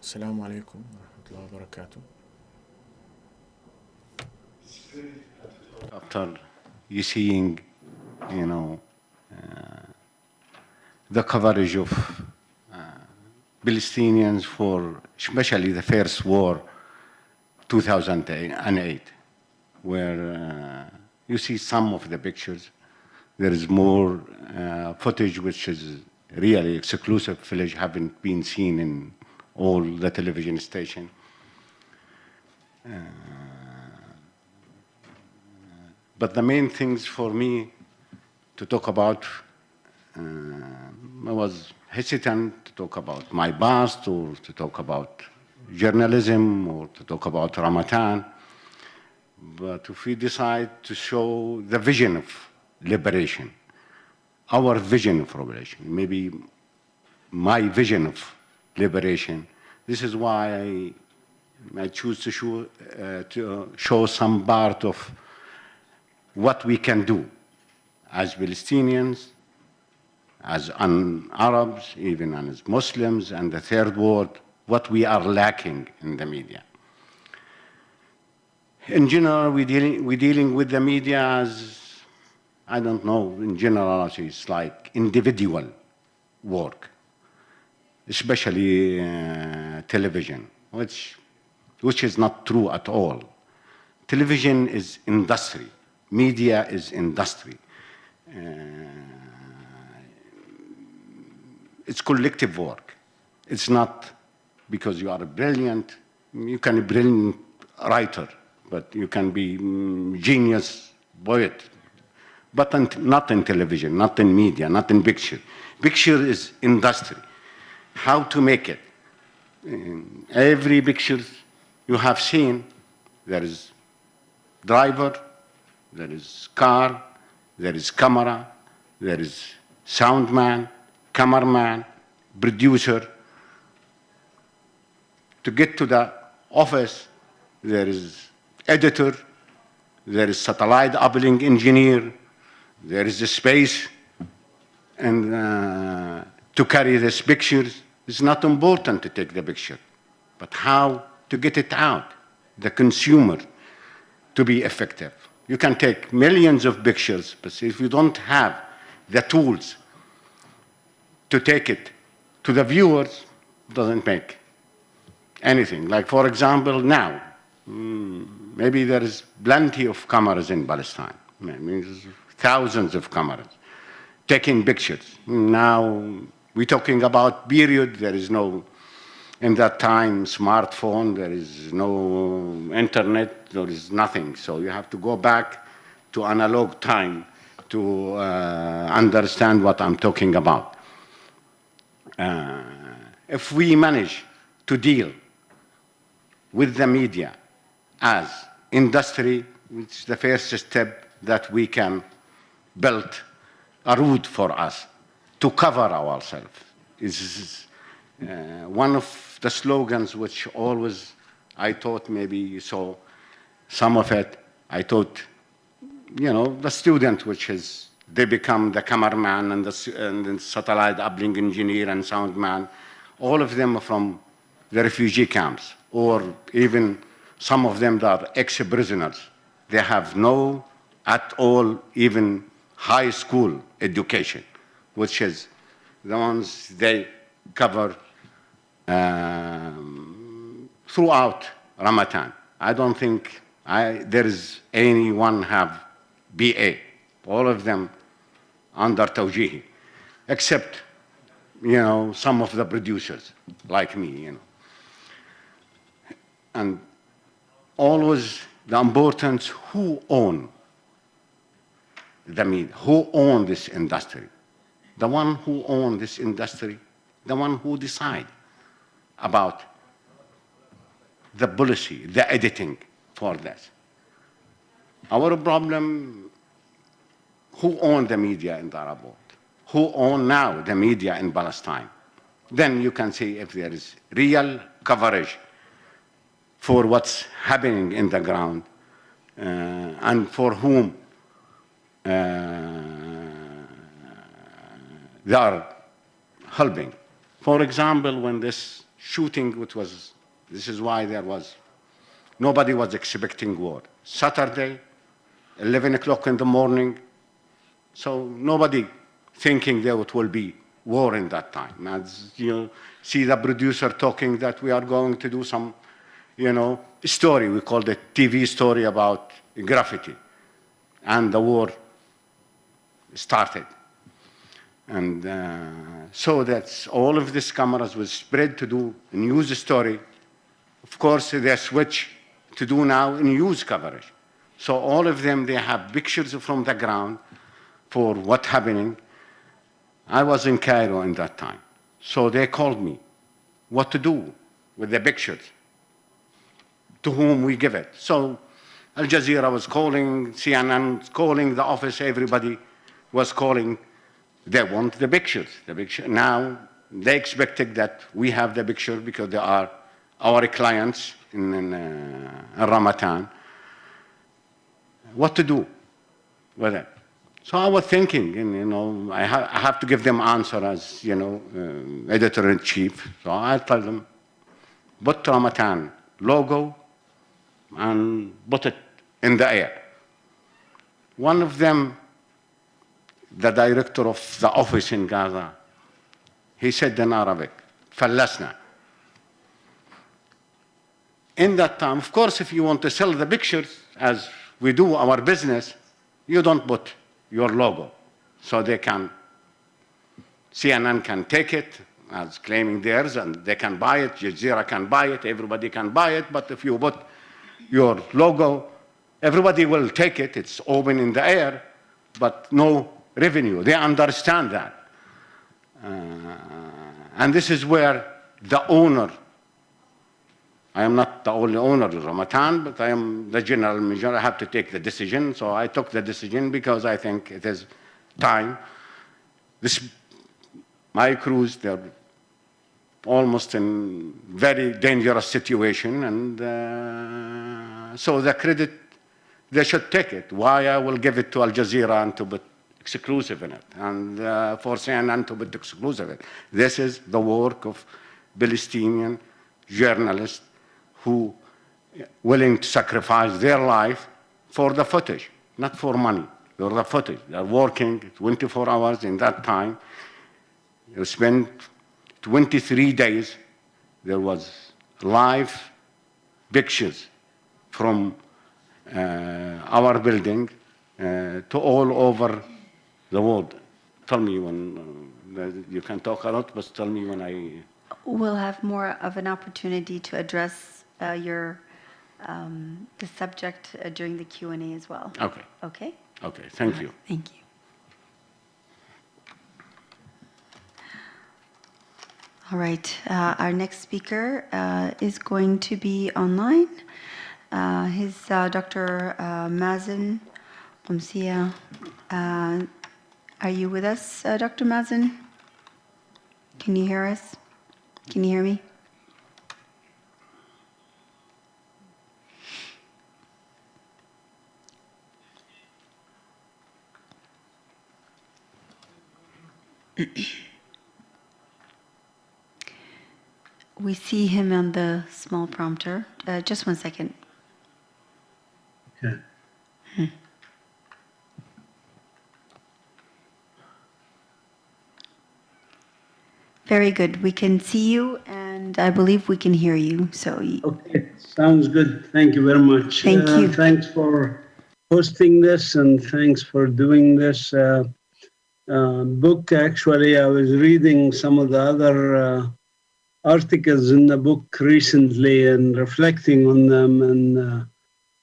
السلام عليكم ورحمة الله وبركاته. After you seeing, the coverage of Palestinians for especially the first war, 2008, where you see some of the pictures. There is more footage which is really exclusive footage, haven't been seen in all the television station. But the main things for me to talk about, I was hesitant to talk about my past or to talk about journalism or to talk about Ramadan. But if we decide to show the vision of liberation, our vision of liberation, maybe my vision of liberation, this is why I choose to show some part of what we can do as Palestinians, as Arabs, even as Muslims, and the third world, what we are lacking in the media. In general, we're dealing with the media as, I don't know, in general, it's like individual work, especially television, which is not true at all. Television is industry. Media is industry. It's collective work. It's not because you are brilliant. You can be a brilliant writer, but you can be genius poet. But not in television, not in media, not in picture. Picture is industry. How to make it? In every picture you have seen, there is driver, there is car, there is camera, there is sound man, cameraman, producer. To get to the office, there is editor, there is satellite uplink engineer, there is a space, and to carry these pictures, it's not important to take the picture, but how to get it out, the consumer, to be effective. You can take millions of pictures, but if you don't have the tools to take it to the viewers, it doesn't make anything. Like, for example, now, maybe there is plenty of cameras in Palestine. Maybe there's thousands of cameras taking pictures. Now, we're talking about period, there is no, in that time, smartphone, there is no internet, there is nothing. So you have to go back to analog time to understand what I'm talking about. If we manage to deal with the media as industry, it's the first step that we can build a route for us to cover ourselves. It's one of the slogans which always I thought, maybe you saw some of it, I thought, the student which is, they become the cameraman and the satellite uplink engineer and sound man, all of them are from the refugee camps, or even some of them that are ex-prisoners. They have no, at all, even high school education, which is the ones they cover throughout Ramadan. I don't think there is anyone have BA. All of them under Tawjihi, except, some of the producers like me, And always the importance, who own the media, who own this industry? The one who own this industry, the one who decide about the policy, the editing for this. Our problem, who own the media in the Arab world? Who own now the media in Palestine? Then you can see if there is real coverage for what's happening in the ground and for whom they are helping. For example, when this shooting, this is why nobody was expecting war. Saturday, 11 o'clock in the morning, so nobody thinking there will be war in that time. As you see the producer talking that we are going to do some, story, we call it TV story about graffiti, and the war started. And so that's all of these cameras was spread to do a news story. Of course, they switch to do now news coverage. So all of them, they have pictures from the ground for what's happening. I was in Cairo in that time. So they called me what to do with the pictures, to whom we give it. So Al Jazeera was calling, CNN was calling, the office, everybody was calling. They want the pictures. The picture. Now, they expected that we have the picture because they are our clients in Ramadan. What to do with it? So I was thinking, and, I have to give them answer as, editor-in-chief. So I told them, put Ramadan logo and put it in the air. One of them, the director of the office in Gaza, he said in Arabic, فلسنا. In that time, of course, if you want to sell the pictures, as we do our business, you don't put your logo. So they can, CNN can take it as claiming theirs, and they can buy it, Jazeera can buy it, everybody can buy it, but if you put your logo, everybody will take it, it's open in the air, but no revenue. They understand that. And this is where the owner, I am not the only owner of Ramadan, but I am the general manager. I have to take the decision. So I took the decision because I think it is time. My crews, they're almost in very dangerous situation. And so the credit, they should take it. Why I will give it to Al Jazeera and to put exclusive in it, and for CNN to put exclusive in it. This is the work of Palestinian journalists who willing to sacrifice their life for the footage, not for money, for the footage. They're working 24 hours in that time. You spend 23 days. There was live pictures from our building to all over the world. Tell me when, you can talk a lot, but tell me when I... We'll have more of an opportunity to address the subject during the Q&A as well. Okay. Okay? Okay, thank you. Thank you. All right, our next speaker is going to be online. He's Dr. Mazin Qumsiyeh. Are you with us, Dr. Mazin? Can you hear us? Can you hear me? We see him on the small prompter. Just 1 second. Okay. Very good. We can see you, and I believe we can hear you. So. Okay, sounds good. Thank you very much. Thank you. Thanks for hosting this, and thanks for doing this book. Actually, I was reading some of the other articles in the book recently and reflecting on them,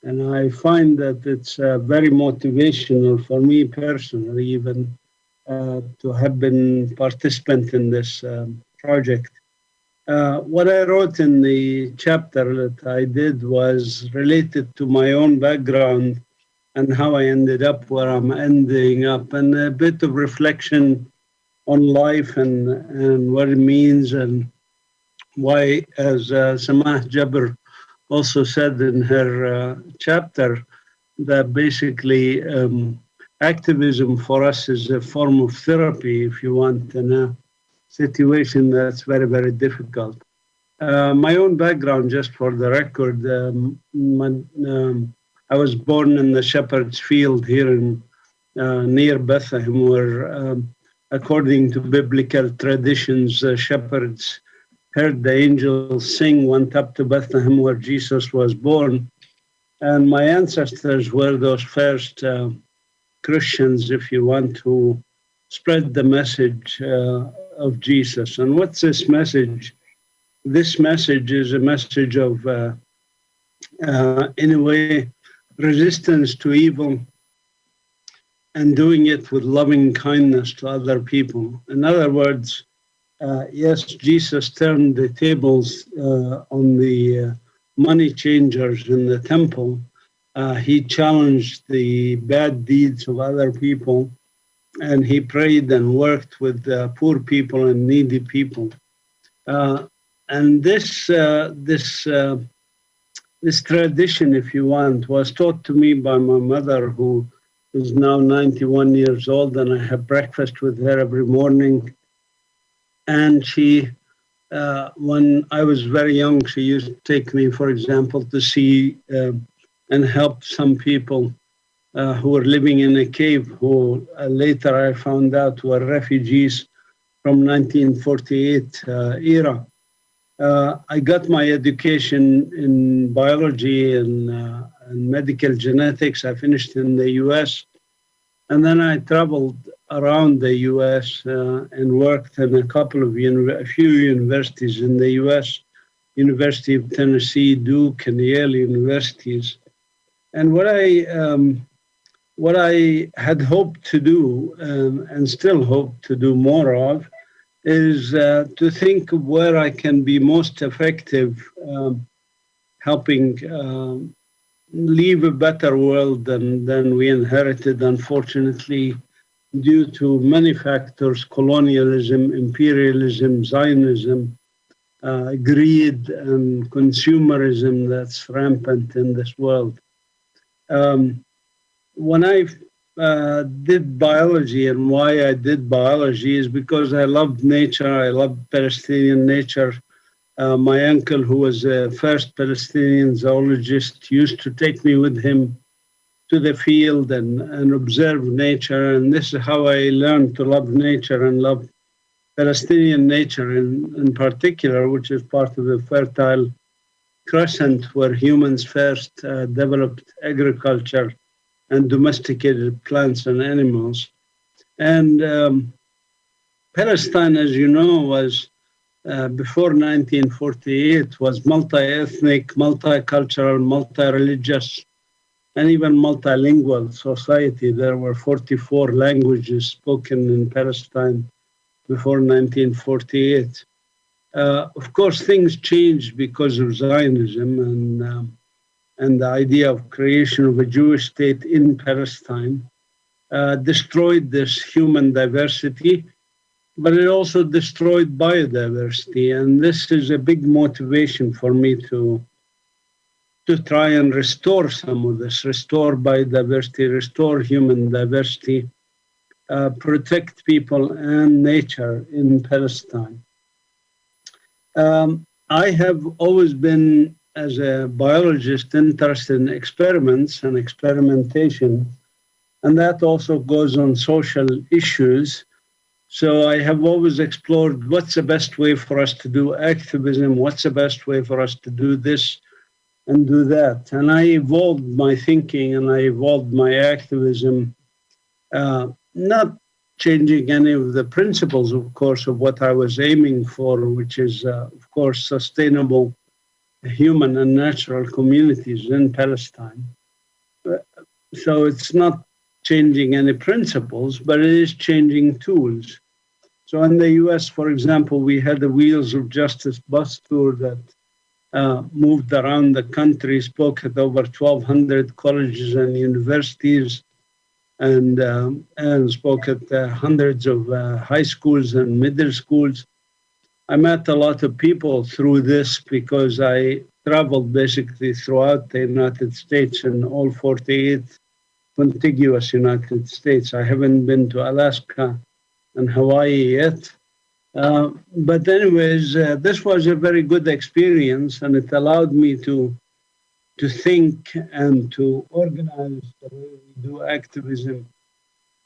and I find that it's very motivational for me personally, even to have been participant in this project. What I wrote in the chapter that I did was related to my own background and how I ended up where I'm ending up, and a bit of reflection on life and what it means, and why, as Samah Jabr also said in her chapter, that basically activism for us is a form of therapy, if you want, in a situation that's very, very difficult. My own background, just for the record, I was born in the shepherd's field here in near Bethlehem, where, according to biblical traditions, shepherds heard the angels sing, went up to Bethlehem where Jesus was born. And my ancestors were those first Christians, if you want, to spread the message of Jesus. And what's this message? This message is a message of, in a way, resistance to evil and doing it with loving kindness to other people. In other words, yes, Jesus turned the tables on the money changers in the temple. He challenged the bad deeds of other people, and he prayed and worked with poor people and needy people. And this tradition, if you want, was taught to me by my mother, who is now 91 years old, and I have breakfast with her every morning. And she, when I was very young, she used to take me, for example, to see and help some people who were living in a cave, who later I found out were refugees from 1948 era. I got my education in biology and medical genetics. I finished in the US. And then I traveled around the US and worked in a few universities in the US, University of Tennessee, Duke, and Yale universities. And what I had hoped to do, and still hope to do more of, is to think of where I can be most effective helping leave a better world than we inherited, unfortunately, due to many factors: colonialism, imperialism, Zionism, greed, and consumerism that's rampant in this world. When I did biology, and why I did biology is because I loved nature. I loved Palestinian nature. My uncle, who was the first Palestinian zoologist, used to take me with him to the field and observe nature. And this is how I learned to love nature and love Palestinian nature in particular, which is part of the Fertile Crescent, where humans first developed agriculture and domesticated plants and animals. And Palestine, as you know, was before 1948, was multi-ethnic, multicultural, multi-religious, and even multilingual society. There were 44 languages spoken in Palestine before 1948. Of course, things changed because of Zionism and the idea of creation of a Jewish state in Palestine destroyed this human diversity, but it also destroyed biodiversity. And this is a big motivation for me to try and restore some of this, restore biodiversity, restore human diversity, protect people and nature in Palestine. I have always been, as a biologist, interested in experiments and experimentation, and that also goes on social issues. So I have always explored what's the best way for us to do activism, what's the best way for us to do this and do that. And I evolved my thinking and I evolved my activism, not changing any of the principles, of course, of what I was aiming for, which is, of course, sustainable human and natural communities in Palestine. So it's not changing any principles, but it is changing tools. So in the US, for example, we had the Wheels of Justice bus tour that moved around the country, spoke at over 1,200 colleges and universities, and spoke at hundreds of high schools and middle schools. I met a lot of people through this because I traveled basically throughout the United States in all 48 contiguous United States. I haven't been to Alaska and Hawaii yet, But anyways, this was a very good experience, and it allowed me to think and to organize the way we do activism.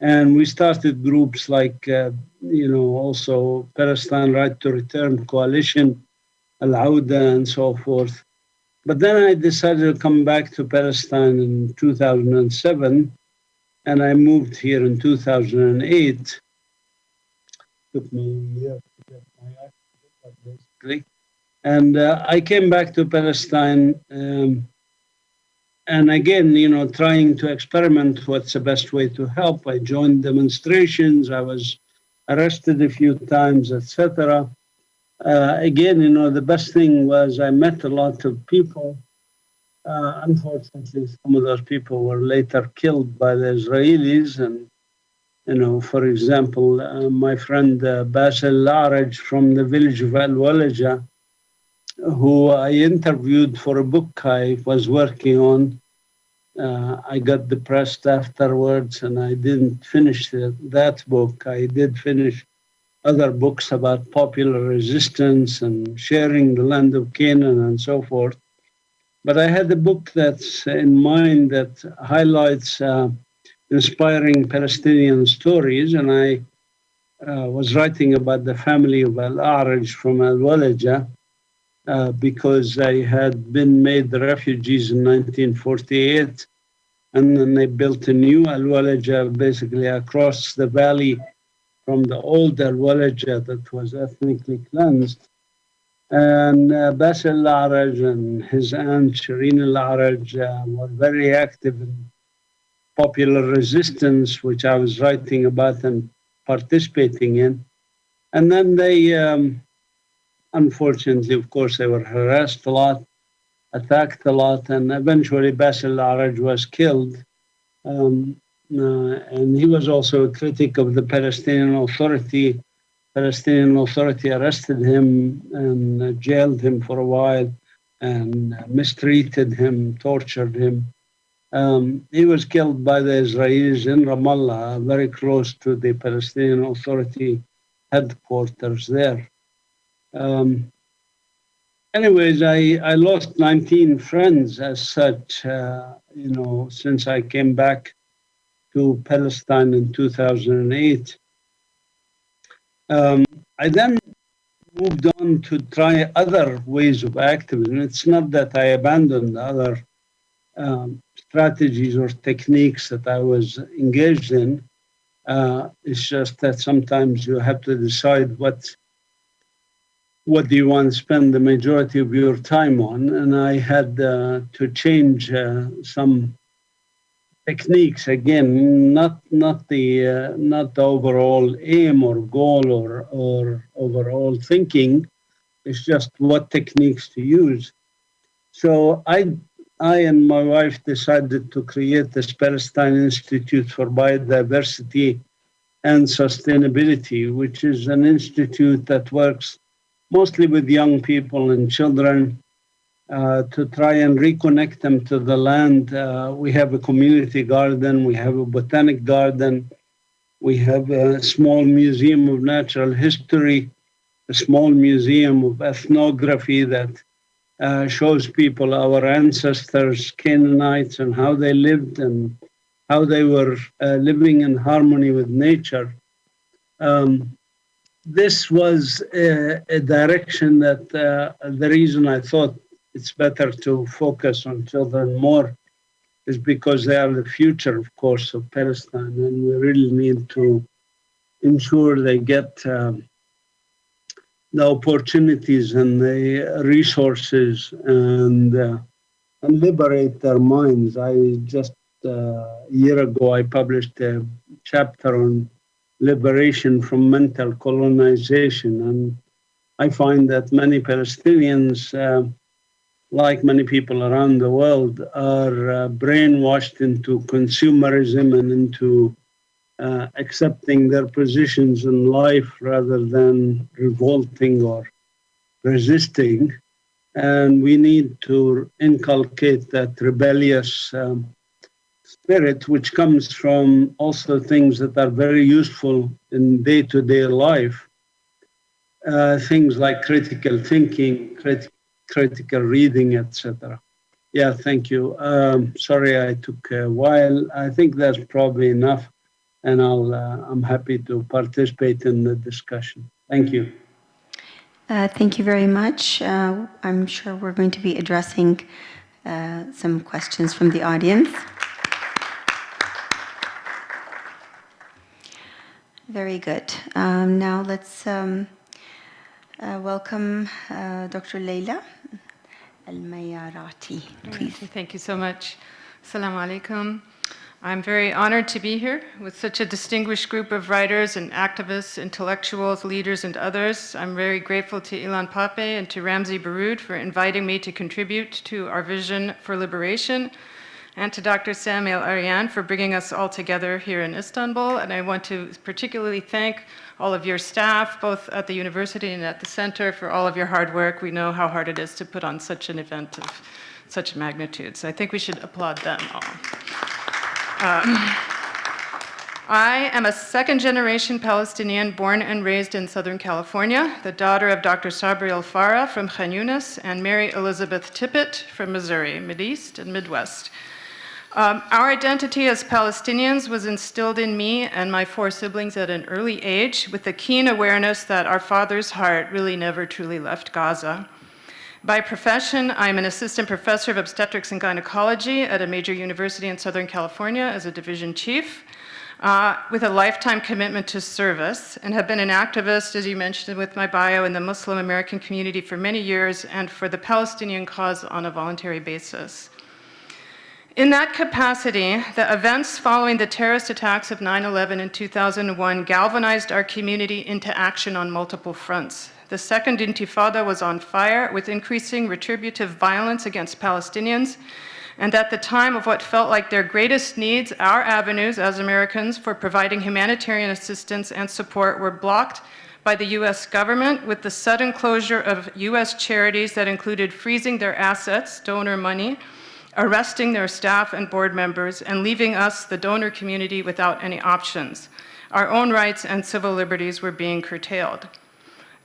And we started groups like, also Palestine Right to Return Coalition, Al-Awad, and so forth. But then I decided to come back to Palestine in 2007, and I moved here in 2008. Took me a year to get my accent, basically. And I came back to Palestine, and again, trying to experiment what's the best way to help. I joined demonstrations. I was arrested a few times, etc. Again, the best thing was I met a lot of people. Unfortunately, some of those people were later killed by the Israelis. And, for example, my friend Basil Al-Araj from the village of Al-Walaja, who I interviewed for a book I was working on. I got depressed afterwards, and I didn't finish that book. I did finish other books about popular resistance and sharing the land of Canaan and so forth. But I had a book that's in mind that highlights inspiring Palestinian stories, and I was writing about the family of Al-Araj from Al-Walaja because they had been made refugees in 1948, and then they built a new Al-Walaja basically across the valley from the old Al-Walaja that was ethnically cleansed. And Basil Al-Araj and his aunt Shireen Al-Araj were very active in popular resistance, which I was writing about and participating in. And then they, unfortunately, of course, they were harassed a lot, attacked a lot, and eventually Basil Al-Araj was killed. And he was also a critic of the Palestinian Authority. Palestinian Authority arrested him and jailed him for a while and mistreated him, tortured him. He was killed by the Israelis in Ramallah, very close to the Palestinian Authority headquarters there. Anyways, I lost 19 friends as such, since I came back to Palestine in 2008. I then moved on to try other ways of activism. It's not that I abandoned other strategies or techniques that I was engaged in. It's just that sometimes you have to decide what do you want to spend the majority of your time on. And I had to change some techniques, again, not the overall aim or goal or overall thinking. It's just what techniques to use. So I and my wife decided to create this Palestine Institute for Biodiversity and Sustainability, which is an institute that works mostly with young people and children to try and reconnect them to the land. We have a community garden, we have a botanic garden, we have a small museum of natural history, a small museum of ethnography that shows people our ancestors, Canaanites, and how they lived and how they were living in harmony with nature. This was a direction that the reason I thought it's better to focus on children more is because they are the future, of course, of Palestine, and we really need to ensure they get the opportunities and the resources and liberate their minds. I just a year ago, I published a chapter on liberation from mental colonization, and I find that many Palestinians, like many people around the world, are brainwashed into consumerism and into accepting their positions in life rather than revolting or resisting. And we need to inculcate that rebellious spirit, which comes from also things that are very useful in day-to-day life. things like critical thinking, critical reading, etc. Yeah, thank you. Sorry I took a while. I think that's probably enough, and I'm happy to participate in the discussion. Thank you. Thank you very much. I'm sure we're going to be addressing some questions from the audience. Very good. Now let's welcome Dr. Laila Al-Marayati, please. Thank you so much. Assalamu alaikum. I'm very honored to be here with such a distinguished group of writers and activists, intellectuals, leaders, and others. I'm very grateful to Ilan Pappé and to Ramzi Baroud for inviting me to contribute to our vision for liberation, and to Dr. Sami Al-Arian for bringing us all together here in Istanbul. And I want to particularly thank all of your staff, both at the university and at the center, for all of your hard work. We know how hard it is to put on such an event of such magnitude. So I think we should applaud them all. I am a second-generation Palestinian born and raised in Southern California, the daughter of Dr. Sabri Al-Farah from Khan Yunis and Mary Elizabeth Tippett from Missouri, Mideast and Midwest. Our identity as Palestinians was instilled in me and my 4 siblings at an early age, with the keen awareness that our father's heart really never truly left Gaza. By profession, I'm an assistant professor of obstetrics and gynecology at a major university in Southern California as a division chief, with a lifetime commitment to service, and have been an activist, as you mentioned with my bio, in the Muslim American community for many years and for the Palestinian cause on a voluntary basis. In that capacity, the events following the terrorist attacks of 9/11 in 2001 galvanized our community into action on multiple fronts. The second Intifada was on fire, with increasing retributive violence against Palestinians, and at the time of what felt like their greatest needs, our avenues as Americans for providing humanitarian assistance and support were blocked by the US government, with the sudden closure of US charities that included freezing their assets, donor money, arresting their staff and board members, and leaving us, the donor community, without any options. Our own rights and civil liberties were being curtailed.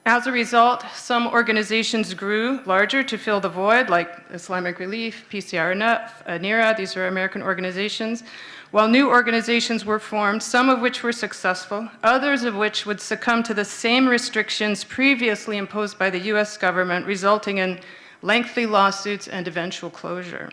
As a result, some organizations grew larger to fill the void, like Islamic Relief, PCRNF, NERA, these are American organizations, while new organizations were formed, some of which were successful, others of which would succumb to the same restrictions previously imposed by the US government, resulting in lengthy lawsuits and eventual closure.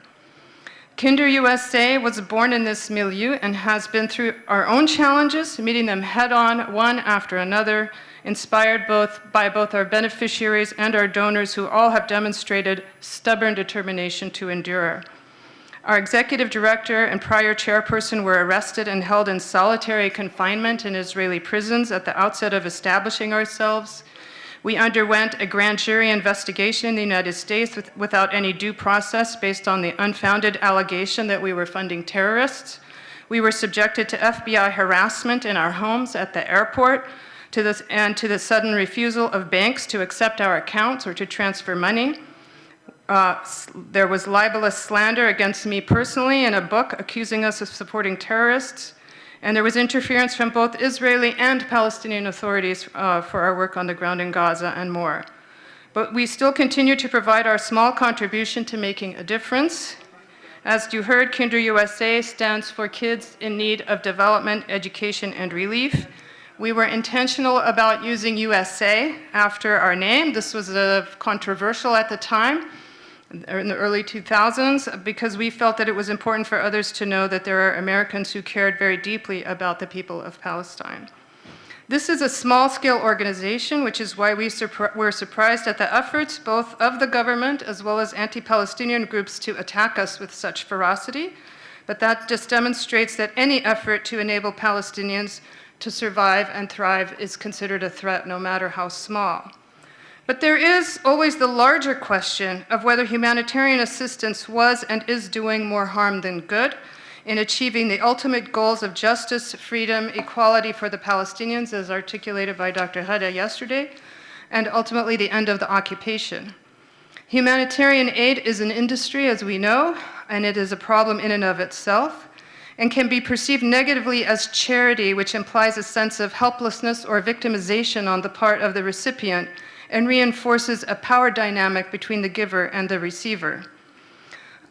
Kinder USA was born in this milieu and has been through our own challenges, meeting them head-on, one after another, inspired by both our beneficiaries and our donors, who all have demonstrated stubborn determination to endure. Our executive director and prior chairperson were arrested and held in solitary confinement in Israeli prisons at the outset of establishing ourselves. We underwent a grand jury investigation in the United States without any due process, based on the unfounded allegation that we were funding terrorists. We were subjected to FBI harassment in our homes, at the airport, to the sudden refusal of banks to accept our accounts or to transfer money. There was libelous slander against me personally in a book accusing us of supporting terrorists. And there was interference from both Israeli and Palestinian authorities for our work on the ground in Gaza and more. But we still continue to provide our small contribution to making a difference. As you heard, Kinder USA stands for Kids in Need of Development, Education, and Relief. We were intentional about using USA after our name. This was controversial at the time, in the early 2000s, because we felt that it was important for others to know that there are Americans who cared very deeply about the people of Palestine. This is a small-scale organization, which is why we're surprised at the efforts both of the government as well as anti-Palestinian groups to attack us with such ferocity. But that just demonstrates that any effort to enable Palestinians to survive and thrive is considered a threat, no matter how small. But there is always the larger question of whether humanitarian assistance was and is doing more harm than good in achieving the ultimate goals of justice, freedom, equality for the Palestinians, as articulated by Dr. Hada yesterday, and ultimately the end of the occupation. Humanitarian aid is an industry, as we know, and it is a problem in and of itself. and can be perceived negatively as charity, which implies a sense of helplessness or victimization on the part of the recipient and reinforces a power dynamic between the giver and the receiver.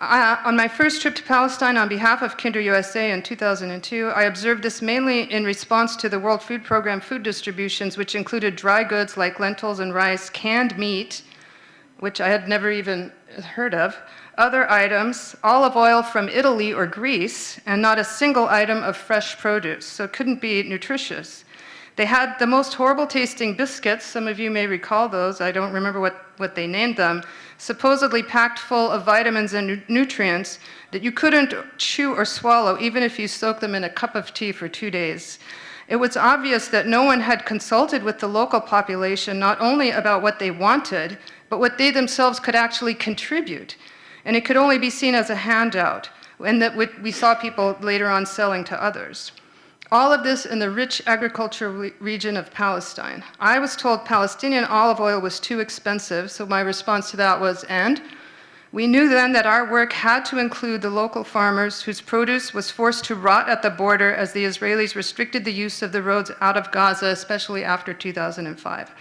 On my first trip to Palestine on behalf of Kinder USA in 2002, I observed this mainly in response to the World Food Program food distributions, which included dry goods like lentils and rice, canned meat, which I had never even heard of, other items, olive oil from Italy or Greece, and not a single item of fresh produce, so it couldn't be nutritious. They had the most horrible tasting biscuits, some of you may recall those, I don't remember what they named them, supposedly packed full of vitamins and nutrients that you couldn't chew or swallow even if you soaked them in a cup of tea for 2 days. It was obvious that no one had consulted with the local population not only about what they wanted, but what they themselves could actually contribute. And it could only be seen as a handout, and that we saw people later on selling to others. All of this in the rich agricultural region of Palestine. I was told Palestinian olive oil was too expensive, so my response to that was, and? We knew then that our work had to include the local farmers whose produce was forced to rot at the border as the Israelis restricted the use of the roads out of Gaza, especially after 2005.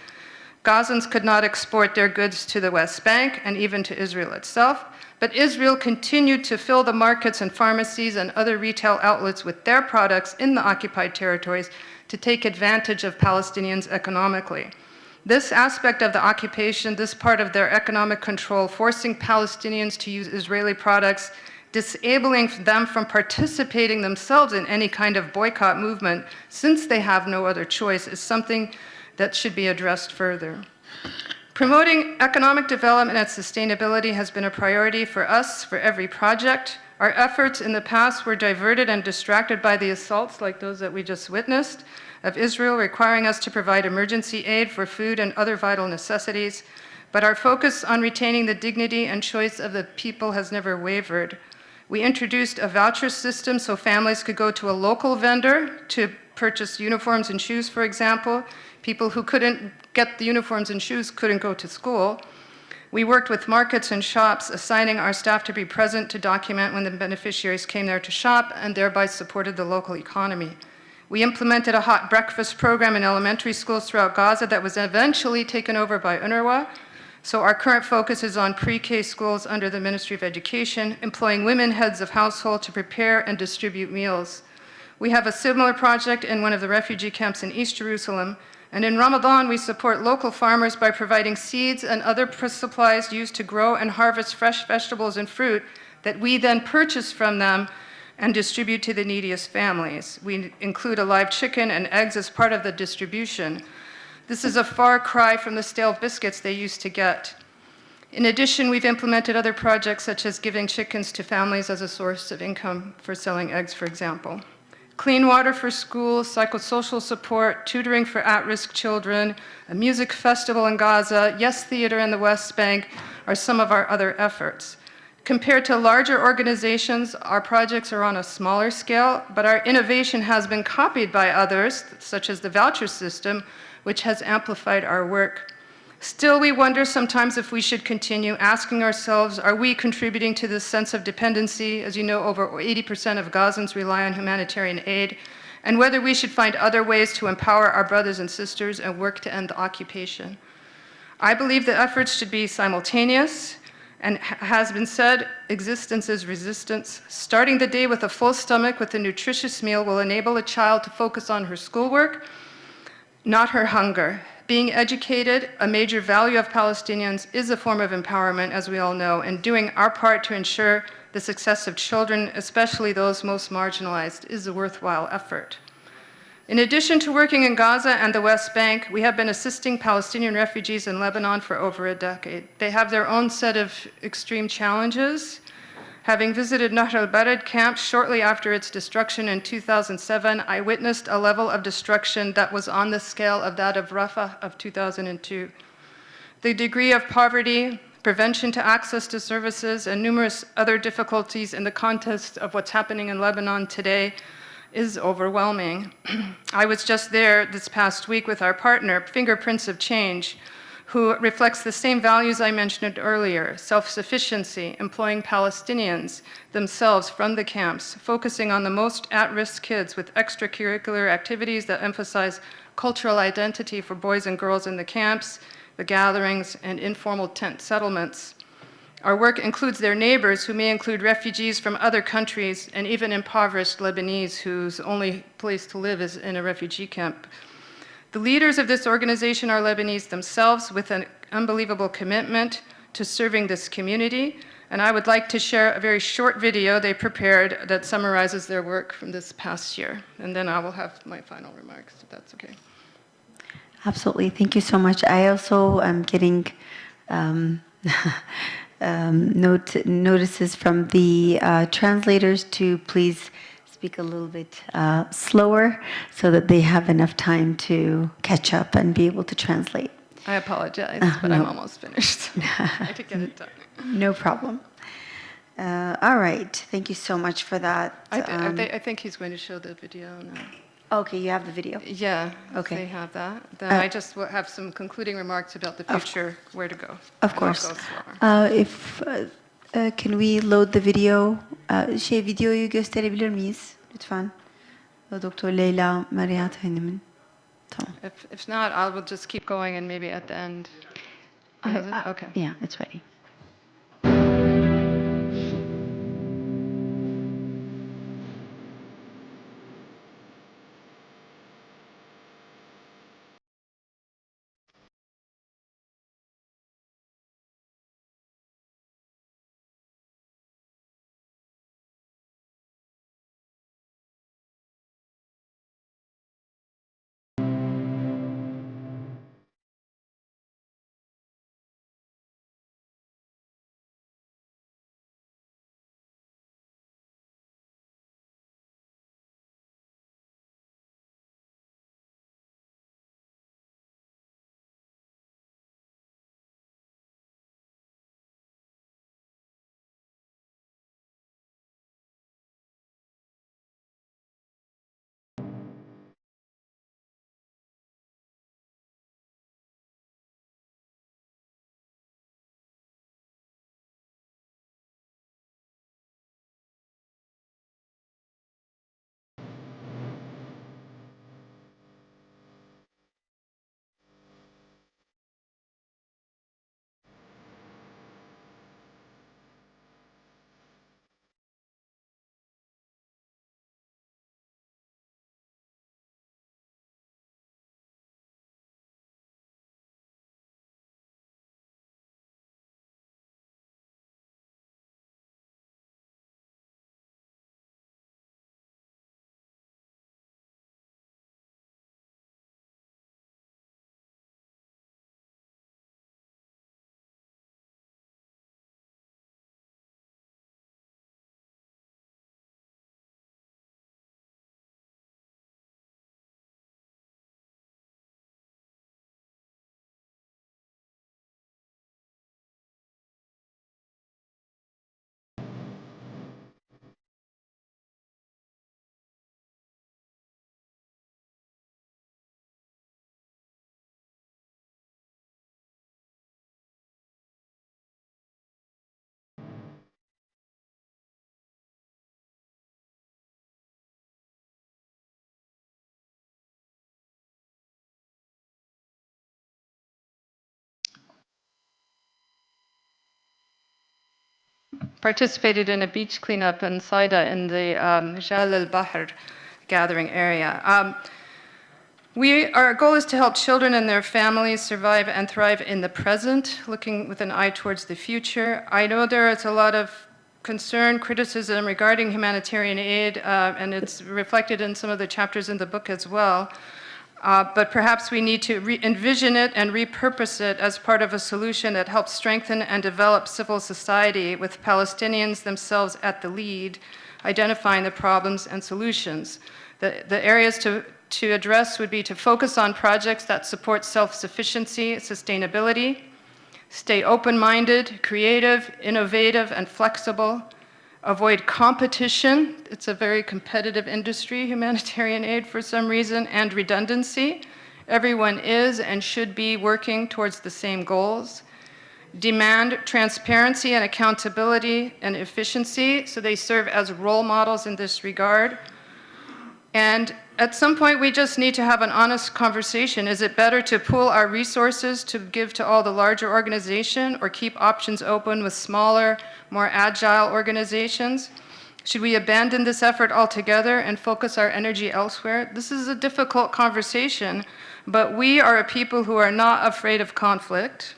Gazans could not export their goods to the West Bank and even to Israel itself, but Israel continued to fill the markets and pharmacies and other retail outlets with their products in the occupied territories to take advantage of Palestinians economically. This aspect of the occupation, this part of their economic control, forcing Palestinians to use Israeli products, disabling them from participating themselves in any kind of boycott movement, since they have no other choice, is something that should be addressed further. Promoting economic development and sustainability has been a priority for us for every project. Our efforts in the past were diverted and distracted by the assaults like those that we just witnessed of Israel, requiring us to provide emergency aid for food and other vital necessities. But our focus on retaining the dignity and choice of the people has never wavered. We introduced a voucher system so families could go to a local vendor to purchase uniforms and shoes, for example. People who couldn't get the uniforms and shoes couldn't go to school. We worked with markets and shops, assigning our staff to be present to document when the beneficiaries came there to shop, and thereby supported the local economy. We implemented a hot breakfast program in elementary schools throughout Gaza that was eventually taken over by UNRWA. So our current focus is on pre-K schools under the Ministry of Education, employing women heads of household to prepare and distribute meals. We have a similar project in one of the refugee camps in East Jerusalem. And in Ramadan, we support local farmers by providing seeds and other supplies used to grow and harvest fresh vegetables and fruit that we then purchase from them and distribute to the neediest families. We include a live chicken and eggs as part of the distribution. This is a far cry from the stale biscuits they used to get. In addition, we've implemented other projects such as giving chickens to families as a source of income for selling eggs, for example. Clean water for schools, psychosocial support, tutoring for at-risk children, a music festival in Gaza, Yes Theater in the West Bank are some of our other efforts. Compared to larger organizations, our projects are on a smaller scale, but our innovation has been copied by others, such as the voucher system, which has amplified our work. Still, we wonder sometimes if we should continue asking ourselves, are we contributing to this sense of dependency? As you know, over 80% of Gazans rely on humanitarian aid, and whether we should find other ways to empower our brothers and sisters and work to end the occupation. I believe the efforts should be simultaneous, and has been said, existence is resistance. Starting the day with a full stomach with a nutritious meal will enable a child to focus on her schoolwork, not her hunger. Being educated, a major value of Palestinians, is a form of empowerment, as we all know, and doing our part to ensure the success of children, especially those most marginalized, is a worthwhile effort. In addition to working in Gaza and the West Bank, we have been assisting Palestinian refugees in Lebanon for over a decade. They have their own set of extreme challenges. Having visited Nahr al-Bared camp shortly after its destruction in 2007, I witnessed a level of destruction that was on the scale of that of Rafah of 2002. The degree of poverty, prevention to access to services, and numerous other difficulties in the context of what's happening in Lebanon today is overwhelming. I was just there this past week with our partner, Fingerprints of Change, who reflects the same values I mentioned earlier: self-sufficiency, employing Palestinians themselves from the camps, focusing on the most at-risk kids with extracurricular activities that emphasize cultural identity for boys and girls in the camps, the gatherings, and informal tent settlements. Our work includes their neighbors, who may include refugees from other countries and even impoverished Lebanese whose only place to live is in a refugee camp. The leaders of this organization are Lebanese themselves, with an unbelievable commitment to serving this community. And I would like to share a very short video they prepared that summarizes their work from this past year. And then I will have my final remarks, if that's okay. Absolutely. Thank you so much. I also am getting notices from the translators to please speak a little bit slower so that they have enough time to catch up and be able to translate. I apologize, but I'm almost finished. I to get it done. No problem. All right. Thank you so much for that. I think he's going to show the video now. Okay, you have the video. Yeah, okay. They have that. Then I just will have some concluding remarks about the future, where to go. Of course. Can we load the video? Videoyu gösterebilir miyiz? Lütfen. Dr. Laila Marayati Hanım'ın. Tamam. If not, I will just keep going and maybe at the end. Okay. Yeah, it's ready. Participated in a beach cleanup in Saida in the Jal al-Bahr gathering area. Our goal is to help children and their families survive and thrive in the present, looking with an eye towards the future. I know there is a lot of concern, criticism regarding humanitarian aid, and it's reflected in some of the chapters in the book as well. But perhaps we need to envision it and repurpose it as part of a solution that helps strengthen and develop civil society with Palestinians themselves at the lead, identifying the problems and solutions. The areas to address would be to focus on projects that support self-sufficiency, sustainability, stay open-minded, creative, innovative, and flexible, avoid competition. It's a very competitive industry, humanitarian aid, for some reason, and redundancy. everyone is and should be working towards the same goals. Demand transparency and accountability and efficiency, so they serve as role models in this regard. And at some point, we just need to have an honest conversation. Is it better to pool our resources to give to all the larger organization, or keep options open with smaller, more agile organizations? Should we abandon this effort altogether and focus our energy elsewhere? This is a difficult conversation, but we are a people who are not afraid of conflict,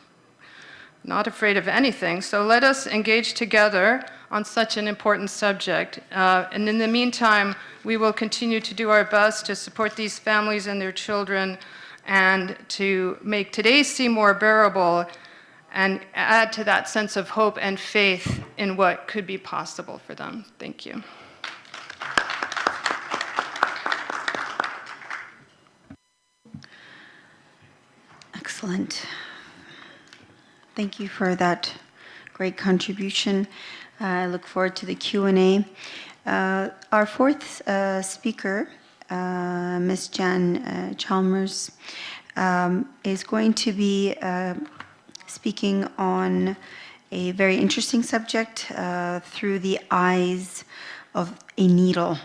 not afraid of anything. So let us engage together on such an important subject. And in the meantime, we will continue to do our best to support these families and their children, and to make today seem more bearable and add to that sense of hope and faith in what could be possible for them. Thank you. Excellent. Thank you for that great contribution. I look forward to the Q&A. Our fourth speaker, Ms. Jan Chalmers, is going to be speaking on a very interesting subject through the eyes of a needle,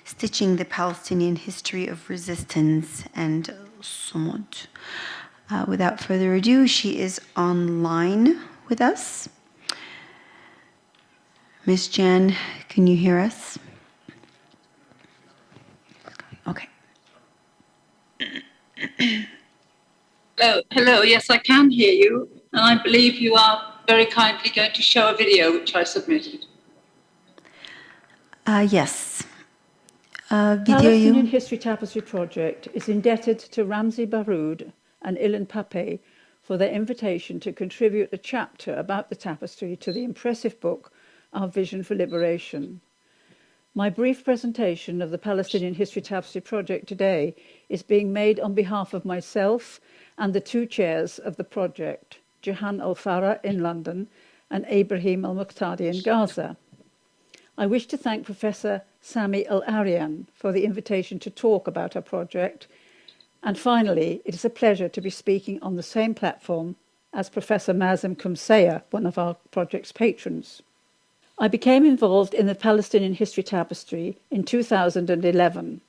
stitching the Palestinian history of resistance and Sumud. Without further ado, she is online with us. Ms. Jan, can you hear us? Okay. Hello, yes, I can hear you. And I believe you are very kindly going to show a video which I submitted. Yes. Palestinian History Tapestry Project is indebted to Ramzi Baroud and Ilan Pappé for their invitation to contribute a chapter about the tapestry to the impressive book, Our Vision for Liberation. My brief presentation of the Palestinian History Tapestry Project today is being made on behalf of myself and the two chairs of the project, Jahan Al-Farah in London and Ibrahim Al-Muqtadi in Gaza. I wish to thank Professor Sami Al-Arian for the invitation to talk about our project. And finally, it is a pleasure to be speaking on the same platform as Professor Mazin Qumsiyeh, one of our project's patrons. I became involved in the Palestinian History Tapestry in 2011.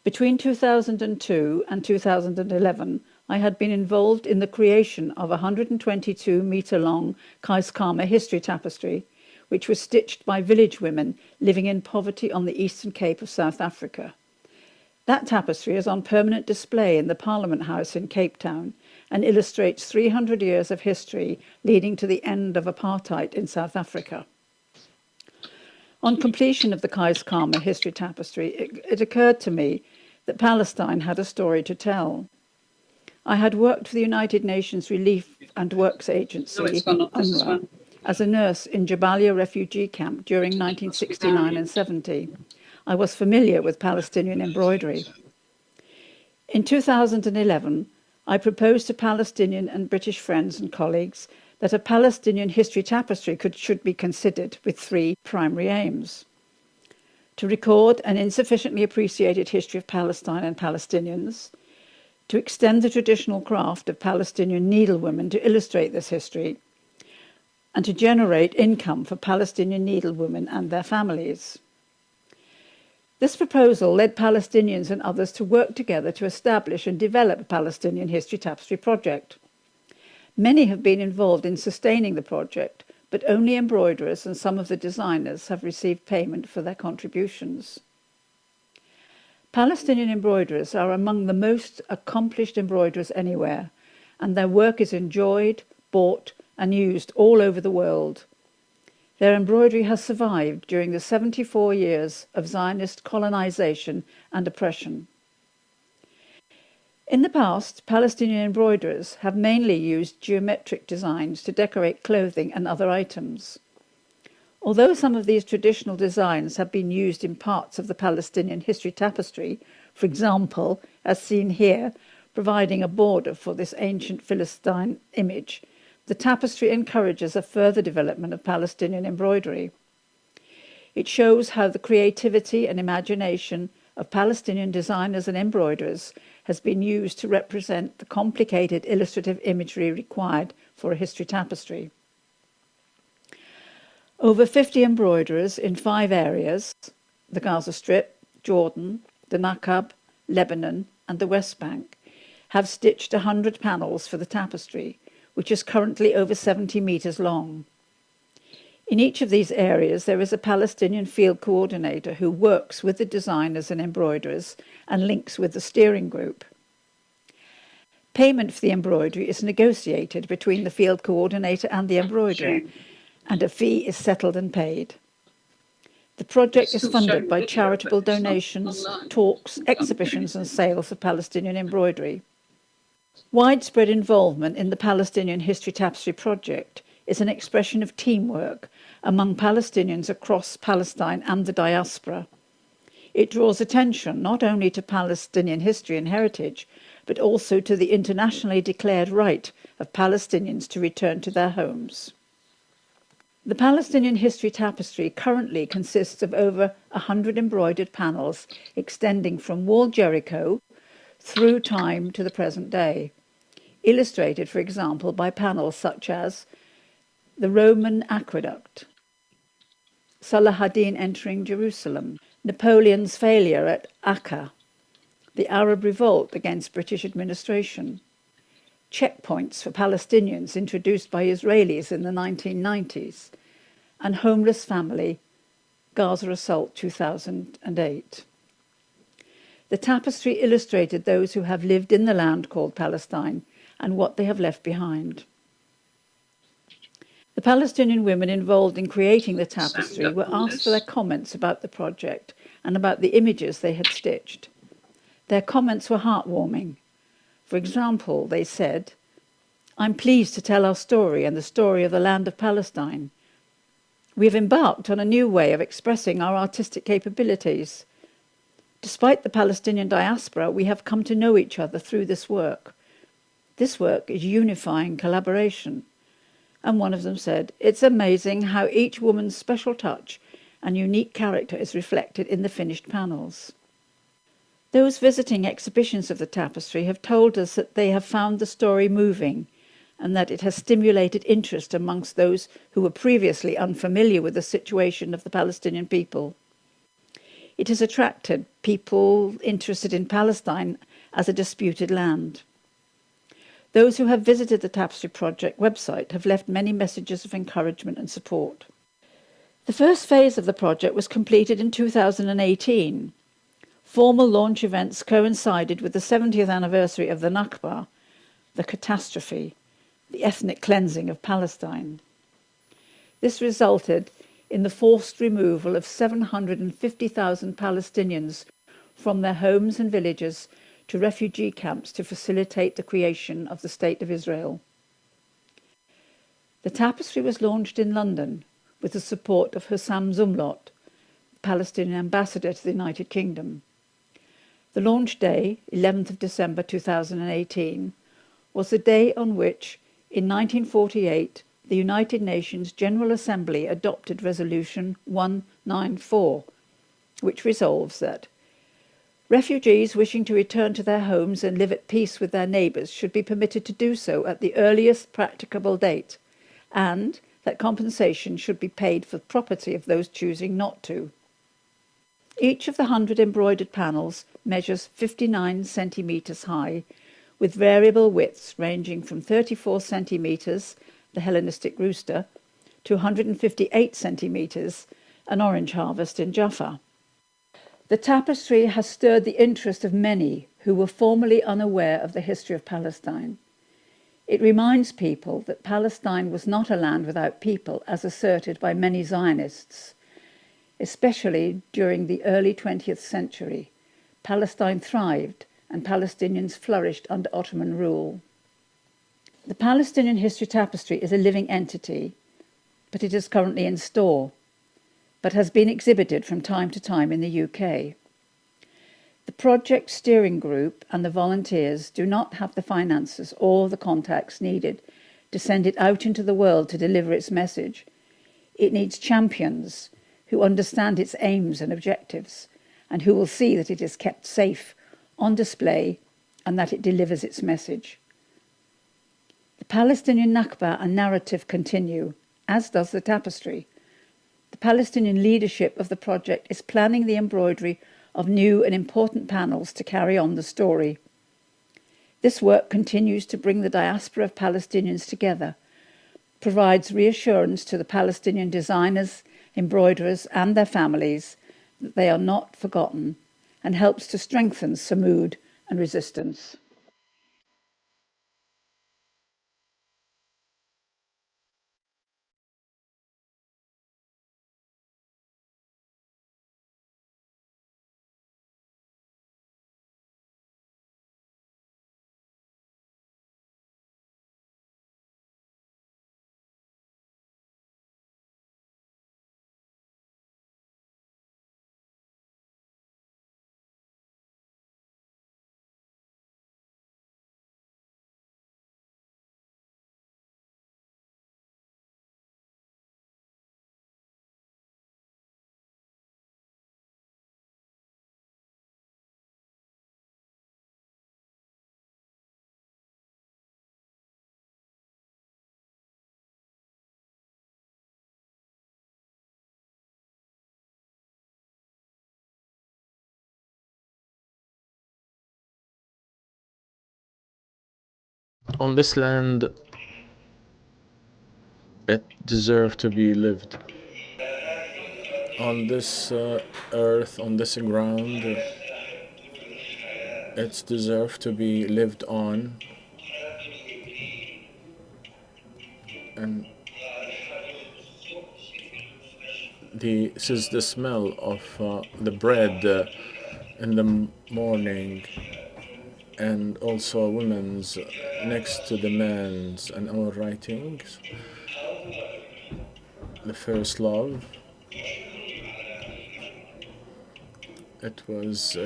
Between 2002 and 2011, I had been involved in the creation of a 122-metre-long Keiskamma history tapestry, which was stitched by village women living in poverty on the Eastern Cape of South Africa. That tapestry is on permanent display in the Parliament House in Cape Town and illustrates 300 years of history leading to the end of apartheid in South Africa. On completion of the Keiskamma history tapestry, it occurred to me that Palestine had a story to tell. I had worked for the United Nations Relief and Works Agency, UNRWA, as a nurse in Jabalia refugee camp during 1969 and 70. I was familiar with Palestinian embroidery. In 2011, I proposed to Palestinian and British friends and colleagues that a Palestinian history tapestry should be considered with three primary aims: to record an insufficiently appreciated history of Palestine and Palestinians, to extend the traditional craft of Palestinian needlewomen to illustrate this history, and to generate income for Palestinian needlewomen and their families. This proposal led Palestinians and others to work together to establish and develop a Palestinian History Tapestry project. Many have been involved in sustaining the project, but only embroiderers and some of the designers have received payment for their contributions. Palestinian embroiderers are among the most accomplished embroiderers anywhere, and their work is enjoyed, bought, and used all over the world. Their embroidery has survived during the 74 years of Zionist colonization and oppression. In the past, Palestinian embroiderers have mainly used geometric designs to decorate clothing and other items. Although some of these traditional designs have been used in parts of the Palestinian history tapestry, for example, as seen here, providing a border for this ancient Philistine image, the tapestry encourages a further development of Palestinian embroidery. It shows how the creativity and imagination of Palestinian designers and embroiderers has been used to represent the complicated illustrative imagery required for a history tapestry. Over 50 embroiderers in 5 areas, the Gaza Strip, Jordan, the Nakab, Lebanon and the West Bank, have stitched 100 panels for the tapestry, which is currently over 70 metres long. In each of these areas there is a Palestinian field coordinator who works with the designers and embroiderers and links with the steering group. Payment for the embroidery is negotiated between the field coordinator and the embroiderer, and a fee is settled and paid. The project is funded by charitable donations, talks, exhibitions and sales of Palestinian embroidery. Widespread involvement in the Palestinian History Tapestry project is an expression of teamwork among Palestinians across Palestine and the diaspora. It draws attention not only to Palestinian history and heritage, but also to the internationally declared right of Palestinians to return to their homes. The Palestinian History Tapestry currently consists of over 100 embroidered panels extending from Wall Jericho through time to the present day, illustrated, for example, by panels such as the Roman Aqueduct, Salah ad-Din entering Jerusalem, Napoleon's failure at Acre, the Arab revolt against British administration, checkpoints for Palestinians introduced by Israelis in the 1990s, and Homeless Family, Gaza Assault 2008. The tapestry illustrated those who have lived in the land called Palestine and what they have left behind. The Palestinian women involved in creating the tapestry were asked for their comments about the project and about the images they had stitched. Their comments were heartwarming. For example, they said, "I'm pleased to tell our story and the story of the land of Palestine. We have embarked on a new way of expressing our artistic capabilities. Despite the Palestinian diaspora, we have come to know each other through this work. This work is unifying collaboration." And one of them said, "It's amazing how each woman's special touch and unique character is reflected in the finished panels." Those visiting exhibitions of the tapestry have told us that they have found the story moving and that it has stimulated interest amongst those who were previously unfamiliar with the situation of the Palestinian people. It has attracted people interested in Palestine as a disputed land. Those who have visited the Tapestry Project website have left many messages of encouragement and support. The first phase of the project was completed in 2018. Formal launch events coincided with the 70th anniversary of the Nakba, the catastrophe, the ethnic cleansing of Palestine. This resulted in the forced removal of 750,000 Palestinians from their homes and villages to refugee camps to facilitate the creation of the State of Israel. The tapestry was launched in London with the support of Hussam Zumlot, the Palestinian ambassador to the United Kingdom. The launch day, 11th of December 2018, was the day on which, in 1948, the United Nations General Assembly adopted Resolution 194, which resolves that refugees wishing to return to their homes and live at peace with their neighbours should be permitted to do so at the earliest practicable date, and that compensation should be paid for property of those choosing not to. Each of the 100 embroidered panels measures 59 centimetres high, with variable widths ranging from 34 centimetres, the Hellenistic rooster, to 158 centimetres, an orange harvest in Jaffa. The tapestry has stirred the interest of many who were formerly unaware of the history of Palestine. It reminds people that Palestine was not a land without people, as asserted by many Zionists. Especially during the early 20th century, Palestine thrived and Palestinians flourished under Ottoman rule. The Palestinian History Tapestry is a living entity, but it is currently in store, but has been exhibited from time to time in the UK. The project steering group and the volunteers do not have the finances or the contacts needed to send it out into the world to deliver its message. It needs champions who understand its aims and objectives and who will see that it is kept safe, on display, and that it delivers its message. The Palestinian Nakba and narrative continue, as does the tapestry. The Palestinian leadership of the project is planning the embroidery of new and important panels to carry on the story. This work continues to bring the diaspora of Palestinians together, provides reassurance to the Palestinian designers, embroiderers and their families that they are not forgotten, and helps to strengthen Sumud and resistance. On this land, it deserved to be lived. On this earth, on this ground, it deserved to be lived on. And this is the smell of the bread in the morning, and also women's next to the men's and our writings. The first love. It was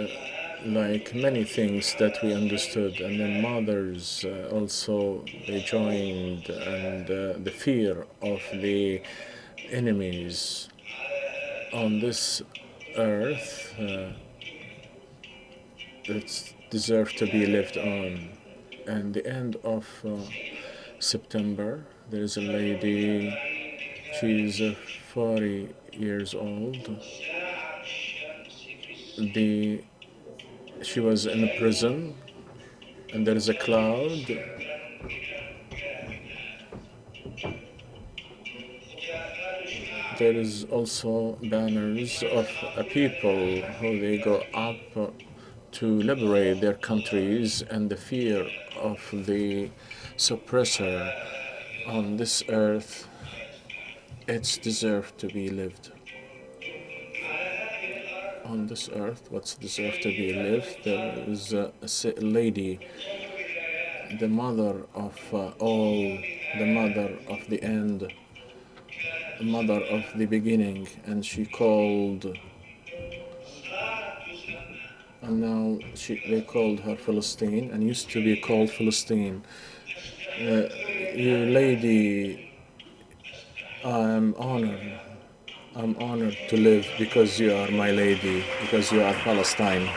like many things that we understood, and then mothers also, they joined, and the fear of the enemies on this earth. It deserved to be lived on. And the end of September, there is a lady, she's 40 years old. She was in a prison, and there is a cloud. There is also banners of people who they go up to liberate their countries, and the fear of the suppressor on this earth. It's deserved to be lived. On this earth, what's deserved to be lived, there is a lady, the mother of all, the mother of the end, the mother of the beginning, and she called, and now they called her Palestine, and used to be called Palestine. You lady, I'm honored to live because you are my lady, because you are Palestine.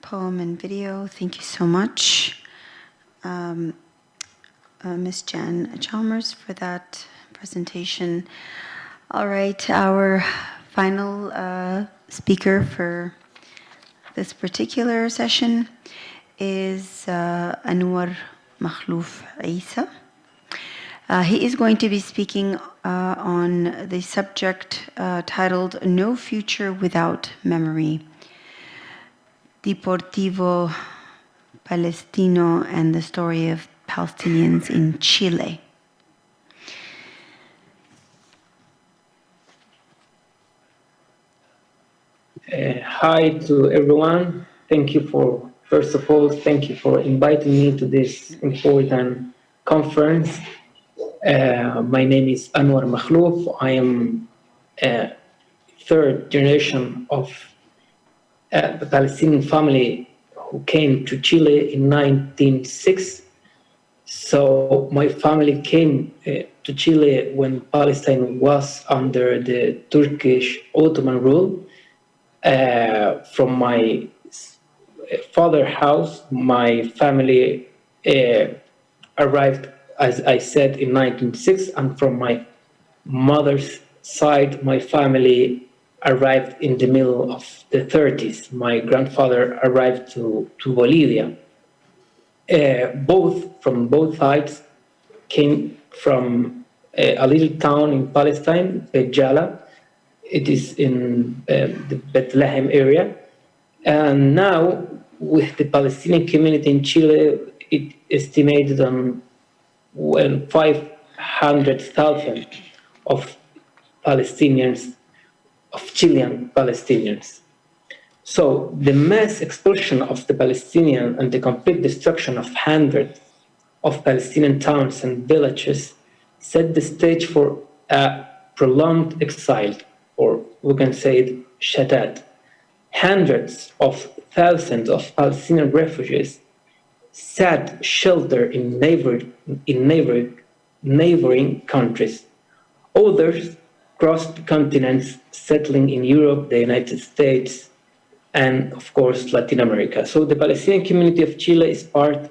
Poem and video. Thank you so much, Ms. Jan Chalmers, for that presentation. All right, our final speaker for this particular session is Anwar Makhlouf Isa. He is going to be speaking on the subject titled No Future Without Memory, Deportivo Palestino and the Story of Palestinians in Chile. Hi to everyone. Thank you for, first of all, thank you for inviting me to this important conference. My name is Anwar Makhlouf. I am a third generation of a Palestinian family who came to Chile in 1906. So my family came to Chile when Palestine was under the Turkish Ottoman rule. From my father's house, my family arrived, as I said, in 1906, and from my mother's side, my family arrived in the middle of the 30s. My grandfather arrived to Bolivia. From both sides came from a little town in Palestine, Bejala. It is in the Bethlehem area. And now, with the Palestinian community in Chile, it estimated on 500,000 of Palestinians, of Chilean Palestinians. So the mass expulsion of the Palestinian and the complete destruction of hundreds of Palestinian towns and villages set the stage for a prolonged exile, or we can say it, shatat. Hundreds of thousands of Palestinian refugees sought shelter in neighboring countries. Others crossed continents, settling in Europe, the United States, and of course Latin America. So the Palestinian community of Chile is part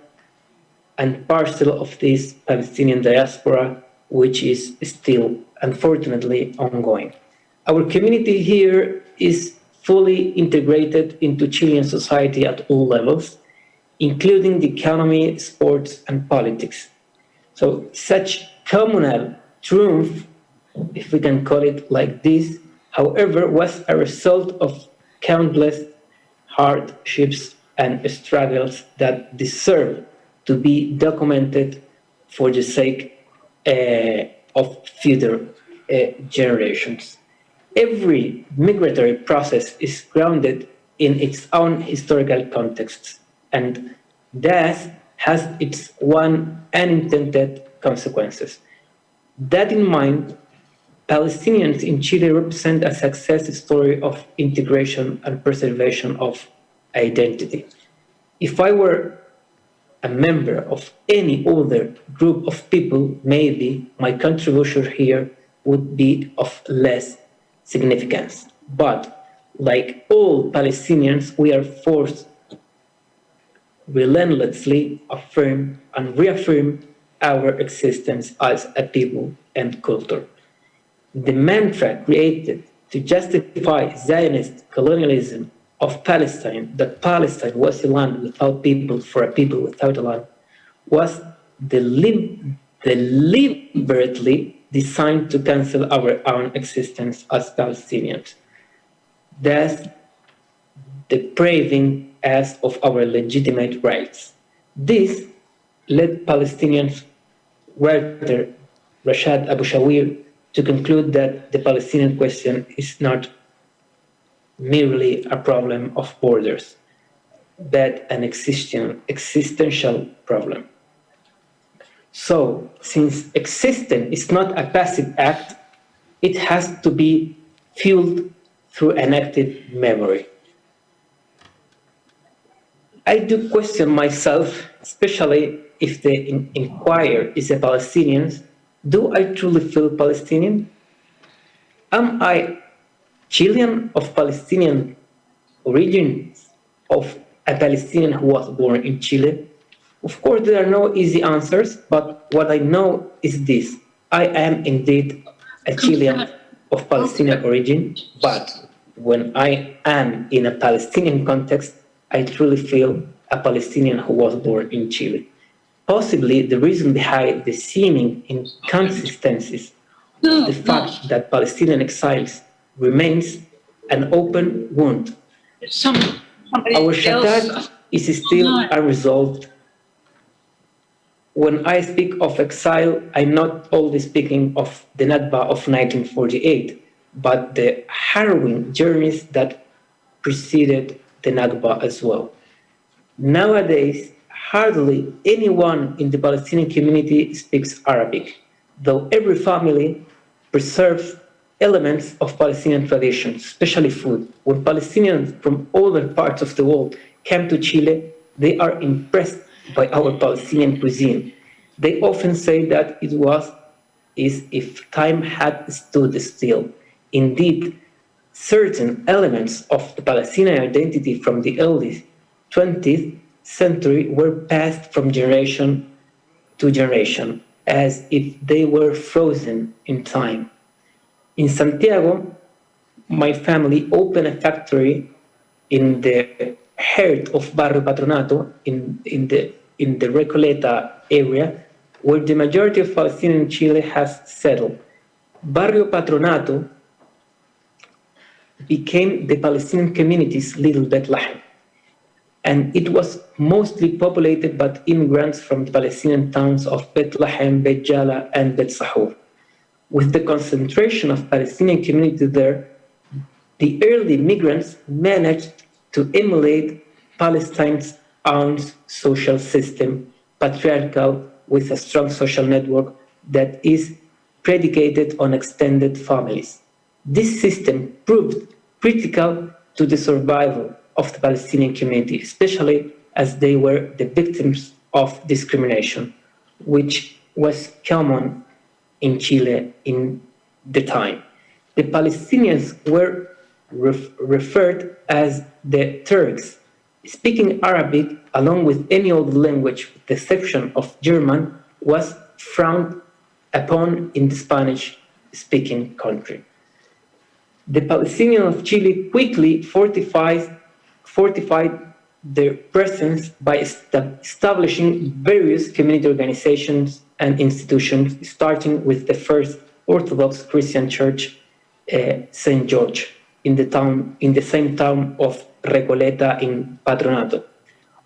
and parcel of this Palestinian diaspora, which is still unfortunately ongoing. Our community here is fully integrated into Chilean society at all levels, including the economy, sports, and politics. So such communal triumph, if we can call it like this, however, was a result of countless hardships and struggles that deserve to be documented for the sake of future generations. Every migratory process is grounded in its own historical context, and thus has its own unintended consequences. That in mind, Palestinians in Chile represent a success story of integration and preservation of identity. If I were a member of any other group of people, maybe my contribution here would be of less significance. But like all Palestinians, we are forced relentlessly affirm and reaffirm our existence as a people and culture. The mantra created to justify Zionist colonialism of Palestine, that Palestine was a land without people for a people without a land, was deliberately designed to cancel our own existence as Palestinians, thus depriving us of our legitimate rights. This led Palestinians, writer Rashad Abu Shawir, to conclude that the Palestinian question is not merely a problem of borders, but an existential problem. So, since existence is not a passive act, it has to be fueled through an active memory. I do question myself, especially if the inquirer is a Palestinian. Do I truly feel Palestinian? Am I Chilean of Palestinian origin, of a Palestinian who was born in Chile? Of course, there are no easy answers, but what I know is this. I am indeed a Chilean of Palestinian origin, but when I am in a Palestinian context, I truly feel a Palestinian who was born in Chile. Possibly the reason behind the seeming inconsistencies is the fact that Palestinian exiles remains an open wound. Our shatat is still unresolved. When I speak of exile, I'm not only speaking of the Nakba of 1948, but the harrowing journeys that preceded the Nakba as well. Nowadays, hardly anyone in the Palestinian community speaks Arabic, though every family preserves elements of Palestinian traditions, especially food. When Palestinians from other parts of the world come to Chile, they are impressed by our Palestinian cuisine. They often say that it was as if time had stood still. Indeed, certain elements of the Palestinian identity from the early 20th century were passed from generation to generation, as if they were frozen in time. In Santiago, my family opened a factory in the heart of Barrio Patronato, in the Recoleta area, where the majority of Palestinians in Chile has settled. Barrio Patronato became the Palestinian community's little Bethlehem, and it was mostly populated by immigrants from the Palestinian towns of Bethlehem, Beit Jala, and Beit Sahur. With the concentration of Palestinian community there, the early migrants managed to emulate Palestine's own social system, patriarchal, with a strong social network that is predicated on extended families. This system proved critical to the survival of the Palestinian community, especially as they were the victims of discrimination, which was common in Chile in the time. The Palestinians were referred as the Turks. Speaking Arabic, along with any other language, with the exception of German, was frowned upon in the Spanish-speaking country. The Palestinians of Chile quickly fortified their presence by establishing various community organizations and institutions, starting with the first Orthodox Christian church, St. George, in the same town of Recoleta in Patronato.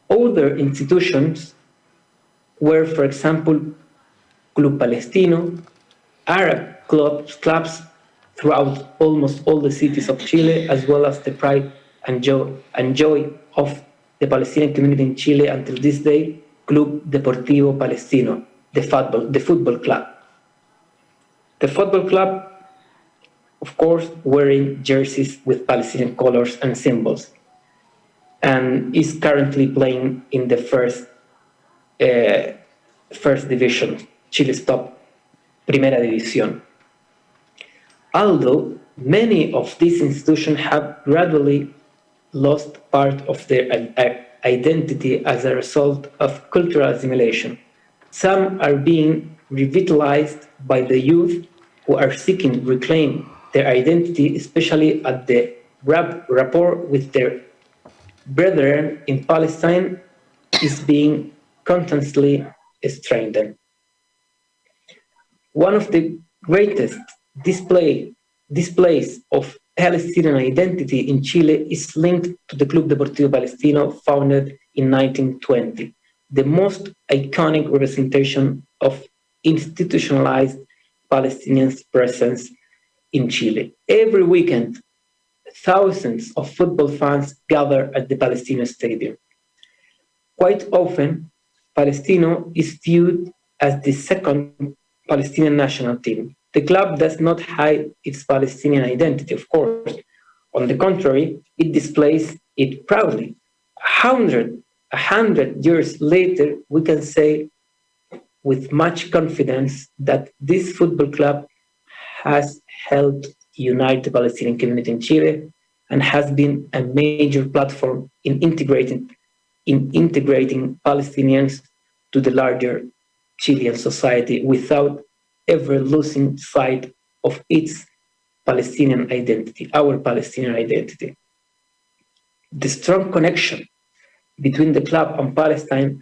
Other institutions were, for example, Club Palestino, Arab clubs throughout almost all the cities of Chile, as well as the pride and joy of the Palestinian community in Chile until this day, Club Deportivo Palestino, the football club. The football club, of course, wearing jerseys with Palestinian colors and symbols, and is currently playing in the first division, Chile's top Primera División. Although many of these institutions have gradually lost part of their identity as a result of cultural assimilation, some are being revitalized by the youth who are seeking to reclaim their identity, especially at the rapport with their brethren in Palestine is being constantly strengthened. One of the greatest displays of Palestinian identity in Chile is linked to the Club Deportivo Palestino, founded in 1920, the most iconic representation of institutionalized Palestinian presence in Chile. Every weekend, thousands of football fans gather at the Palestino Stadium. Quite often, Palestino is viewed as the second Palestinian national team. The club does not hide its Palestinian identity, of course. On the contrary, it displays it proudly. 100 years later, we can say with much confidence that this football club has helped unite the Palestinian community in Chile and has been a major platform in integrating Palestinians to the larger Chilean society without ever losing sight of its Palestinian identity, our Palestinian identity. The strong connection between the club and Palestine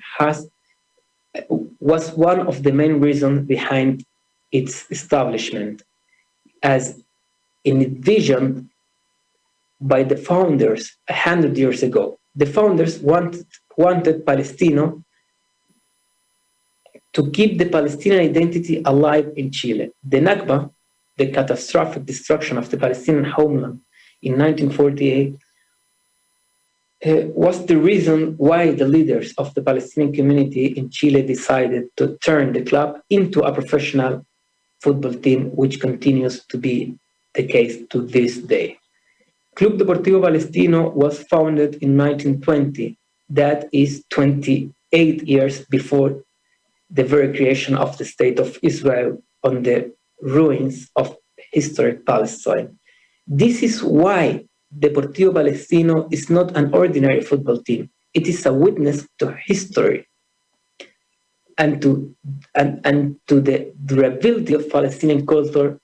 was one of the main reasons behind its establishment, as envisioned by the founders 100 years ago. The founders wanted Palestino to keep the Palestinian identity alive in Chile. The Nakba, the catastrophic destruction of the Palestinian homeland in 1948, was the reason why the leaders of the Palestinian community in Chile decided to turn the club into a professional football team, which continues to be the case to this day. Club Deportivo Palestino was founded in 1920. That is 28 years before the very creation of the State of Israel on the ruins of historic Palestine. This is why Deportivo Palestino is not an ordinary football team. It is a witness to history and to the durability of Palestinian culture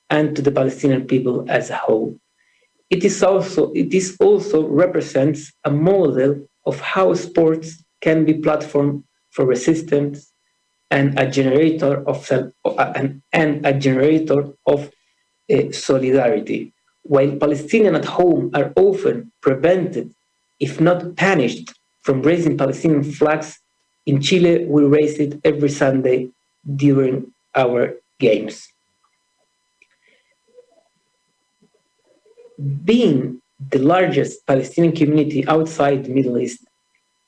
and to the Palestinian people as a whole. It also represents a model of how sports can be platform for resistance and a generator of solidarity. While Palestinians at home are often prevented, if not punished, from raising Palestinian flags, in Chile we raise it every Sunday during our games. Being the largest Palestinian community outside the Middle East,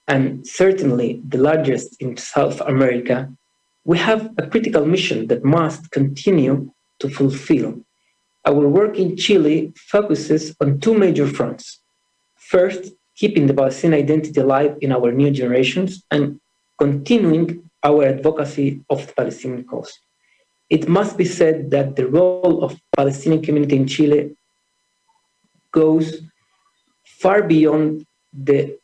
and certainly the largest in South America, we have a critical mission that must continue to fulfill. Our work in Chile focuses on two major fronts. First, keeping the Palestinian identity alive in our new generations and continuing our advocacy of the Palestinian cause. It must be said that the role of the Palestinian community in Chile goes far beyond the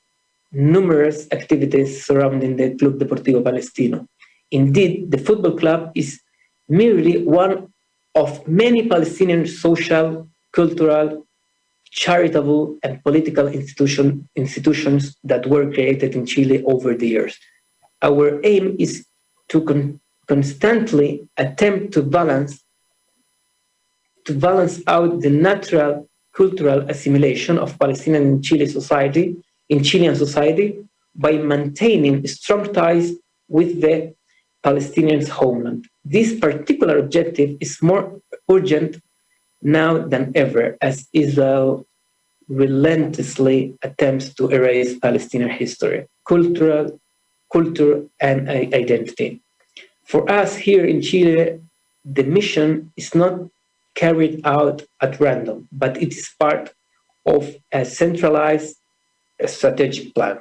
numerous activities surrounding the Club Deportivo Palestino. Indeed, the football club is merely one of many Palestinian social, cultural, charitable, and political institutions that were created in Chile over the years. Our aim is to constantly attempt to balance out the natural cultural assimilation of Palestinian and Chilean society by maintaining strong ties with the Palestinians' homeland. This particular objective is more urgent now than ever as Israel relentlessly attempts to erase Palestinian history, culture, and identity. For us here in Chile, the mission is not carried out at random, but it is part of a centralized strategic plan.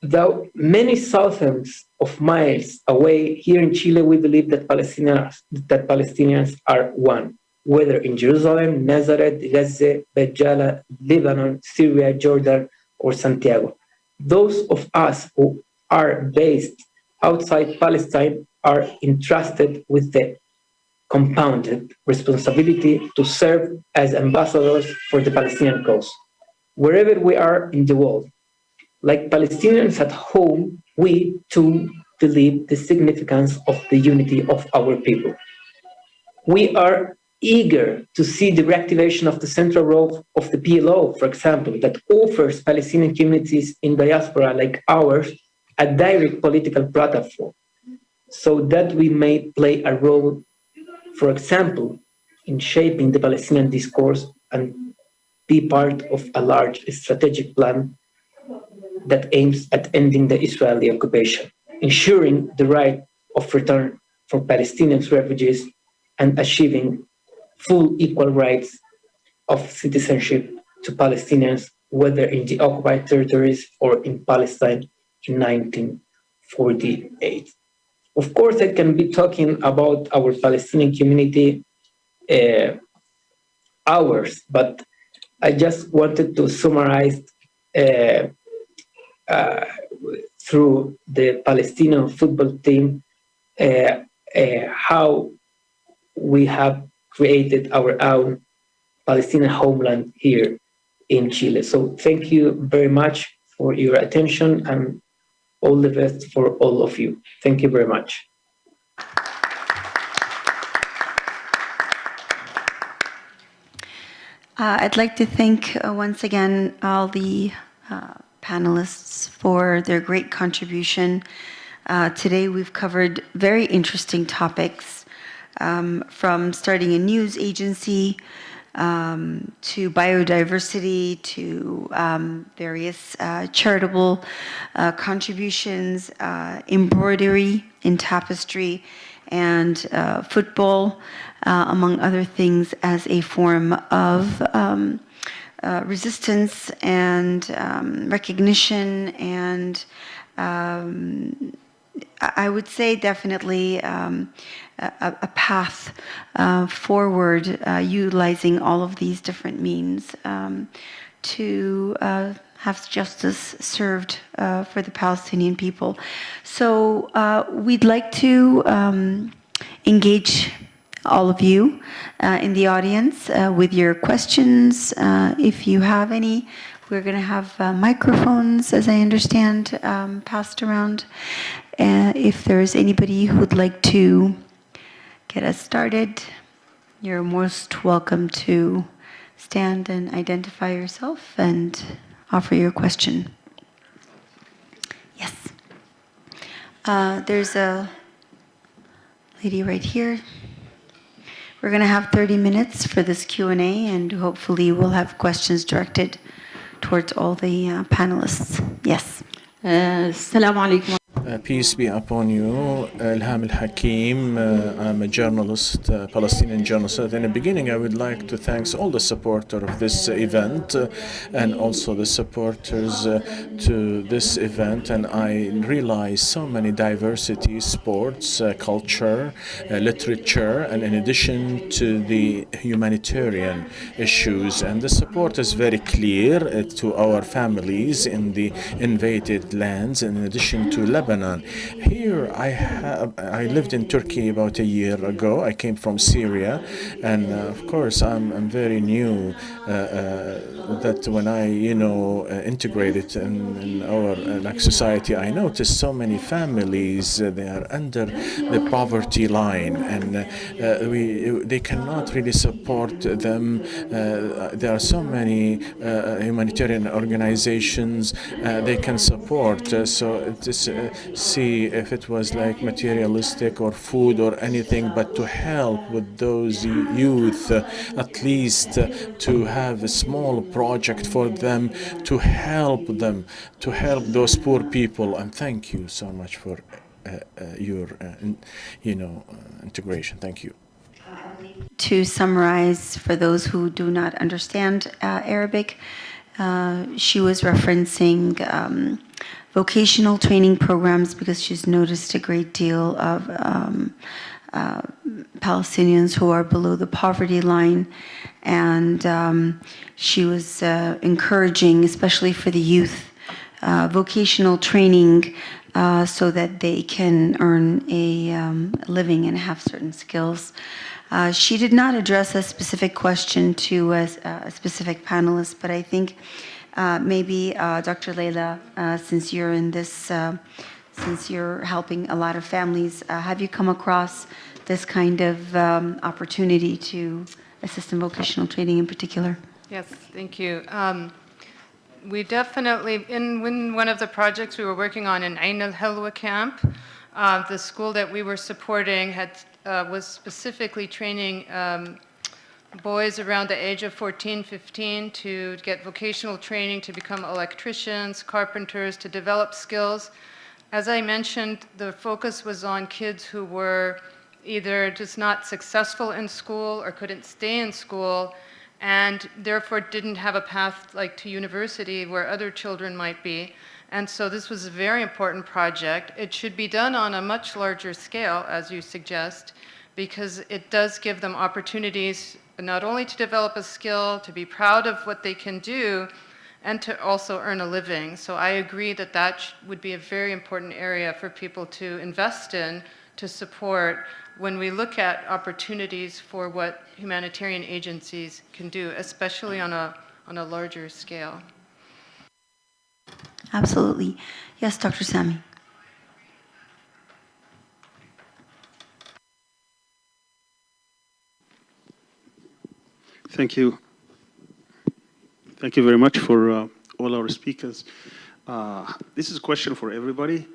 Though many thousands of miles away, here in Chile, we believe that Palestinians are one, whether in Jerusalem, Nazareth, Gaza, Bejala, Lebanon, Syria, Jordan, or Santiago. Those of us who are based outside Palestine are entrusted with the compounded responsibility to serve as ambassadors for the Palestinian cause, wherever we are in the world. Like Palestinians at home, we too believe the significance of the unity of our people. We are eager to see the reactivation of the central role of the PLO, for example, that offers Palestinian communities in diaspora like ours a direct political platform, so that we may play a role, for example, in shaping the Palestinian discourse and be part of a large strategic plan that aims at ending the Israeli occupation, ensuring the right of return for Palestinian refugees, and achieving full equal rights of citizenship to Palestinians, whether in the occupied territories or in Palestine in 1948. Of course, I can be talking about our Palestinian community hours, but I just wanted to summarize through the Palestinian football team how we have created our own Palestinian homeland here in Chile. So thank you very much for your attention and all the best for all of you. Thank you very much. I'd like to thank once again all the panelists for their great contribution. Today we've covered very interesting topics, from starting a news agency to biodiversity, to various charitable contributions, embroidery in tapestry, and football, among other things, as a form of resistance and recognition, and I would say definitely a path forward, utilizing all of these different means to have justice served for the Palestinian people. So we'd like to engage all of you in the audience with your questions, if you have any. We're going to have microphones, as I understand, passed around. If there's anybody who would like to get us started, you're most welcome to stand and identify yourself and offer your question. Yes. There's a lady right here. We're going to have 30 minutes for this Q&A, and hopefully we'll have questions directed towards all the panelists. Yes. Assalamu alaikum. Peace be upon you. Ilham Al-Hakim. I'm a journalist, Palestinian journalist. In the beginning, I would like to thank all the supporters of this event and also the supporters to this event. And I realize so many diversity, sports, culture, literature, and in addition to the humanitarian issues. And the support is very clear to our families in the invaded lands, in addition to Lebanon. Here I lived in Turkey about a year ago. I came from Syria, and of course I'm very new. That when I integrated in our society, I noticed so many families they are under the poverty line, and they cannot really support them. There are so many humanitarian organizations they can support. So this see if it was like materialistic or food or anything, but to help with those youth, at least to have a small project for them, to help those poor people. And thank you so much for your integration. Thank you. To summarize for those who do not understand Arabic, she was referencing vocational training programs because she's noticed a great deal of Palestinians who are below the poverty line, and she was encouraging, especially for the youth, vocational training so that they can earn a living and have certain skills. She did not address a specific question to a specific panelist, but I think maybe Dr. Laila, since you're in this, since you're helping a lot of families, have you come across this kind of opportunity to assist in vocational training in particular? Yes, thank you. We definitely, in one of the projects we were working on in Ain al-Helwa camp, the school that we were supporting was specifically training boys around the age of 14, 15 to get vocational training to become electricians, carpenters, to develop skills. As I mentioned, the focus was on kids who were either just not successful in school or couldn't stay in school, and therefore didn't have a path like to university where other children might be. And so this was a very important project. It should be done on a much larger scale, as you suggest, because it does give them opportunities not only to develop a skill, to be proud of what they can do, and to also earn a living. So I agree that that would be a very important area for people to invest in, to support, when we look at opportunities for what humanitarian agencies can do, especially on a larger scale. Absolutely. Yes, Dr. Sami. Thank you. Thank you very much for all our speakers. This is a question for everybody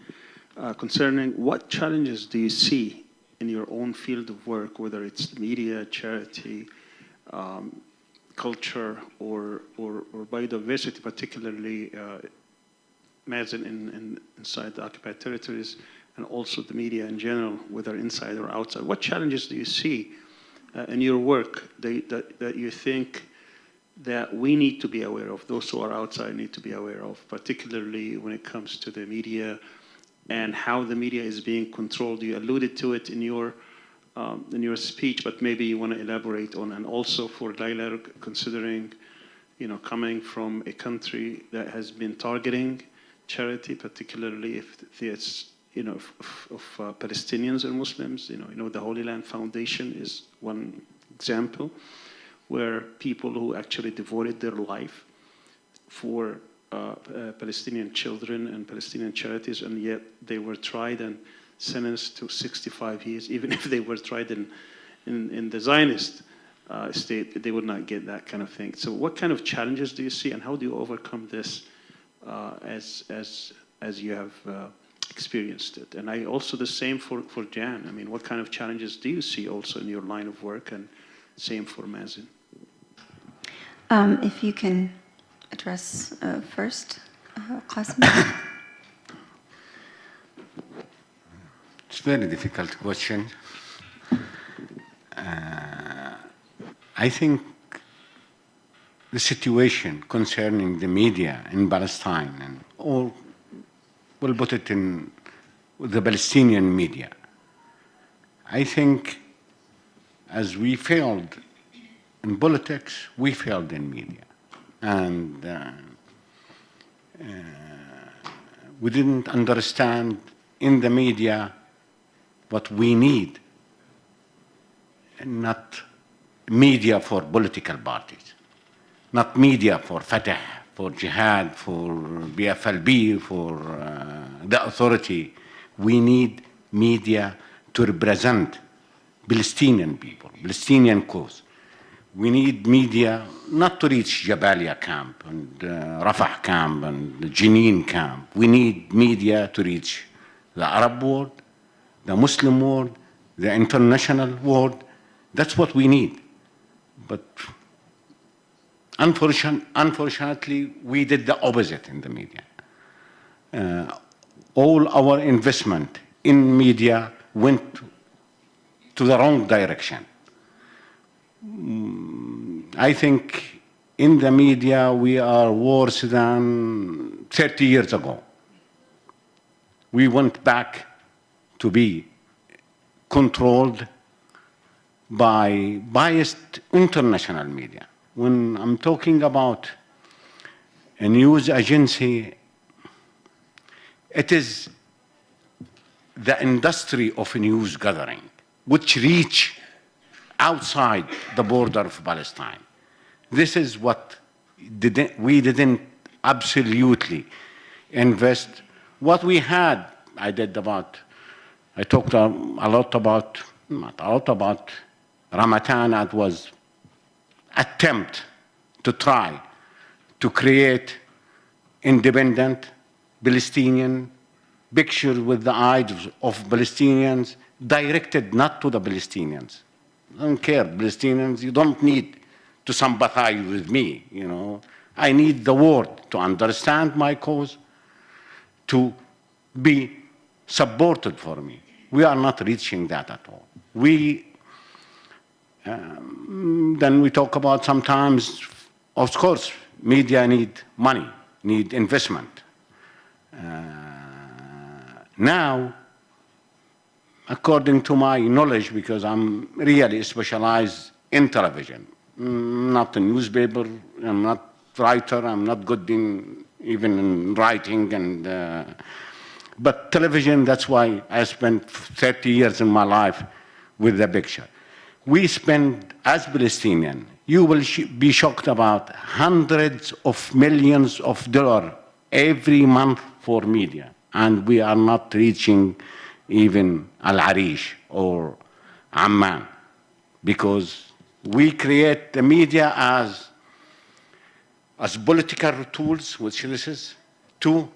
concerning what challenges do you see in your own field of work, whether it's media, charity, culture or biodiversity, particularly Mazin inside the occupied territories, and also the media in general, whether inside or outside. What challenges do you see in your work that you think that we need to be aware of, those who are outside need to be aware of, particularly when it comes to the media and how the media is being controlled? You alluded to it in your speech, but maybe you want to elaborate on, and also for Laila, considering, coming from a country that has been targeting charity, particularly if it's, of Palestinians and Muslims. The Holy Land Foundation is one example where people who actually devoted their life for Palestinian children and Palestinian charities, and yet they were tried and sentenced to 65 years. Even if they were tried in the Zionist state, they would not get that kind of thing. So what kind of challenges do you see, and how do you overcome this as you have experienced it? And also the same for Jan. I mean, what kind of challenges do you see also in your line of work, and same for Mazin? If you can address first, Qassem. It's a very difficult question. I think the situation concerning the media in Palestine, and all, we'll put it in the Palestinian media. I think as we failed in politics, we failed in media. And we didn't understand in the media what we need, and not media for political parties, not media for Fatah, for Jihad, for BFLB, for the authority. We need media to represent Palestinian people, Palestinian cause. We need media not to reach Jabalia camp and Rafah camp and the Jenin camp. We need media to reach the Arab world, the Muslim world, the international world. That's what we need. But unfortunately, we did the opposite in the media. All our investment in media went to the wrong direction. I think in the media we are worse than 30 years ago. We went back to be controlled by biased international media. When I'm talking about a news agency, it is the industry of news gathering, which reach outside the border of Palestine. This is what we didn't absolutely invest. What we had, I talked a lot about, not a lot about Ramadan. It was attempt to try to create independent Palestinian pictures with the eyes of Palestinians, directed not to the Palestinians. I don't care, Palestinians, you don't need to sympathize with me, I need the world to understand my cause, to be supported for me. We are not reaching that at all. Then we talk about sometimes, of course, media need money, need investment. Now, according to my knowledge, because I'm really specialized in television, not a newspaper, I'm not a writer, I'm not good even in writing, but television, that's why I spent 30 years in my life with the picture. We spend, as Palestinian, you will be shocked about hundreds of millions of dollars every month for media, and we are not reaching even Al-Arish or Amman, because we create the media as political tools, which this is, to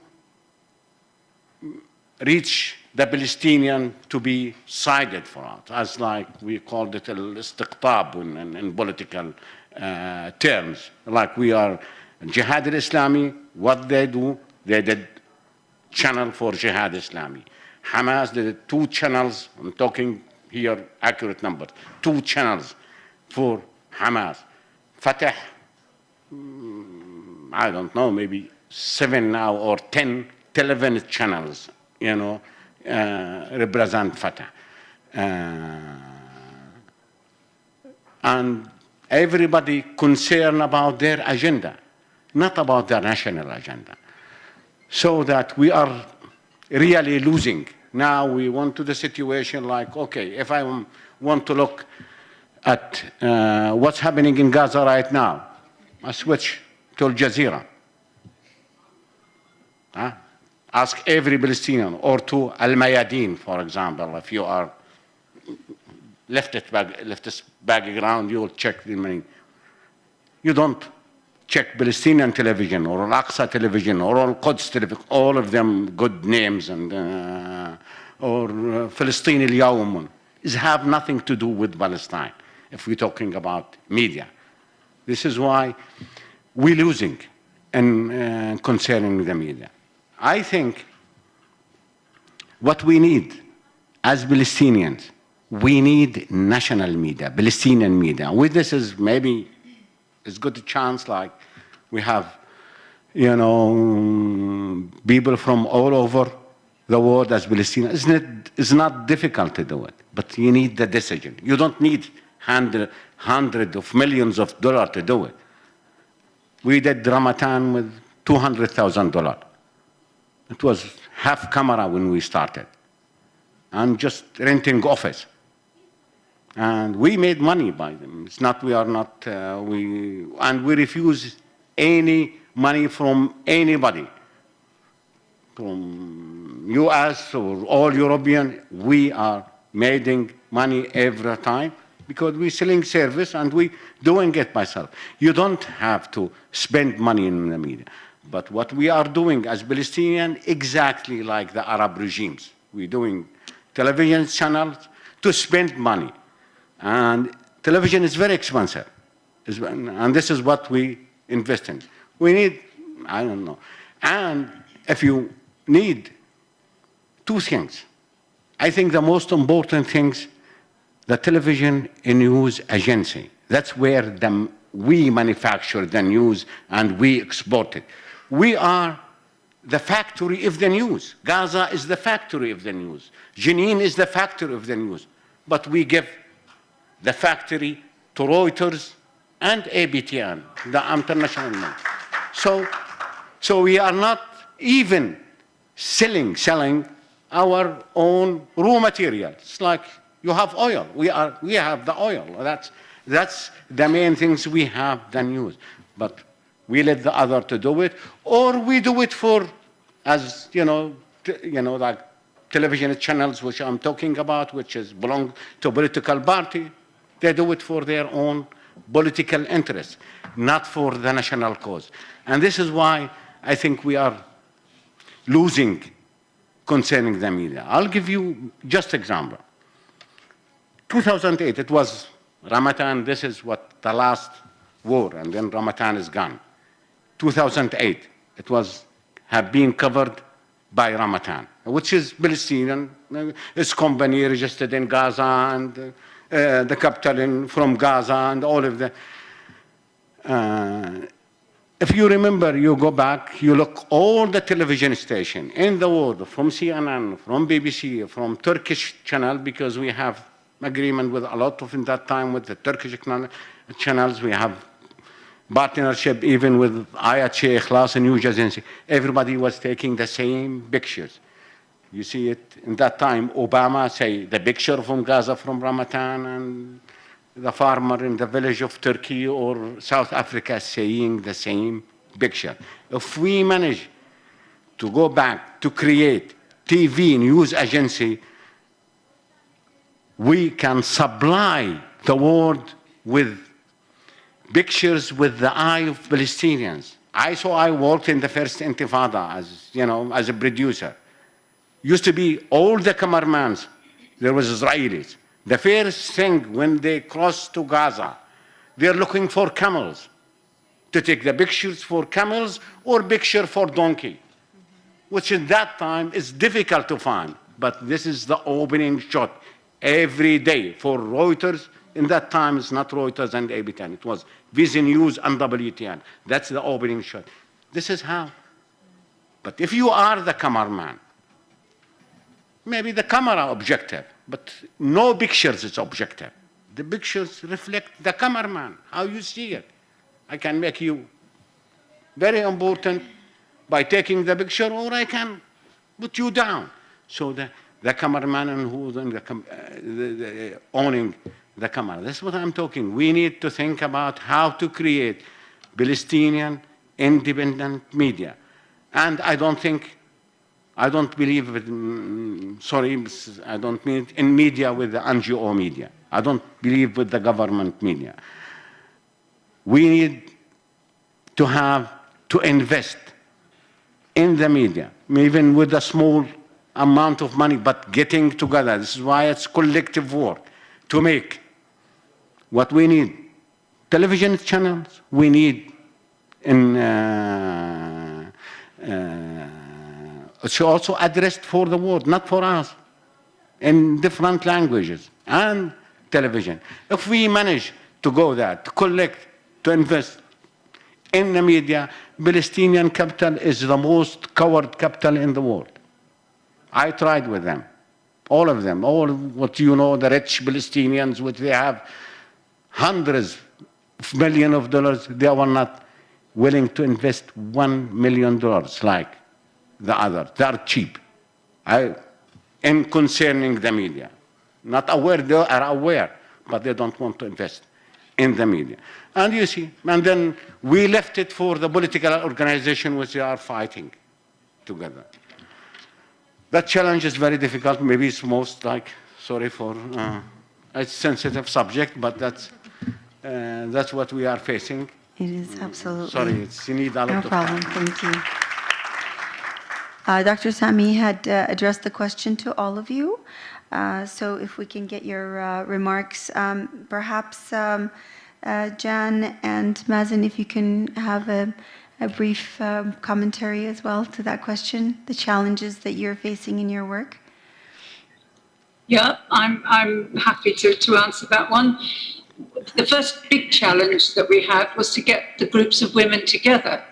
reach the Palestinian to be sided for us, as like we called it al-istiqtab in political terms. Like we are Jihad al-Islami, what they do, they did channel for Jihad Islami. Hamas did 2 channels, I'm talking here accurate numbers, 2 channels for Hamas. Fatah, I don't know, maybe 7 now or 10 television channels, you know, represent Fatah. And everybody concerned about their agenda, not about their national agenda. So that we are really losing. Now we want to the situation like, okay, if I want to look at what's happening in Gaza right now, I switch to Al Jazeera. Ask every Palestinian, or to Al-Mayadeen, for example, if you are leftist background, you will check the money. You don't check Palestinian television or Al-Aqsa television or Al-Quds television, all of them good names, and or Palestine al-Yawm. It have nothing to do with Palestine if we're talking about media. This is why we're losing in concerning the media. I think what we need as Palestinians, we need national media, Palestinian media. With this is maybe it's good chance, like we have, you know, people from all over the world as Palestinians. It's not difficult to do it, but you need the decision. You don't need hundreds of millions of dollars to do it. We did Ramadan with $200,000. It was half camera when we started, and just renting office. And we made money by them. It's not, we are not, we refuse any money from anybody. From US or all European, we are making money every time because we're selling service and we doing it myself. You don't have to spend money in the media. But what we are doing as Palestinians, exactly like the Arab regimes. We're doing television channels to spend money. And television is very expensive. And this is what we invest in. We need, I don't know. And if you need 2 things, I think the most important things, the television and news agency. That's where we manufacture the news and we export it. We are the factory of the news. Gaza is the factory of the news. Jenin is the factory of the news. But we give the factory to Reuters and ABTN, the international news. So we are not even selling our own raw material. It's like you have oil. We have the oil. That's the main things we have the news. But we let the other to do it, or we do it for, as you know, like television channels, which I'm talking about, which belong to political party. They do it for their own political interests, not for the national cause. And this is why I think we are losing concerning the media. I'll give you just example. 2008, it was Ramadan. This is what the last war, and then Ramadan is gone. 2008, it have been covered by Ramadan, which is Palestinian. It's company registered in Gaza and the capital from Gaza and all of that. If you remember, you go back, you look all the television station in the world, from CNN, from BBC, from Turkish channel, because we have agreement with a lot of, in that time, with the Turkish channels. We have partnership even with Ayat Ikhlas and News Agency. Everybody was taking the same pictures. You see it in that time, Obama say the picture from Gaza from Ramadan, and the farmer in the village of Turkey or South Africa saying the same picture. If we manage to go back to create TV news agency, we can supply the world with pictures with the eye of Palestinians. I worked in the first Intifada as a producer. Used to be all the cameramans, there was Israelis. The first thing when they crossed to Gaza, They're looking for camels, to take the pictures for camels or picture for donkey, which in that time is difficult to find. But this is the opening shot every day for Reuters. In that time, it's not Reuters and ABC. It was Vision News and WTN. That's the opening shot. This is how. But if you are the cameraman, maybe the camera objective, but no pictures is objective. The pictures reflect the cameraman, how you see it. I can make you very important by taking the picture, or I can put you down. So the cameraman and who's owning the camera. That's what I'm talking. We need to think about how to create Palestinian independent media. And I don't believe, I don't mean it in media with the NGO media. I don't believe with the government media. We need to invest in the media, even with a small amount of money, but getting together. This is why it's collective work to make what we need. Television channels, we need it's also addressed for the world, not for us, in different languages and television. If we manage to go there, to collect, to invest in the media, Palestinian capital is the most coward capital in the world. I tried with them, all of them, all what you know, the rich Palestinians, which they have hundreds of millions of dollars, they were not willing to invest $1 million like the others. They are cheap. In concerning the media. Not aware, they are aware, but they don't want to invest in the media. And you see, and then we left it for the political organization which they are fighting together. That challenge is very difficult. Maybe it's most like, sorry for a sensitive subject, but that's what we are facing. It is absolutely. Sorry, you need a lot of time. No problem, thank you. Dr. Sami had addressed the question to all of you. So if we can get your remarks, perhaps Jan and Mazin, if you can have a brief commentary as well to that question, the challenges that you're facing in your work. Yeah, I'm happy to answer that one. The first big challenge that we had was to get the groups of women together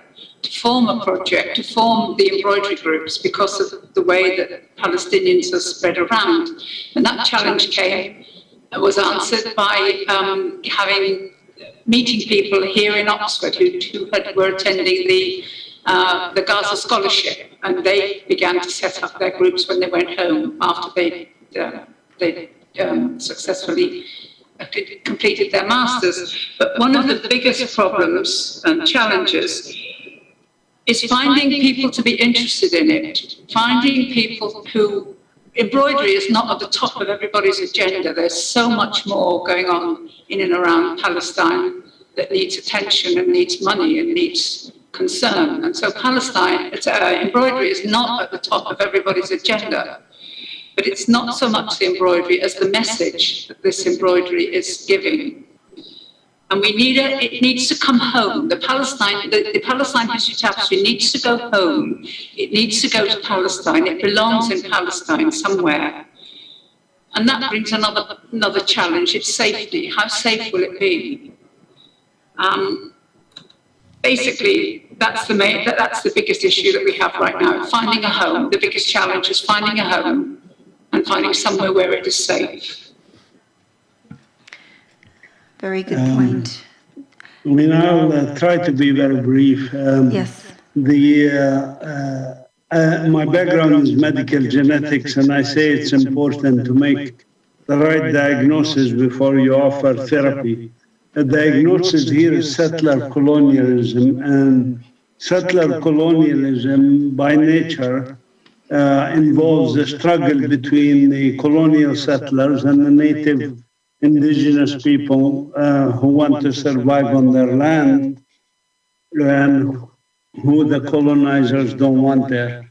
to form a project, to form the embroidery groups, because of the way that Palestinians are spread around. And that challenge was answered by meeting people here in Oxford who were attending the Gaza Scholarship, and they began to set up their groups when they went home after they successfully completed their masters. But one of the biggest problems and challenges is finding people to be interested in it, finding people who, embroidery is not at the top of everybody's agenda. There's so much more going on in and around Palestine that needs attention and needs money and needs concern. And so Palestine, embroidery is not at the top of everybody's agenda. But it's not so much the embroidery as the message that this embroidery is giving. And we need it needs to come home. The Palestine History Tapestry needs to go home. It needs to go to Palestine. It belongs in Palestine somewhere. And that brings another challenge. It's safety. How safe will it be? Basically, that's the biggest issue that we have right now. Finding a home. The biggest challenge is finding a home and finding somewhere where it is safe. Very good point. I'll try to be very brief. Yes. My background is medical genetics, and I say it's important to make the right diagnosis before you offer therapy. The diagnosis here is settler colonialism, and settler colonialism by nature involves the struggle between the colonial settlers and the native indigenous people who want to survive on their land and who the colonizers don't want there.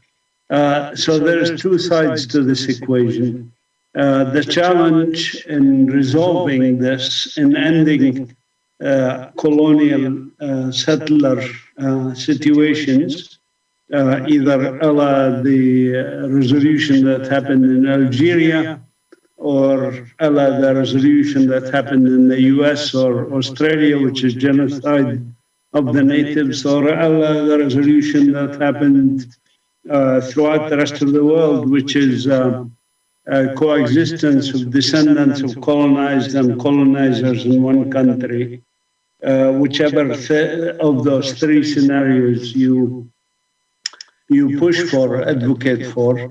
So there's two sides to this equation. The challenge in resolving this, in ending colonial settler situations, either a la the resolution that happened in Algeria, or a la the resolution that happened in the US or Australia, which is genocide of the natives, or a la the resolution that happened throughout the rest of the world, which is coexistence of descendants of colonized and colonizers in one country. Whichever of those three scenarios you push for, advocate for.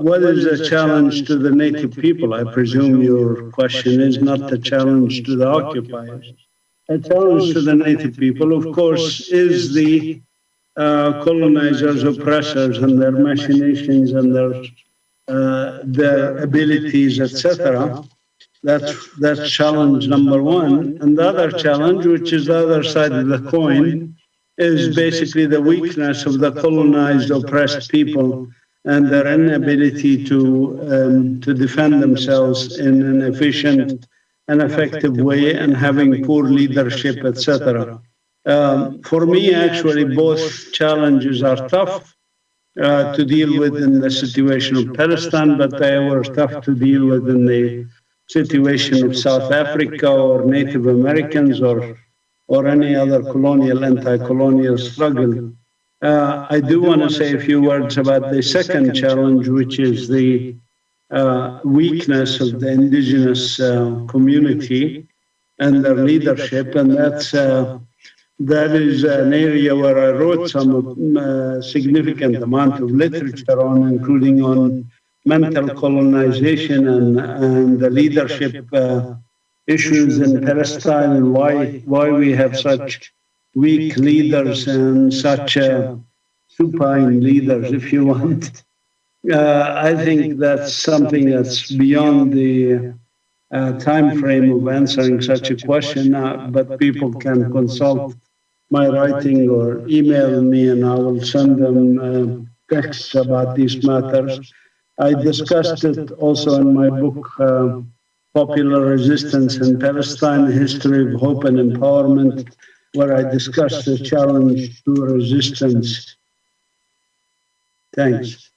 What is the challenge to the native people? I presume your question is not the challenge to the occupiers. A challenge to the native people, of course, is the colonizers, oppressors, and their machinations and their abilities, etc. That's challenge number one. And the other challenge, which is the other side of the coin, is basically the weakness of the colonized, oppressed people and their inability to defend themselves in an efficient and effective way, and having poor leadership, etc. For me, actually, both challenges are tough to deal with in the situation of Palestine, but they were tough to deal with in the situation of South Africa or Native Americans or any other colonial, anti-colonial struggle. I do want to say a few words about the second challenge, which is the weakness of the indigenous community and their leadership, and that is an area where I wrote some significant amount of literature on, including on mental colonization and the leadership issues in Palestine, and why we have such weak leaders and such supine leaders, if you want. I think that's something that's beyond the time frame of answering such a question, but people can consult my writing or email me, and I will send them texts about these matters. I discussed it also in my book, Popular Resistance in Palestine, History of Hope and Empowerment, where I discussed the challenge to resistance. Thanks.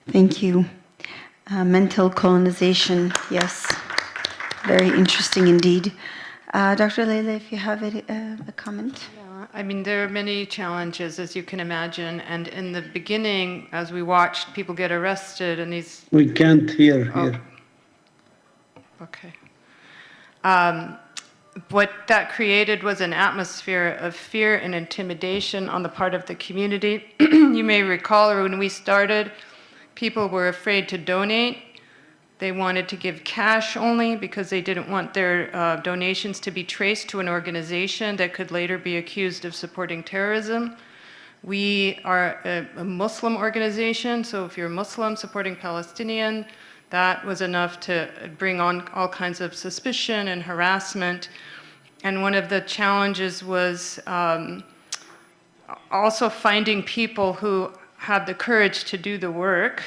Thank you. Mental colonization, yes. Very interesting indeed. Dr. Laila, if you have a comment. I mean, there are many challenges, as you can imagine. And in the beginning, as we watched people get arrested and these... We can't hear here. Okay. What that created was an atmosphere of fear and intimidation on the part of the community. You may recall when we started, people were afraid to donate. They wanted to give cash only because they didn't want their donations to be traced to an organization that could later be accused of supporting terrorism. We are a Muslim organization, so if you're Muslim supporting Palestinian, that was enough to bring on all kinds of suspicion and harassment. And one of the challenges was also finding people who had the courage to do the work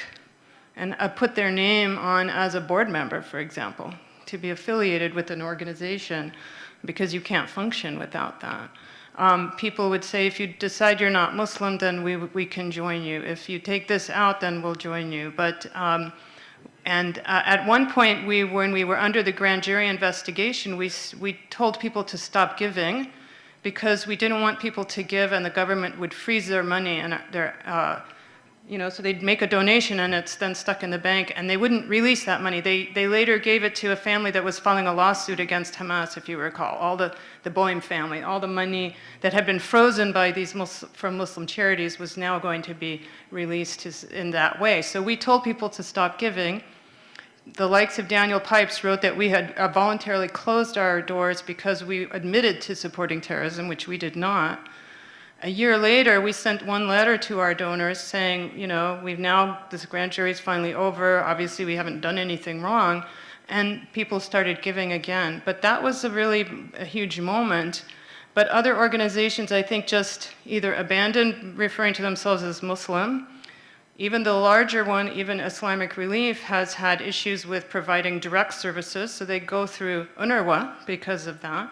and put their name on as a board member, for example, to be affiliated with an organization, because you can't function without that. People would say, if you decide you're not Muslim, then we can join you. If you take this out, then we'll join you. But at one point, when we were under the grand jury investigation, we told people to stop giving because we didn't want people to give and the government would freeze their money and their, so they'd make a donation and it's then stuck in the bank and they wouldn't release that money. They later gave it to a family that was filing a lawsuit against Hamas, if you recall, all the Boehm family, all the money that had been frozen by these from Muslim charities was now going to be released in that way. So we told people to stop giving. The likes of Daniel Pipes wrote that we had voluntarily closed our doors because we admitted to supporting terrorism, which we did not. A year later, we sent one letter to our donors saying, this grand jury is finally over. Obviously, we haven't done anything wrong. And people started giving again. But that was a huge moment. But other organizations, I think, just either abandoned referring to themselves as Muslim, Even the larger one, even Islamic Relief, has had issues with providing direct services, so they go through UNRWA because of that.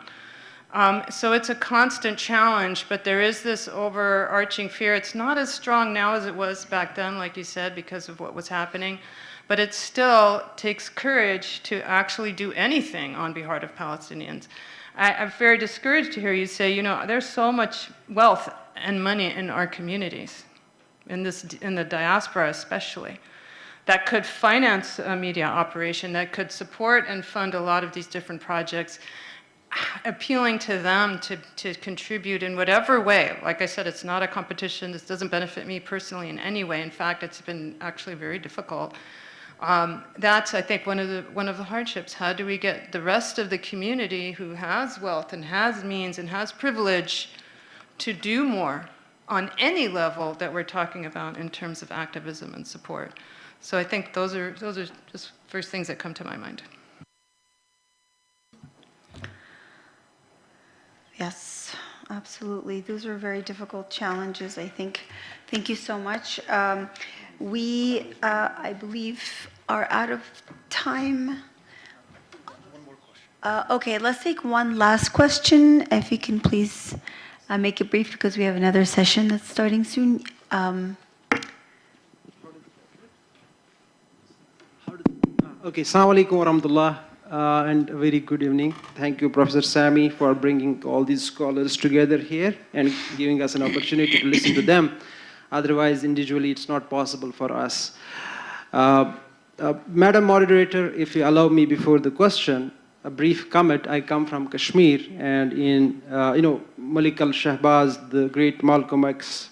So it's a constant challenge, but there is this overarching fear. It's not as strong now as it was back then, like you said, because of what was happening, but it still takes courage to actually do anything on behalf of Palestinians. I'm very discouraged to hear you say, you know, there's so much wealth and money in our communities, in the diaspora especially, that could finance a media operation, that could support and fund a lot of these different projects, appealing to them to contribute in whatever way. Like I said, it's not a competition. This doesn't benefit me personally in any way. In fact, it's been actually very difficult. That's, I think, one of the hardships. How do we get the rest of the community who has wealth and has means and has privilege to do more on any level that we're talking about in terms of activism and support? So I think those are just first things that come to my mind. Yes, absolutely. Those are very difficult challenges, I think. Thank you so much. We, I believe, are out of time. One more question. Okay, let's take one last question. If you can please make it brief, because we have another session that's starting soon. Okay, assalamu alaikum wa rahmatullah, and a very good evening. Thank you, Professor Sami, for bringing all these scholars together here and giving us an opportunity to listen to them. Otherwise, individually, it's not possible for us. Madam Moderator, if you allow me before the question, a brief comment. I come from Kashmir, and in, Malik al-Shahbaz, the great Malcolm X,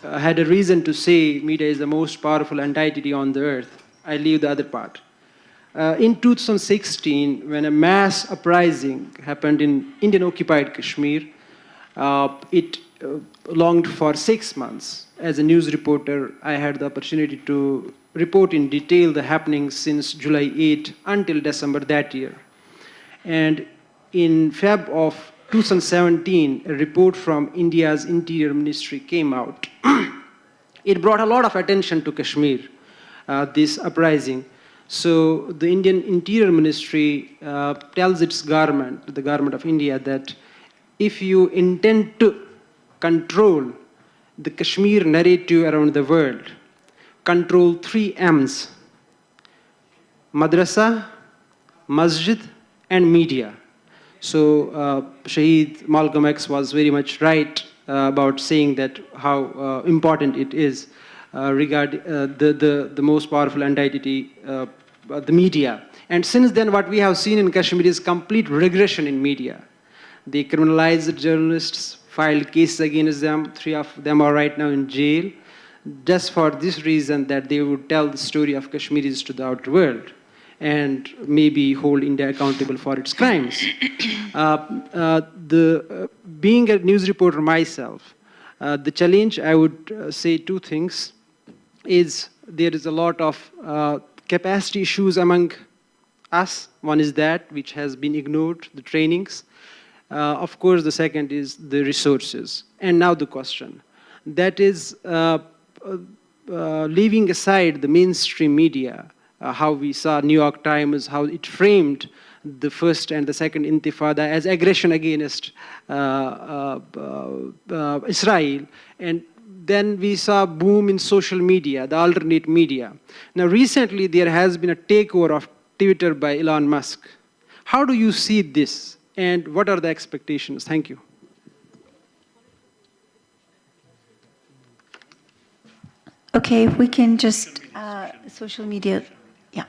had a reason to say media is the most powerful entity on the earth. I leave the other part. In 2016, when a mass uprising happened in Indian-occupied Kashmir, it longed for 6 months. As a news reporter, I had the opportunity to report in detail the happenings since July 8 until December that year. And in Feb of 2017, a report from India's Interior Ministry came out. It brought a lot of attention to Kashmir, this uprising. So the Indian Interior Ministry tells its government, the government of India, that if you intend to control the Kashmir narrative around the world, control 3 M's: madrasa, masjid, and media. So Shaheed Malcolm X was very much right about saying that how important it is regarding the most powerful entity, the media. And since then, what we have seen in Kashmir is complete regression in media. They criminalized journalists, filed cases against them. 3 of them are right now in jail, just for this reason that they would tell the story of Kashmiris to the outer world and maybe hold India accountable for its crimes. Being a news reporter myself, the challenge, I would say 2 things, is there is a lot of capacity issues among us. One is that, which has been ignored, the trainings. Of course, the second is the resources. And now the question. That is, leaving aside the mainstream media, how we saw New York Times, how it framed the first and the second intifada as aggression against Israel. And then we saw boom in social media, the alternate media. Now recently there has been a takeover of Twitter by Elon Musk. How do you see this, and what are the expectations? Thank you. Okay, if we can just, social media, yeah.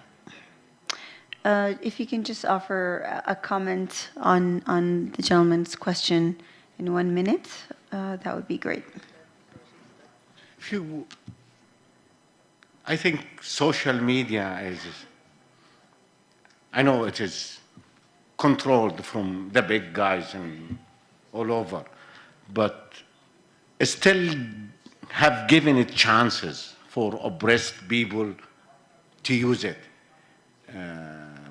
If you can just offer a comment on the gentleman's question in 1 minute, that would be great. I think social media is, I know it is controlled from the big guys and all over, but still have given it chances for oppressed people to use it.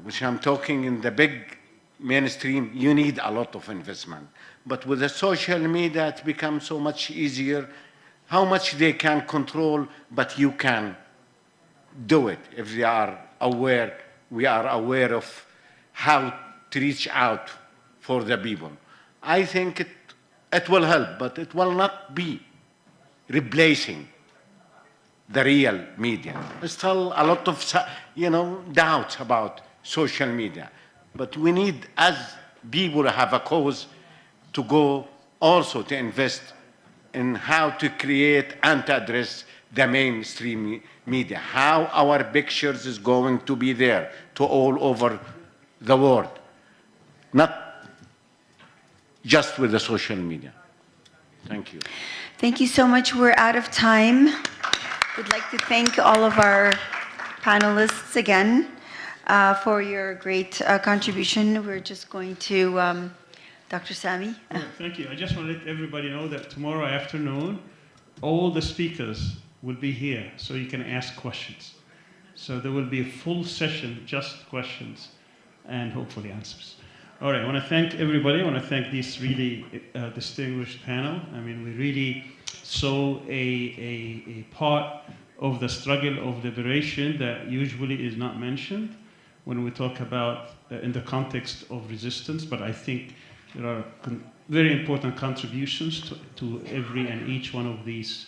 Which I'm talking in the big mainstream, you need a lot of investment. But with the social media, it becomes so much easier. how much they can control, but you can do it if they are aware, we are aware of how to reach out for the people. I think it will help, but it will not be replacing the real media. There's still a lot of, doubts about social media, but we need, as people have a cause, to go also to invest in how to create and to address the mainstream media, how our pictures is going to be there to all over the world, not just with the social media. Thank you. Thank you so much. We're out of time. We'd like to thank all of our panelists again for your great contribution. We're just going to Dr. Sami. Thank you. I just want to let everybody know that tomorrow afternoon, all the speakers will be here, so you can ask questions. So there will be a full session, just questions, and hopefully answers. All right, I want to thank everybody. I want to thank this really distinguished panel. I mean, we really saw a part of the struggle of liberation that usually is not mentioned when we talk about in the context of resistance, but I think there are very important contributions to every and each one of these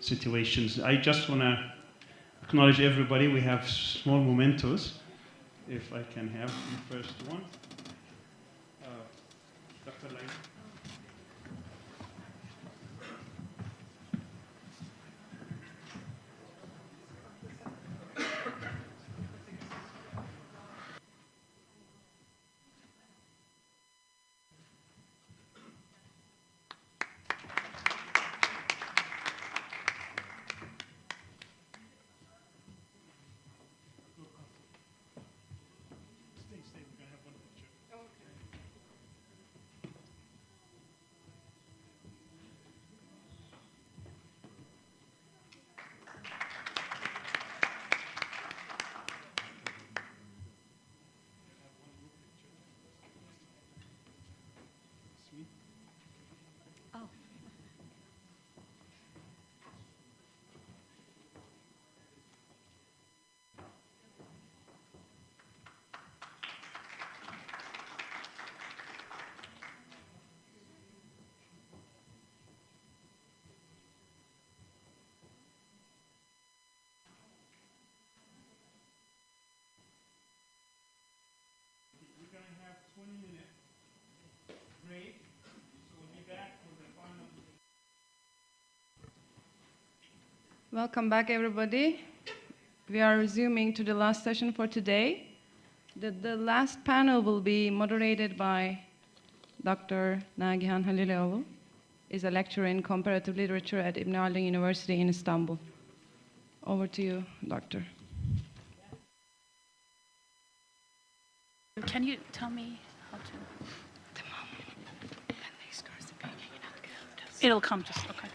situations. I just want to acknowledge everybody. We have small mementos, if I can have the first one. Dr. Laila. Welcome back, everybody. We are resuming to the last session for today. The last panel will be moderated by Dr. Nagihan Haliloğlu. Is a lecturer in comparative literature at Ibn Haldun University in Istanbul. Over to you, Doctor. Can you tell me how to? It'll come just, okay.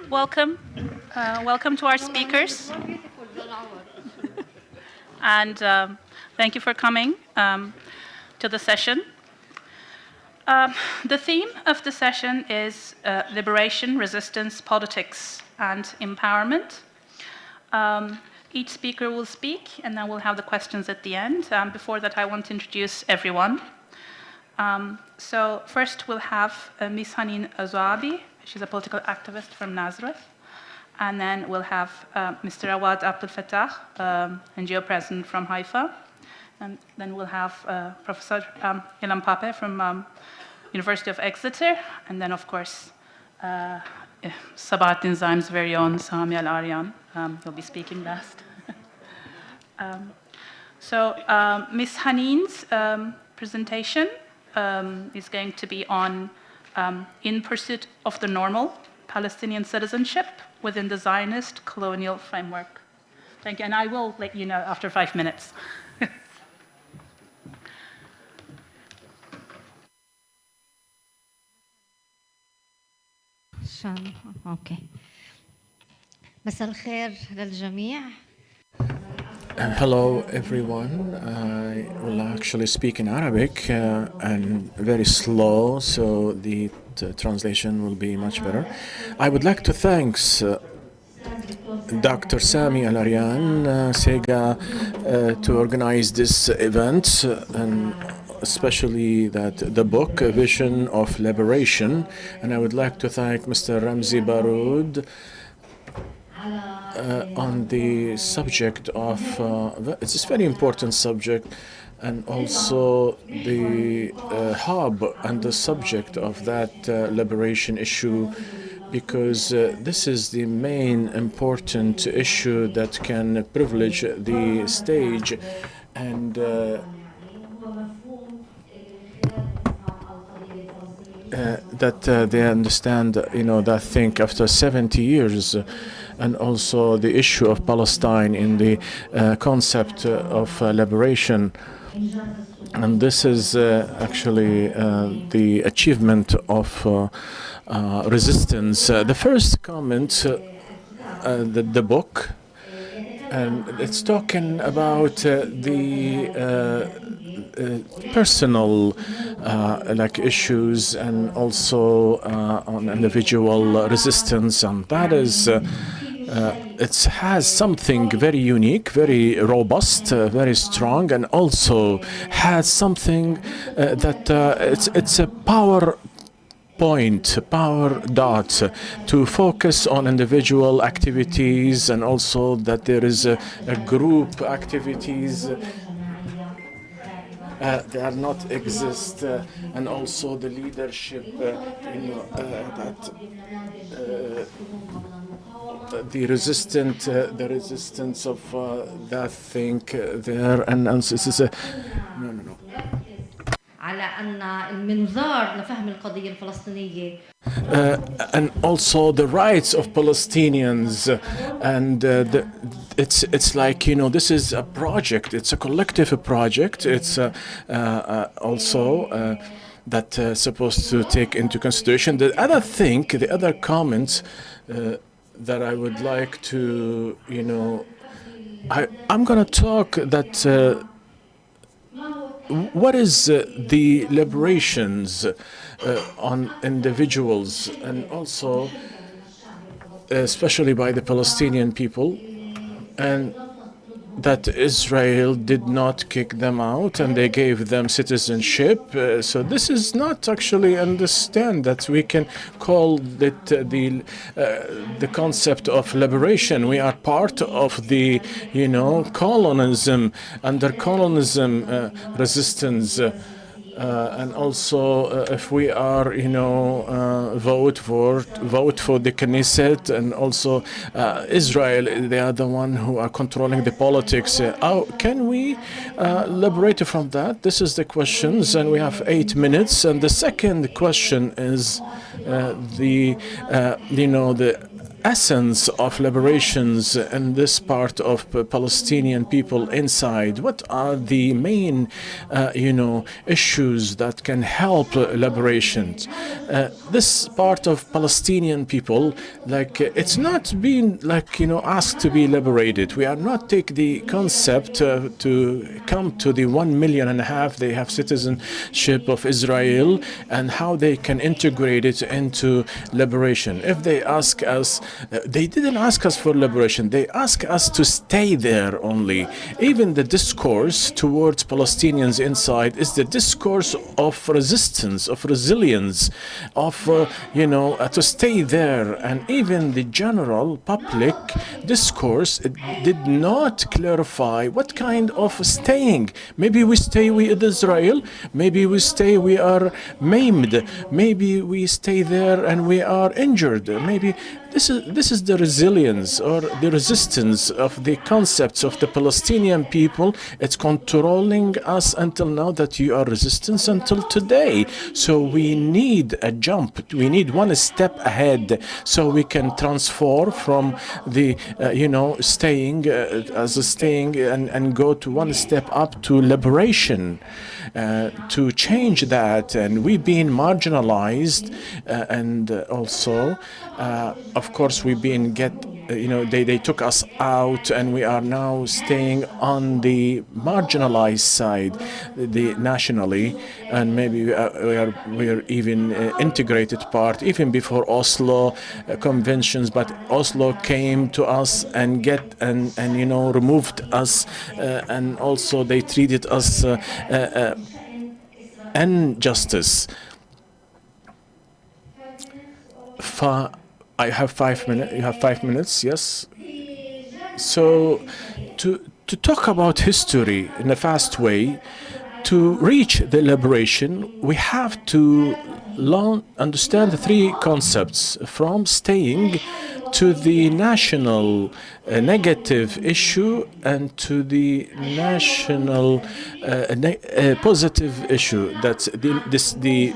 Welcome. Welcome to our speakers. And thank you for coming to the session. The theme of the session is liberation, resistance, politics, and empowerment. Each speaker will speak, and then we'll have the questions at the end. Before that, I want to introduce everyone. So first, we'll have Ms. Haneen Zoabi. She's a political activist from Nazareth. And then we'll have Mr. Awad Abdelfattah, NGO president from Haifa. And then we'll have Professor Ilan Pappé from University of Exeter. And then, of course, Sabahattin Zaim's very own Sami Al-Arian will be speaking last. So Ms. Haneen's presentation is going to be on In Pursuit of the Normal, Palestinian Citizenship within the Zionist colonial framework. Thank you, and I will let you know after 5 minutes. اوكي. مساء الخير للجميع. Hello everyone. I will actually speak in Arabic and very slow, so the translation will be much better. I would like to thank Dr. Sami Al-Arian, CIGA, to organize this event, and especially that the book, A Vision of Liberation. And I would like to thank Mr. Ramzi Baroud on the subject of, it's a very important subject, and also the hub and the subject of that liberation issue, because this is the main important issue that can privilege the stage and that they understand, that think after 70 years, and also the issue of Palestine in the concept of liberation. And this is actually the achievement of resistance. The first comment, the book, and it's talking about the personal like issues, and also on individual resistance, and that is it has something very unique, very robust, very strong, and also has something that it's a power point, power dot, to focus on individual activities, and also that there is a group activities they are not exist, and also the leadership, that the resistance of that thing there, and this is a no. على أن المنظار لفهم القضية الفلسطينية. And also the rights of Palestinians, and it's like, this is a project, it's a collective project, it's also that supposed to take into consideration. The other comment that I would like to, I'm going to talk that what is the liberations on individuals, and also especially by the Palestinian people, and that Israel did not kick them out and they gave them citizenship. So this is not actually understand that we can call it the concept of liberation. We are part of the colonialism, under colonialism resistance. And also, if we are, vote for the Knesset, and also Israel, they are the one who are controlling the politics. How can we liberate from that? This is the questions, and we have 8 minutes. And the second question is the essence of liberations in this part of Palestinian people inside. What are the main, issues that can help liberations? This part of Palestinian people, it's not being asked to be liberated. We are not take the concept to come to the 1.5 million they have citizenship of Israel, and how they can integrate it into liberation. If they ask us, they didn't ask us for liberation, they ask us to stay there only. Even the discourse towards Palestinians inside is the discourse of resistance, of resilience, of to stay there. And even the general public discourse, it did not clarify what kind of staying. Maybe we stay with Israel, maybe we stay, we are maimed, maybe we stay there and we are injured. Maybe this is the resilience or the resistance of the concepts of the Palestinian people. It's controlling us until now, that you are resistance until today. So we need a jump. We need one step ahead, so we can transform from the staying as a staying and go to one step up to liberation. to change that. And we've been marginalized, and also, of course, we've been they took us out, and we are now staying on the marginalized side, nationally, and maybe we are even integrated part even before Oslo conventions. But Oslo came to us and removed us, and also they treated us injustice. I have 5 minutes. You have 5 minutes, yes. So to talk about history in a fast way, to reach the liberation, we have to understand the three concepts, from staying to the national negative issue, and to the national positive issue. That's the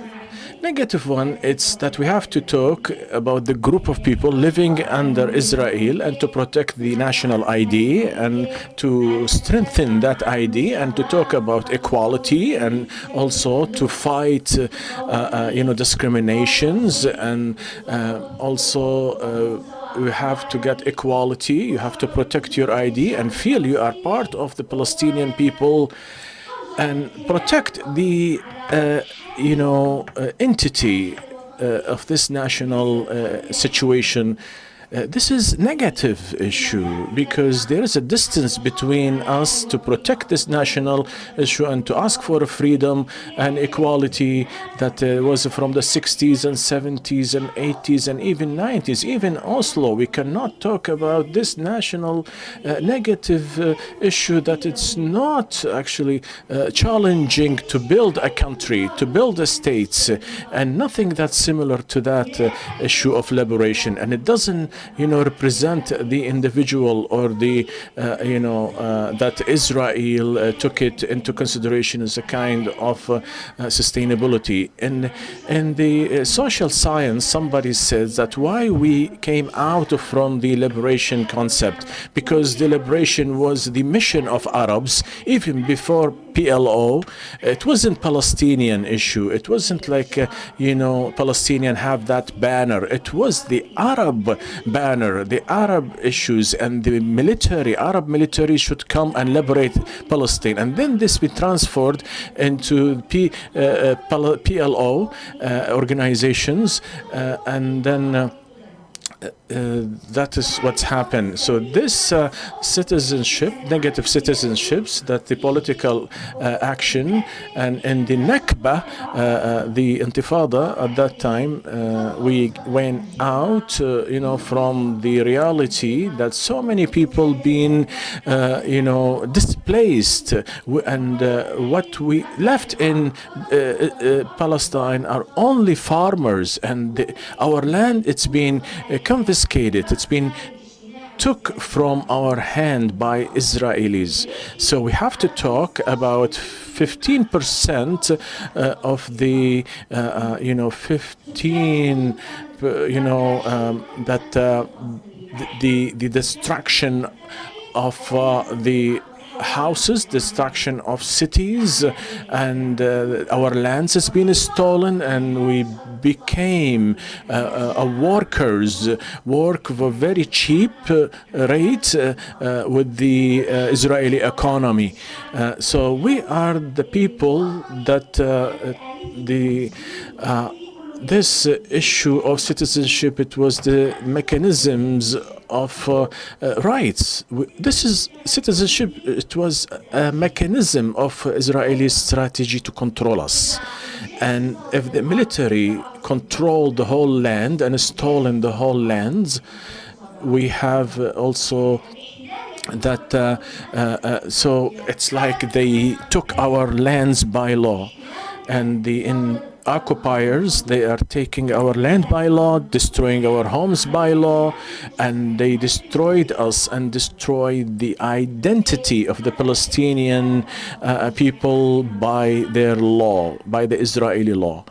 negative one. It's that we have to talk about the group of people living under Israel, and to protect the national ID, and to strengthen that ID, and to talk about equality, and also to fight discriminations, and also you have to get equality. You have to protect your ID and feel you are part of the Palestinian people, and protect the entity of this national situation. This is negative issue, because there is a distance between us to protect this national issue and to ask for freedom and equality that was from the 60s and 70s and 80s and even 90s. Even Oslo, we cannot talk about this national negative issue, that it's not actually challenging to build a country, to build a state, and nothing that's similar to that issue of liberation. And it doesn't represent the individual, or the that Israel took it into consideration as a kind of sustainability. In the social science, somebody says that why we came out from the liberation concept, because the liberation was the mission of Arabs even before PLO. It wasn't Palestinian issue. It wasn't like Palestinian have that banner. It was the Arab banner, the Arab issues, and the Arab military should come and liberate Palestine. And then this be transferred into PLO organizations, and then that is what's happened. So this citizenship, negative citizenships, that the political action, and in the Nakba, the Intifada at that time, we went out, from the reality that so many people been, displaced, and what we left in Palestine are only farmers, and our land, it's been confiscated. It's been took from our hand by Israelis. So we have to talk about 15% of the 15 that the destruction of the houses, destruction of cities, and our lands has been stolen, and we became workers, work for very cheap rate with the Israeli economy. So we are the people that this issue of citizenship, it was the mechanisms of rights. This is citizenship. It was a mechanism of Israeli strategy to control us. And if the military controlled the whole land and stolen the whole lands, we have also that. So it's like they took our lands by law, and the occupiers, they are taking our land by law, destroying our homes by law, and they destroyed us and destroyed the identity of the Palestinian people by their law, by the Israeli law.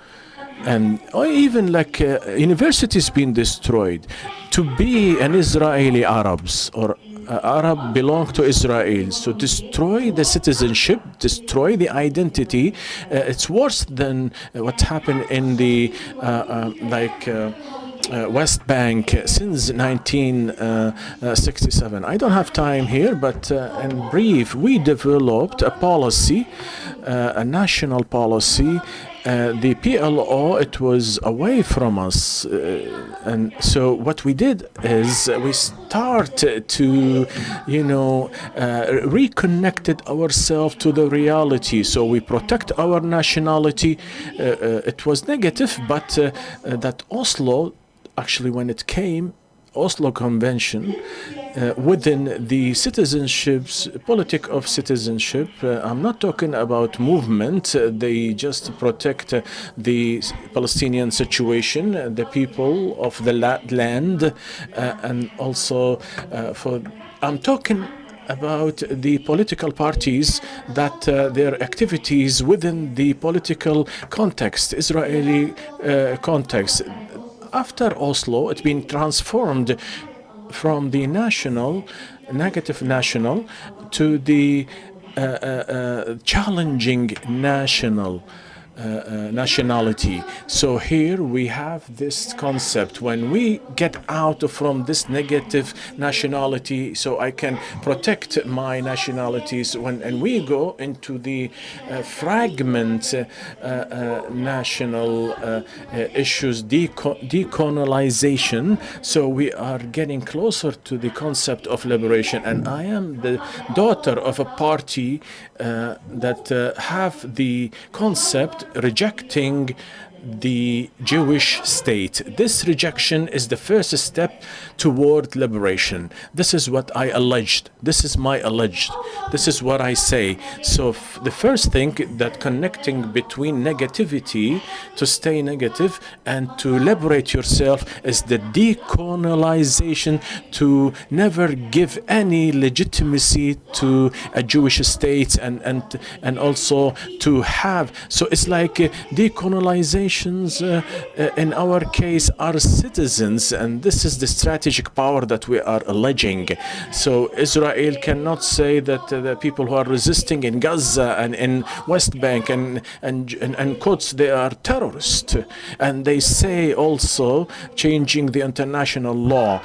And even like universities being destroyed. To be an Israeli Arabs or Arab belong to Israel. So destroy the citizenship, destroy the identity. It's worse than what happened in the West Bank since 1967. I don't have time here, but in brief, we developed a policy, a national policy. The PLO, it was away from us. And so what we did is we started to, reconnected ourselves to the reality. So we protect our nationality. It was negative, but that Oslo, actually when it came, Oslo Convention, within the citizenships, politic of citizenship, I'm not talking about movement, they just protect the Palestinian situation, the people of the land, and also I'm talking about the political parties that their activities within the political context, Israeli context. After Oslo, it's been transformed from the negative national, to the challenging nationality. So here we have this concept. When we get out from this negative nationality, so I can protect my nationalities, and we go into the fragment national issues, decolonization. So we are getting closer to the concept of liberation. And I am the daughter of a party that have the concept rejecting the Jewish state. This rejection is the first step toward liberation. This is what I alleged. This is my alleged. This is what I say. So the first thing that connecting between negativity to stay negative and to liberate yourself is the decolonization, to never give any legitimacy to a Jewish state, and also to have, so it's like decolonization in our case are citizens, and this is the strategic power that we are alleging. So Israel cannot say that the people who are resisting in Gaza and in West Bank and Quds, they are terrorists. And they say also changing the international law.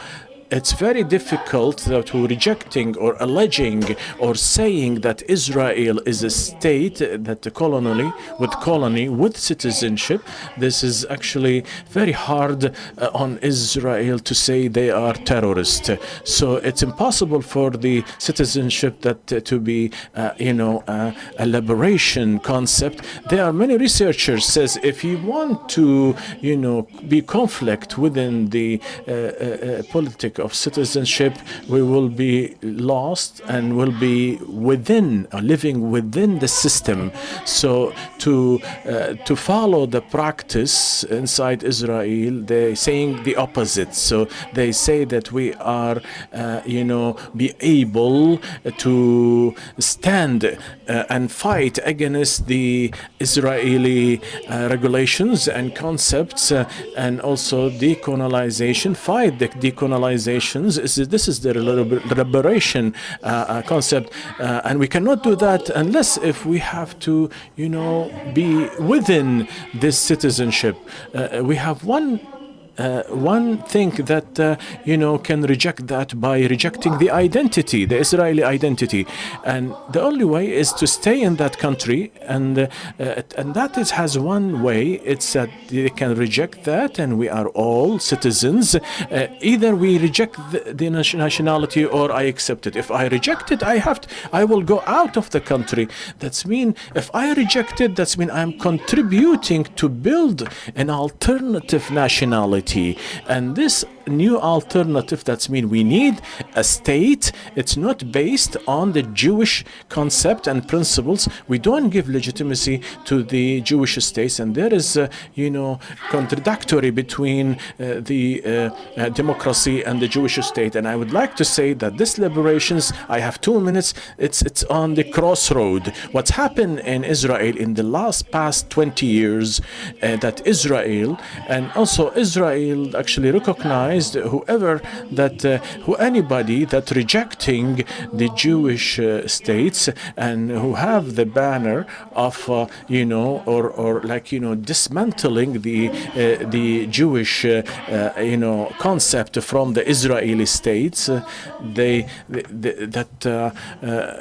It's very difficult to rejecting or alleging or saying that Israel is a state that colony with citizenship. This is actually very hard on Israel to say they are terrorists. So it's impossible for the citizenship that to be a liberation concept. There are many researchers says if you want to be conflict within the politics of citizenship, we will be lost and will be living within the system. So to follow the practice inside Israel, they're saying the opposite. So they say that we are be able to stand and fight against the Israeli regulations and concepts, and also decolonization, fight the decolonization. This is the liberation concept, and we cannot do that unless if we have to, be within this citizenship. We have one thing that can reject that by rejecting the identity, the Israeli identity, and the only way is to stay in that country, and that has one way. It's that they can reject that, and we are all citizens. Either we reject the nationality or I accept it. If I reject it, I will go out of the country. That's mean if I reject it, that's mean I'm contributing to build an alternative nationality. And this new alternative, that's mean we need a state. It's not based on the Jewish concept and principles. We don't give legitimacy to the Jewish states, and there is contradictory between the democracy and the Jewish state. And I would like to say that this liberations, I have 2 minutes, it's on the crossroad. What's happened in Israel in the past 20 years, that Israel, and also Israel actually recognized recognized anybody that rejecting the Jewish states and who have the banner of dismantling the Jewish concept from the Israeli states.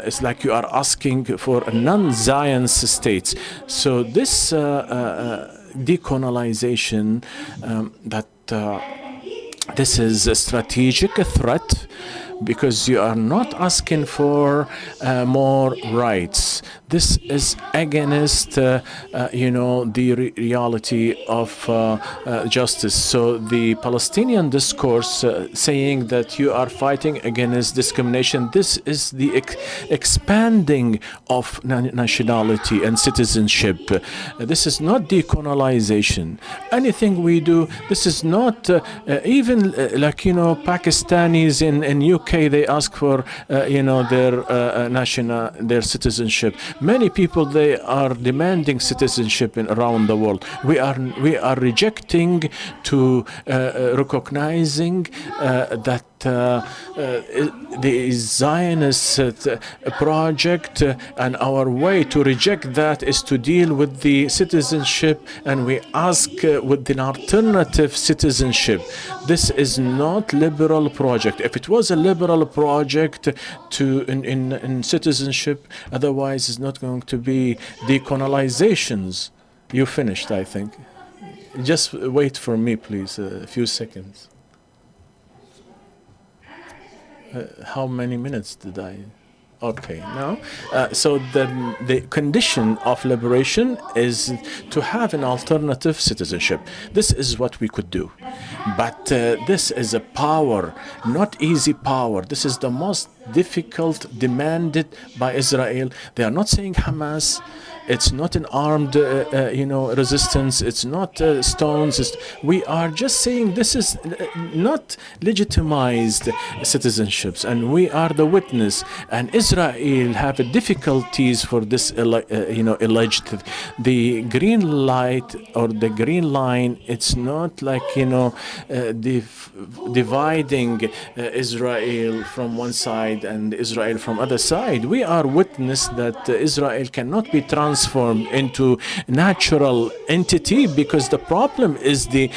It's like you are asking for a non-Zionist states. So this decolonization, this is a strategic threat, because you are not asking for more rights. This is against, the reality of justice. So the Palestinian discourse saying that you are fighting against discrimination, this is the expanding of nationality and citizenship. This is not decolonization. Anything we do, this is not even Pakistanis in UK, they ask for their citizenship. Many people, they are demanding citizenship around the world. We are rejecting to recognizing that the Zionist project, and our way to reject that is to deal with the citizenship, and we ask with an alternative citizenship. This is not liberal project. If it was a liberal project in citizenship, otherwise it's not going to be decolonizations. You finished, I think. Just wait for me, please, a few seconds. How many minutes did I? Okay, now, so the condition of liberation is to have an alternative citizenship. This is what we could do. But this is a power, not easy power. This is the most difficult demanded by Israel. They are not saying Hamas. It's not an armed, resistance. It's not stones. We are just saying this is not legitimized citizenships, and we are the witness. And Israel have difficulties for this, alleged. The green light or the green line. It's not like dividing Israel from one side and Israel from other side. We are witness that Israel cannot be transformed into natural entity, because the problem is the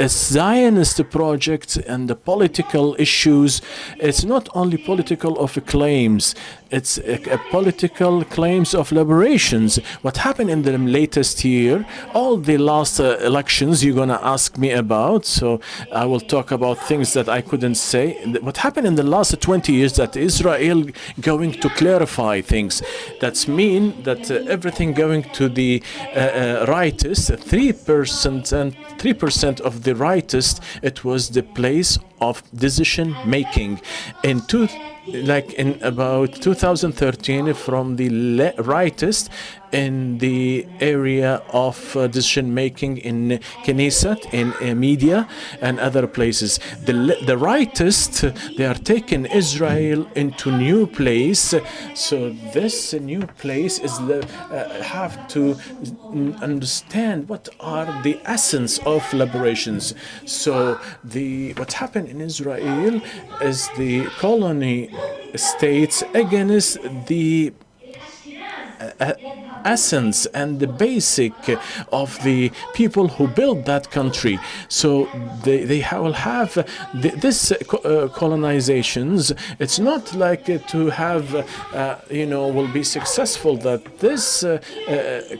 Zionist project and the political issues. It's not only political of claims, it's a political claims of liberations. What happened in the latest year, all the last elections you're gonna ask me about, so I will talk about things that I couldn't say. What happened in the last 20 years, that Israel going to clarify things. That's mean that everything going to the rightists, 3% and 3% of the rightists, it was the place of decision making. In about 2013, from the rightists in the area of decision making in Knesset, in media and other places. The rightists, they are taking Israel into new place. So this new place is have to understand what are the essence of liberations. So what happened in Israel is the colony states against the essence and the basic of the people who built that country. So they will have this colonizations. It's not like to have, will be successful that this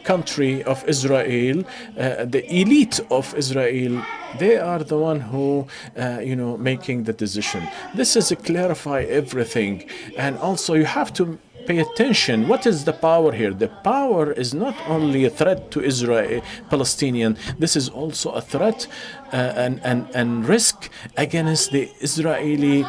country of Israel, the elite of Israel, they are the one who, making the decision. This is to clarify everything. And also you have to pay attention. What is the power here? The power is not only a threat to Israel, Palestinian. This is also a threat and risk against the Israeli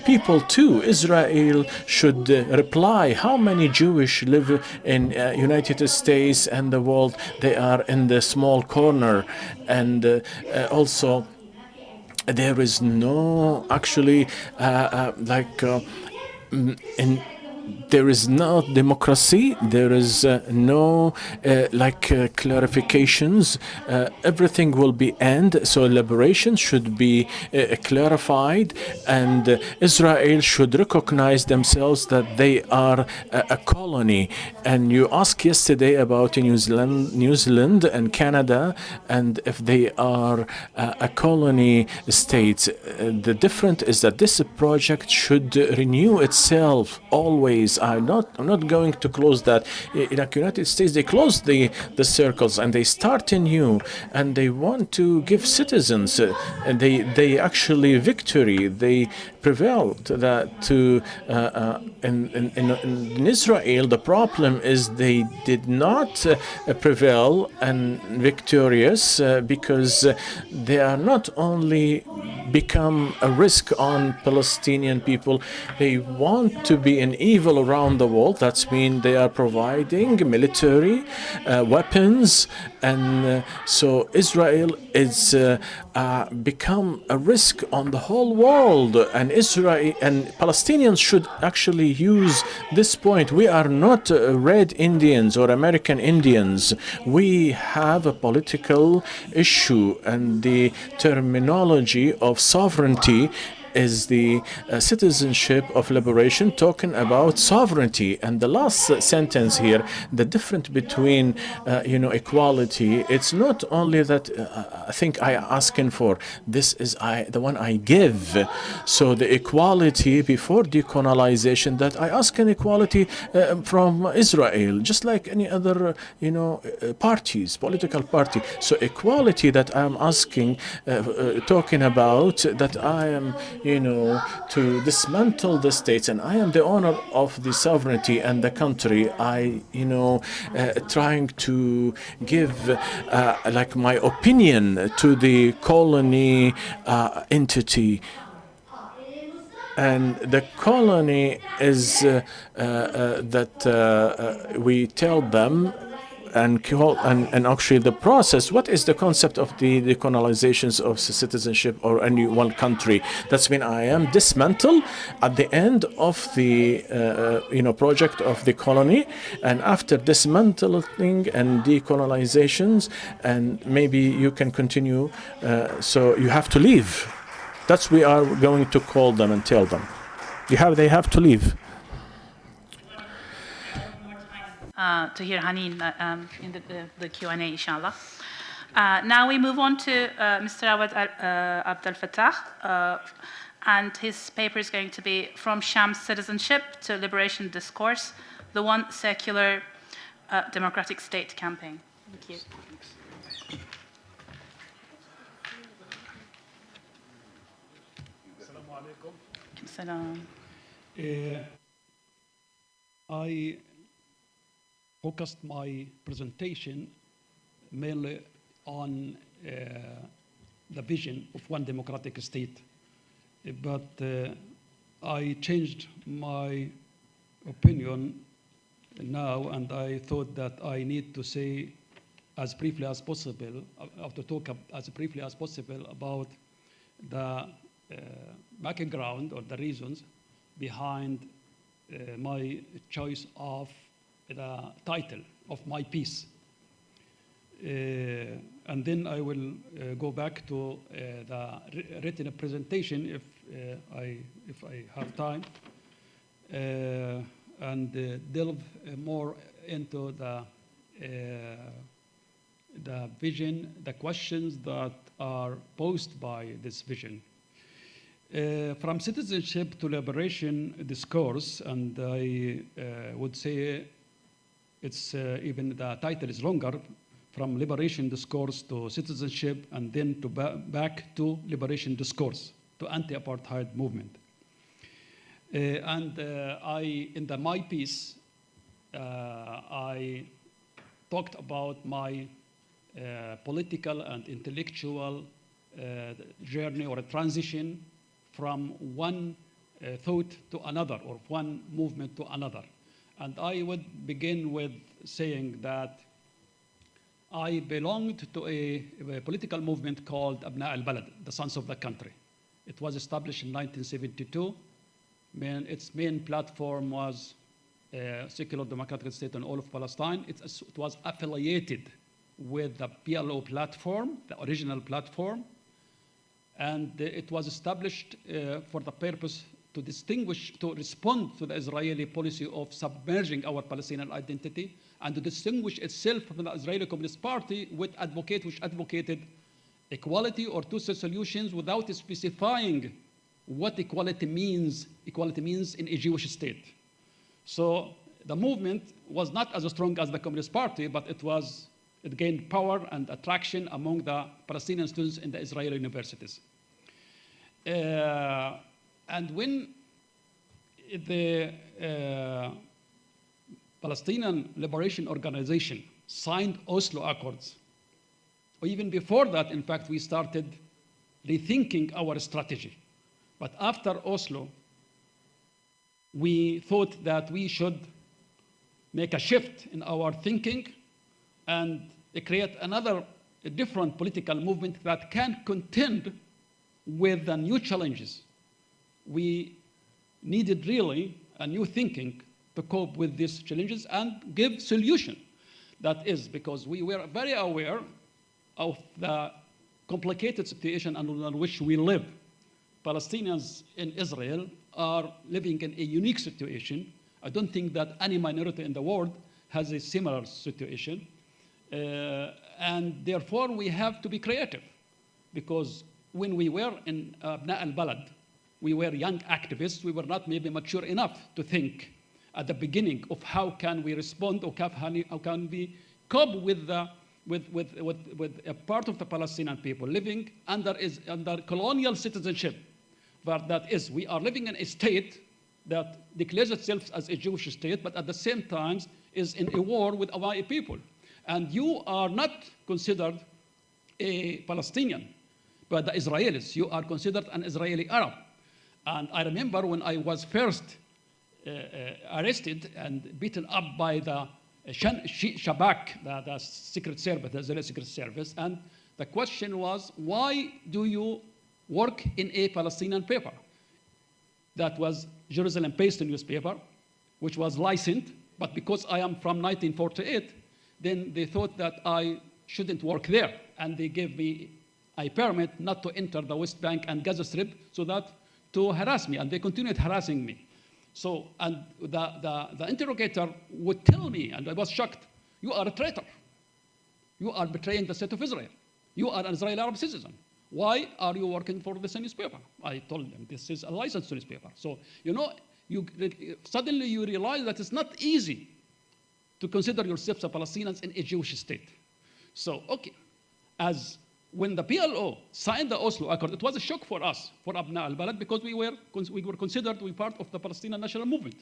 people too. Israel should reply how many Jewish live in United States and the world. They are in the small corner, and also there is no actually there is no democracy, there is no clarifications. Everything will be end. So liberation should be clarified, and Israel should recognize themselves that they are a colony. And you asked yesterday about New Zealand and Canada, and if they are a colony state. The difference is that this project should renew itself always. I'm not going to close that. In the United States, they close the circles and they start anew, and they want to give citizens. And they actually victory. They prevailed that to in Israel. The problem is they did not prevail and victorious because they are not only become a risk on Palestinian people, they want to be an evil around the world. That's mean they are providing military weapons, and so Israel is become a risk on the whole world. And Israel and Palestinians should actually use this point. We are not red Indians or American Indians. We have a political issue, and the terminology of sovereignty is the citizenship of liberation, talking about sovereignty. And the last sentence here, the difference between equality, it's not only that I think I asking for, this is the one I give. So the equality before decolonization, that I ask an equality from Israel, just like any other parties, political party. So equality that I'm asking, talking about, that I am to dismantle the states, and I am the owner of the sovereignty and the country. I, trying to give like my opinion to the colony entity. And the colony is that we tell them and actually the process. What is the concept of the decolonizations of citizenship or any one country? That's when I am dismantled at the end of the project of the colony, and after dismantling and decolonizations, and maybe you can continue. So you have to leave. That's we are going to call them and tell them. They have to leave. To hear Haneen in the Q&A, inshallah. Now we move on to Mr. Awad Abdelfattah, and his paper is going to be From Sham's Citizenship to Liberation Discourse, the One Secular Democratic State Campaign. Thank you. Assalamu alaikum. I focused my presentation mainly on the vision of one democratic state, but I changed my opinion now, and I thought that I need to say as briefly as possible, to talk as briefly as possible about the background or the reasons behind my choice of the title of my piece. And then I will go back to the written presentation if I have time, and delve more into the vision, the questions that are posed by this vision. From citizenship to liberation discourse, and I would say it's even the title is longer, from liberation discourse to citizenship, and then to back to liberation discourse, to anti-apartheid movement. And in my piece, I talked about my political and intellectual journey or a transition from one thought to another, or one movement to another. And I would begin with saying that I belonged to a political movement called Abna al-Balad, the Sons of the Country. It was established in 1972. Its main platform was secular democratic state in all of Palestine. It was affiliated with the PLO platform, the original platform, and it was established for the purpose to respond to the Israeli policy of submerging our Palestinian identity and to distinguish itself from the Israeli Communist Party, which advocated equality or two-state solutions without specifying what equality means in a Jewish state. So the movement was not as strong as the Communist Party, but it gained power and attraction among the Palestinian students in the Israeli universities. And when the Palestinian Liberation Organization signed Oslo Accords, or even before that, in fact, we started rethinking our strategy. But after Oslo, we thought that we should make a shift in our thinking and create a different political movement that can contend with the new challenges. We needed really a new thinking to cope with these challenges and give solution. That is because we were very aware of the complicated situation under which we live. Palestinians in Israel are living in a unique situation. I don't think that any minority in the world has a similar situation. And therefore, we have to be creative, because when we were in Abna al-Balad, we were young activists. We were not maybe mature enough to think at the beginning of how can we respond, or how can we cope with a part of the Palestinian people living under colonial citizenship. But that is, we are living in a state that declares itself as a Jewish state, but at the same time is in a war with our people. And you are not considered a Palestinian by the Israelis. You are considered an Israeli Arab. And I remember when I was first arrested and beaten up by the Shabak, the Secret Service, the Israeli Secret Service, and the question was, why do you work in a Palestinian paper? That was Jerusalem-based newspaper, which was licensed, but because I am from 1948, then they thought that I shouldn't work there, and they gave me a permit not to enter the West Bank and Gaza Strip, so that to harass me, and they continued harassing me. So, and the interrogator would tell me, and I was shocked, you are a traitor. You are betraying the state of Israel. You are an Israeli Arab citizen. Why are you working for this newspaper? I told them, this is a licensed newspaper. So, you know, suddenly you realize that it's not easy to consider yourselves a Palestinians in a Jewish state. So, okay, as when the PLO signed the Oslo Accord, it was a shock for us, for Abna al-Balad, because we were considered to be part of the Palestinian national movement.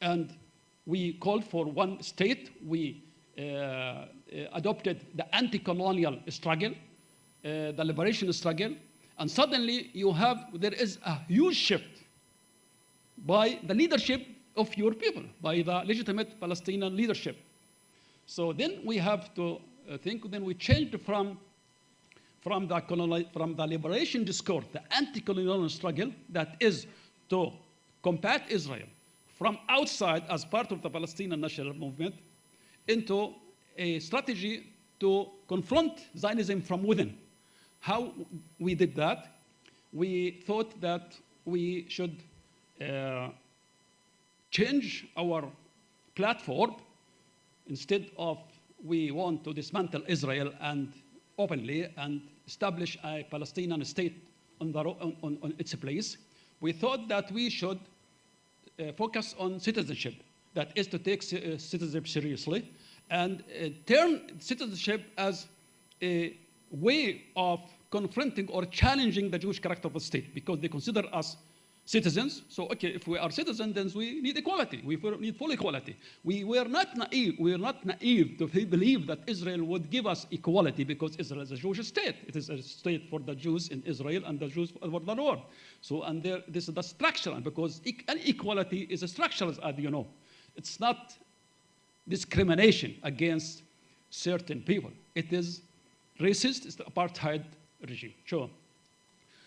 And we called for one state. We adopted the anti-colonial struggle, the liberation struggle, and suddenly there is a huge shift by the leadership of your people, by the legitimate Palestinian leadership. So then we have to think, then we changed from the liberation discourse, the anti-colonial struggle, that is to combat Israel from outside as part of the Palestinian national movement, into a strategy to confront Zionism from within. How we did that? We thought that we should change our platform. Instead of we want to dismantle Israel and openly and establish a Palestinian state on its place, we thought that we should focus on citizenship. That is to take citizenship seriously and turn citizenship as a way of confronting or challenging the Jewish character of the state, because they consider us citizens. So, okay, if we are citizens, then we need equality. We need full equality. We were not naive. We were not naive to believe that Israel would give us equality, because Israel is a Jewish state. It is a state for the Jews in Israel and the Jews for the world. So, and this is the structure, because equality is a structure, as you know. It's not discrimination against certain people. It is racist. It's the apartheid regime. Sure.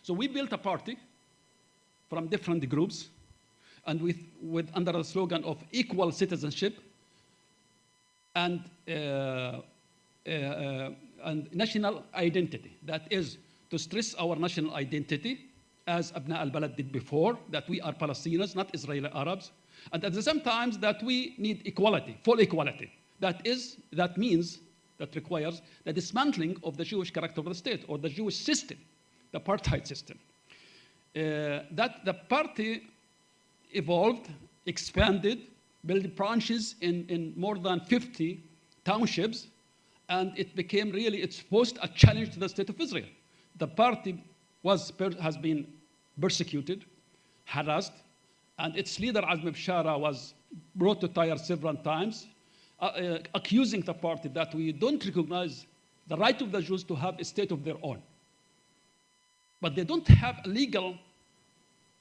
So we built a party from different groups, and under the slogan of equal citizenship and national identity. That is, to stress our national identity, as Abna al-Balad did before, that we are Palestinians, not Israeli Arabs, and at the same time that we need equality, full equality. That requires the dismantling of the Jewish character of the state, or the Jewish system, the apartheid system. That the party evolved, expanded, built branches in more than 50 townships, and it became really, it posed a challenge to the state of Israel. The party has been persecuted, harassed, and its leader, Azmi Bishara, was brought to trial several times, accusing the party that we don't recognize the right of the Jews to have a state of their own. But they don't have a legal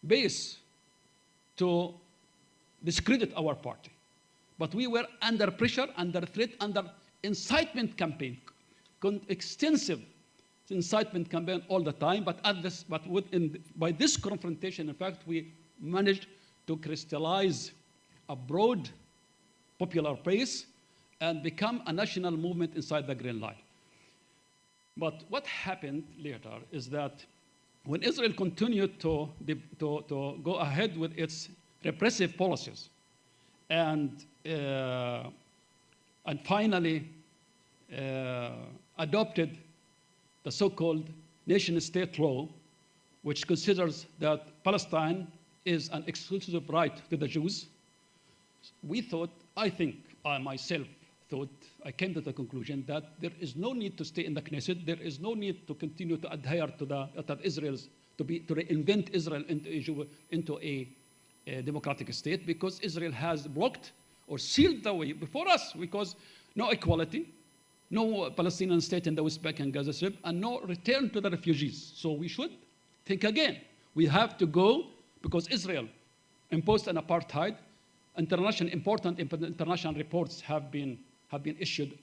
base to discredit our party. But we were under pressure, under threat, under incitement campaign, extensive incitement campaign all the time. By this confrontation, in fact, we managed to crystallize a broad popular base and become a national movement inside the Green Line. But what happened later is that when Israel continued to go ahead with its repressive policies and finally adopted the so-called nation-state law, which considers that Palestine is an exclusive right to the Jews, I myself thought, I came to the conclusion that there is no need to stay in the Knesset, there is no need to continue to adhere to to reinvent Israel into a democratic state, because Israel has blocked or sealed the way before us, because no equality, no Palestinian state in the West Bank and Gaza Strip, and no return to the refugees. So we should think again. We have to go, because Israel imposed an apartheid. Important international reports have been issued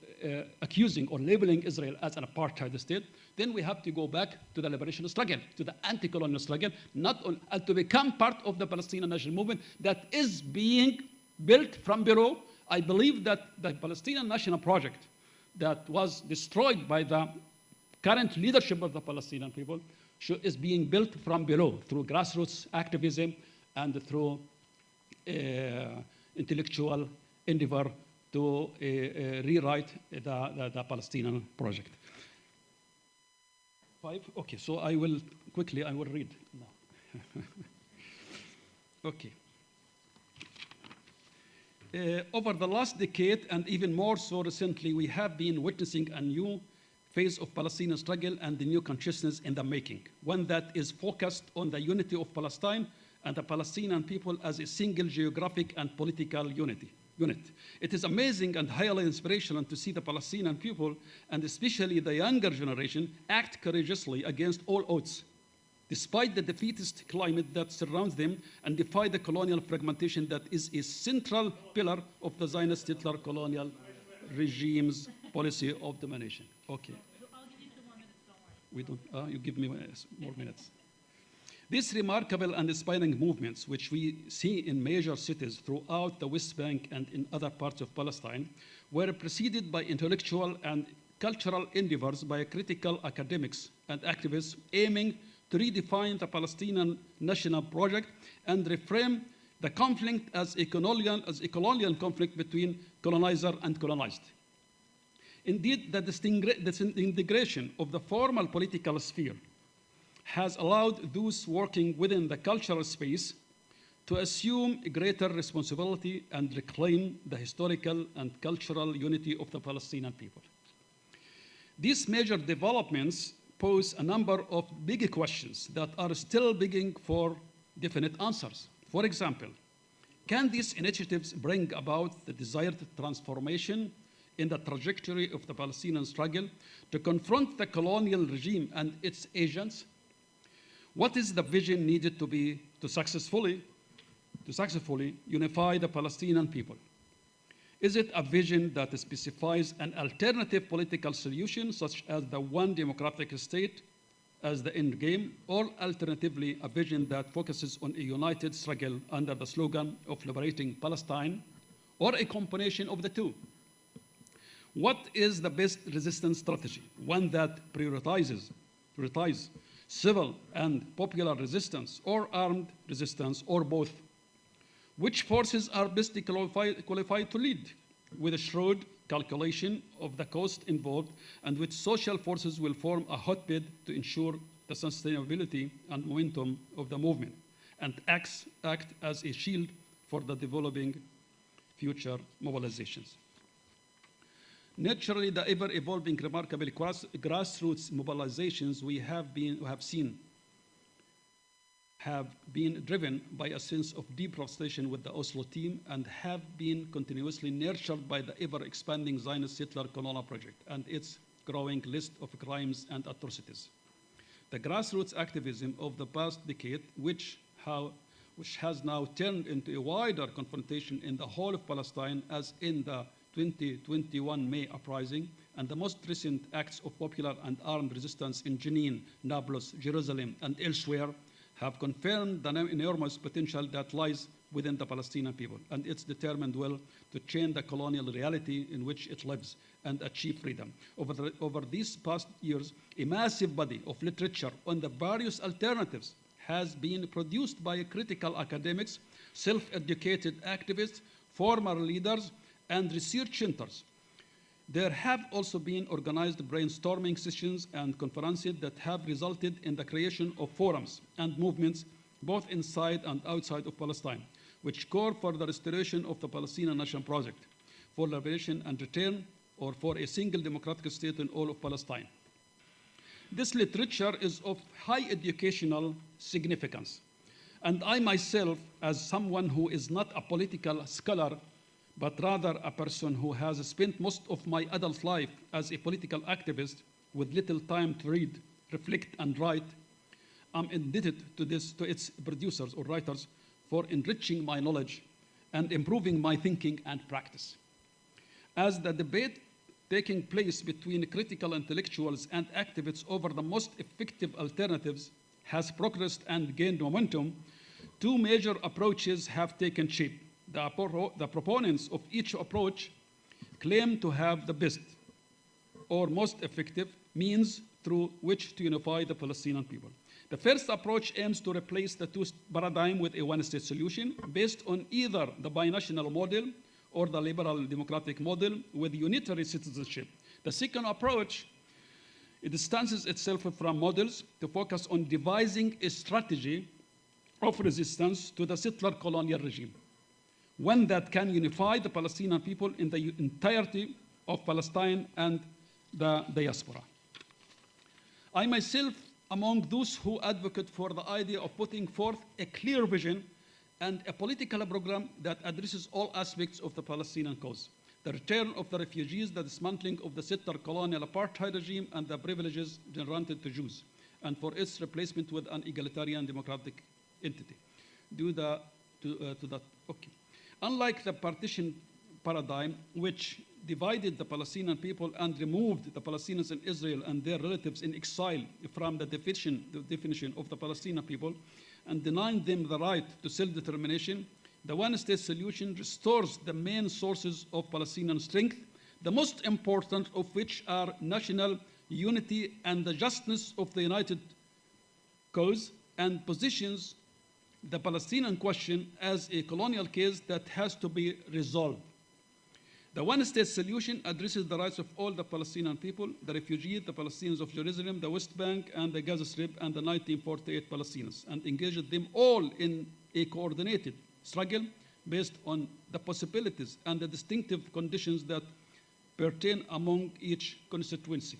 accusing or labeling Israel as an apartheid state. Then we have to go back to the liberation struggle, to the anti-colonial struggle, and to become part of the Palestinian national movement that is being built from below. I believe that the Palestinian national project that was destroyed by the current leadership of the Palestinian people is being built from below through grassroots activism and through intellectual endeavor to rewrite the Palestinian project. Okay, so I will read now. Okay. Over the last decade, and even more so recently, we have been witnessing a new phase of Palestinian struggle and the new consciousness in the making, one that is focused on the unity of Palestine and the Palestinian people as a single geographic and political unit. It is amazing and highly inspirational to see the Palestinian people, and especially the younger generation, act courageously against all odds, despite the defeatist climate that surrounds them, and defy the colonial fragmentation that is a central pillar of the Zionist Hitler colonial regime's policy of domination. Okay. I'll give you 2 more minutes, don't worry. You give me more minutes. These remarkable and inspiring movements, which we see in major cities throughout the West Bank and in other parts of Palestine, were preceded by intellectual and cultural endeavors by critical academics and activists aiming to redefine the Palestinian national project and reframe the conflict as a colonial conflict between colonizer and colonized. Indeed, the disintegration of the formal political sphere has allowed those working within the cultural space to assume a greater responsibility and reclaim the historical and cultural unity of the Palestinian people. These major developments pose a number of big questions that are still begging for definite answers. For example, can these initiatives bring about the desired transformation in the trajectory of the Palestinian struggle to confront the colonial regime and its agents? What is the vision needed to successfully unify the Palestinian people? Is it a vision that specifies an alternative political solution, such as the one democratic state, as the end game, or alternatively, a vision that focuses on a united struggle under the slogan of liberating Palestine, or a combination of the two. What is the best resistance strategy? One that prioritizes civil and popular resistance, or armed resistance, or both? Which forces are best qualified to lead, with a shrewd calculation of the cost involved, and which social forces will form a hotbed to ensure the sustainability and momentum of the movement, and act as a shield for the developing future mobilizations? Naturally, the ever-evolving, remarkable grassroots mobilizations we have seen have been driven by a sense of deep frustration with the Oslo team, and have been continuously nurtured by the ever-expanding Zionist Hitler Colonial project and its growing list of crimes and atrocities. The grassroots activism of the past decade, which has now turned into a wider confrontation in the whole of Palestine, as in the 2021 May uprising, and the most recent acts of popular and armed resistance in Jenin, Nablus, Jerusalem, and elsewhere, have confirmed the enormous potential that lies within the Palestinian people and its determined will to change the colonial reality in which it lives and achieve freedom. Over these past years, a massive body of literature on the various alternatives has been produced by critical academics, self-educated activists, former leaders, and research centers. There have also been organized brainstorming sessions and conferences that have resulted in the creation of forums and movements both inside and outside of Palestine, which call for the restoration of the Palestinian national project, for liberation and return, or for a single democratic state in all of Palestine. This literature is of high educational significance, and I myself, as someone who is not a political scholar, but rather a person who has spent most of my adult life as a political activist with little time to read, reflect, and write, I'm indebted to its producers or writers for enriching my knowledge and improving my thinking and practice. As the debate taking place between critical intellectuals and activists over the most effective alternatives has progressed and gained momentum, two major approaches have taken shape. The proponents of each approach claim to have the best or most effective means through which to unify the Palestinian people. The first approach aims to replace the two paradigm with a one-state solution based on either the binational model or the liberal democratic model with unitary citizenship. The second approach, it distances itself from models to focus on devising a strategy of resistance to the settler colonial regime, one that can unify the Palestinian people in the entirety of Palestine and the diaspora. I myself, among those who advocate for the idea of putting forth a clear vision and a political program that addresses all aspects of the Palestinian cause: the return of the refugees, the dismantling of the settler colonial apartheid regime, and the privileges granted to Jews, and for its replacement with an egalitarian democratic entity. Unlike the partition paradigm, which divided the Palestinian people and removed the Palestinians in Israel and their relatives in exile from the definition of the Palestinian people and denying them the right to self-determination, the one-state solution restores the main sources of Palestinian strength, the most important of which are national unity and the justness of the united cause, and positions the Palestinian question as a colonial case that has to be resolved. The one-state solution addresses the rights of all the Palestinian people, the refugees, the Palestinians of Jerusalem, the West Bank, and the Gaza Strip, and the 1948 Palestinians, and engages them all in a coordinated struggle based on the possibilities and the distinctive conditions that pertain among each constituency.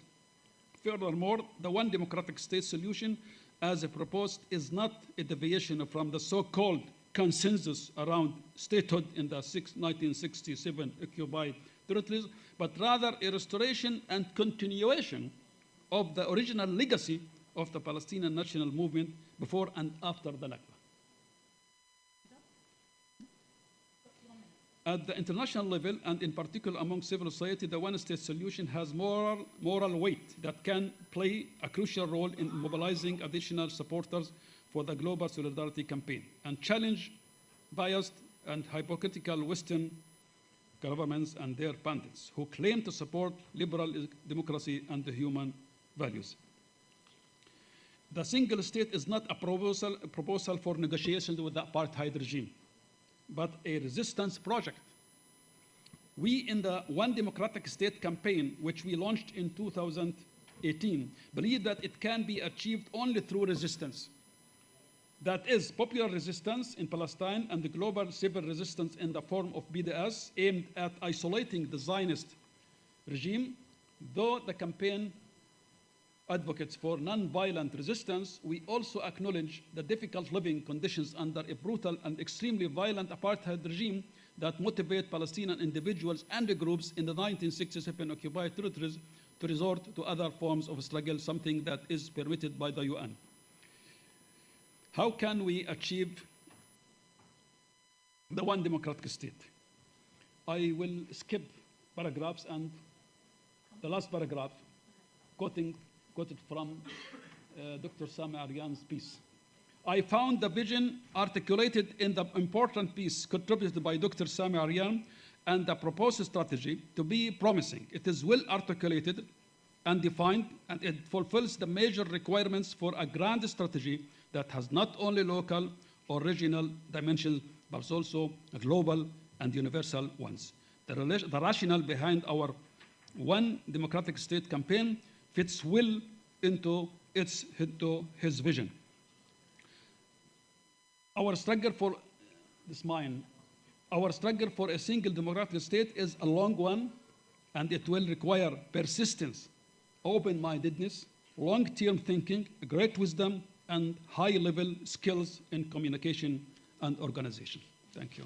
Furthermore, the one democratic state solution as proposed is not a deviation from the so-called consensus around statehood in the 1967 occupied territories, but rather a restoration and continuation of the original legacy of the Palestinian national movement before and after the Nakba. At the international level, and in particular among civil society, the one-state solution has moral weight that can play a crucial role in mobilizing additional supporters for the global solidarity campaign and challenge biased and hypocritical Western governments and their pundits who claim to support liberal democracy and the human values. The single state is not a proposal for negotiations with the apartheid regime, but a resistance project. We in the One Democratic State campaign, which we launched in 2018, believe that it can be achieved only through resistance. That is popular resistance in Palestine and the global civil resistance in the form of BDS aimed at isolating the Zionist regime. Though the campaign advocates for non-violent resistance, we also acknowledge the difficult living conditions under a brutal and extremely violent apartheid regime that motivate Palestinian individuals and groups in the 1967 occupied territories to resort to other forms of struggle, something that is permitted by the UN. How can we achieve the one democratic state? I will skip paragraphs, and the last paragraph, quoted from Dr. Sami Al-Arian's piece. I found the vision articulated in the important piece contributed by Dr. Sami Al-Arian and the proposed strategy to be promising. It is well articulated and defined, and it fulfills the major requirements for a grand strategy that has not only local or regional dimensions, but also global and universal ones. The rationale behind our One Democratic State campaign fits well into his vision. Our struggle for a single democratic state is a long one, and it will require persistence, open-mindedness, long-term thinking, great wisdom, and high-level skills in communication and organization. Thank you.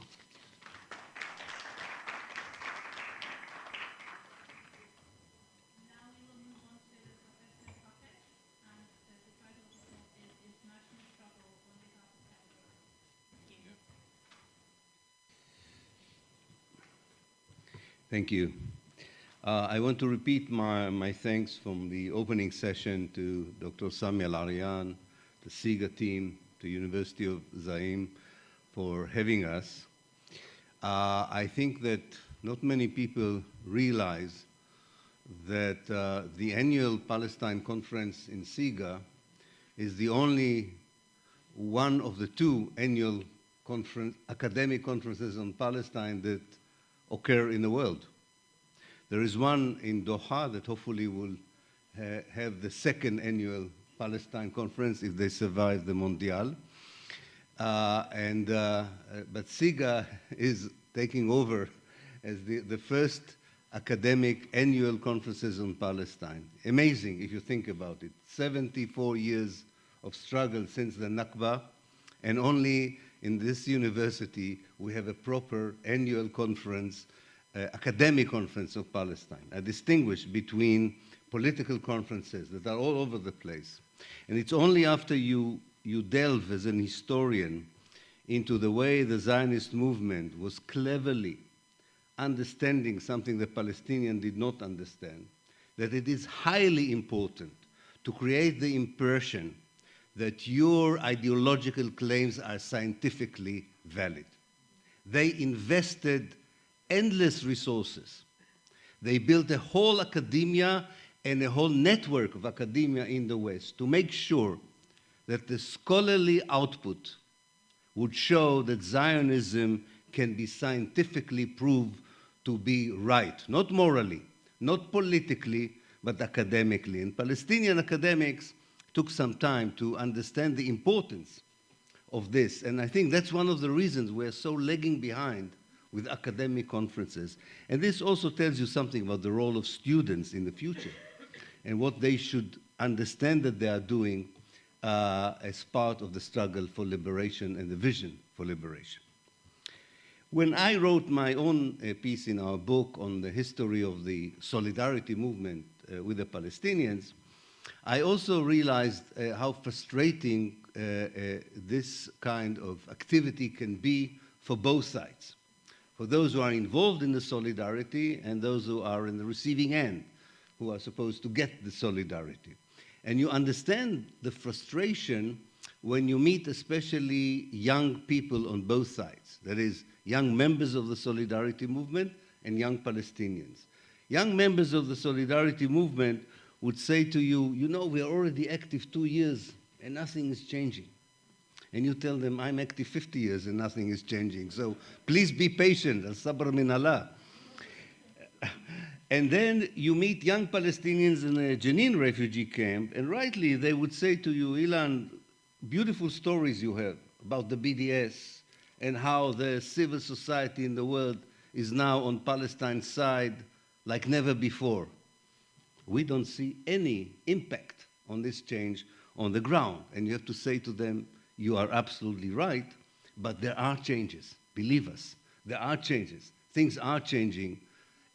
Thank you. I want to repeat my thanks from the opening session to Dr. Sami Al-Arian, the CIGA team, the University of Zaim for having us. I think that not many people realize that the annual Palestine conference in CIGA is the only one of the two annual academic conferences on Palestine that occur in the world. There is one in Doha that hopefully will have the second annual Palestine conference if they survive the Mondial. But CIGA is taking over as the first academic annual conferences on Palestine. Amazing if you think about it. 74 years of struggle since the Nakba, and only in this university we have a proper annual conference, academic conference of Palestine. I distinguish between political conferences that are all over the place. And it's only after you delve as an historian into the way the Zionist movement was cleverly understanding something the Palestinians did not understand, that it is highly important to create the impression that your ideological claims are scientifically valid. They invested endless resources. They built a whole academia and a whole network of academia in the West to make sure that the scholarly output would show that Zionism can be scientifically proved to be right, not morally, not politically, but academically. And Palestinian academics took some time to understand the importance of this. And I think that's one of the reasons we're so lagging behind with academic conferences. And this also tells you something about the role of students in the future and what they should understand that they are doing as part of the struggle for liberation and the vision for liberation. When I wrote my own piece in our book on the history of the solidarity movement with the Palestinians, I also realized how frustrating this kind of activity can be for both sides. for those who are involved in the solidarity and those who are in the receiving end, who are supposed to get the solidarity. And you understand the frustration when you meet especially young people on both sides, that is, young members of the solidarity movement and young Palestinians. Young members of the solidarity movement would say to you, you know, we are already active 2 years and nothing is changing. And you tell them, I'm active 50 years and nothing is changing. So please be patient, al-sabr min Allah. And then you meet young Palestinians in a Jenin refugee camp, and rightly they would say to you, Ilan, beautiful stories you have about the BDS and how the civil society in the world is now on Palestine's side like never before. We don't see any impact on this change on the ground. And you have to say to them, you are absolutely right, but there are changes. Believe us, there are changes. Things are changing.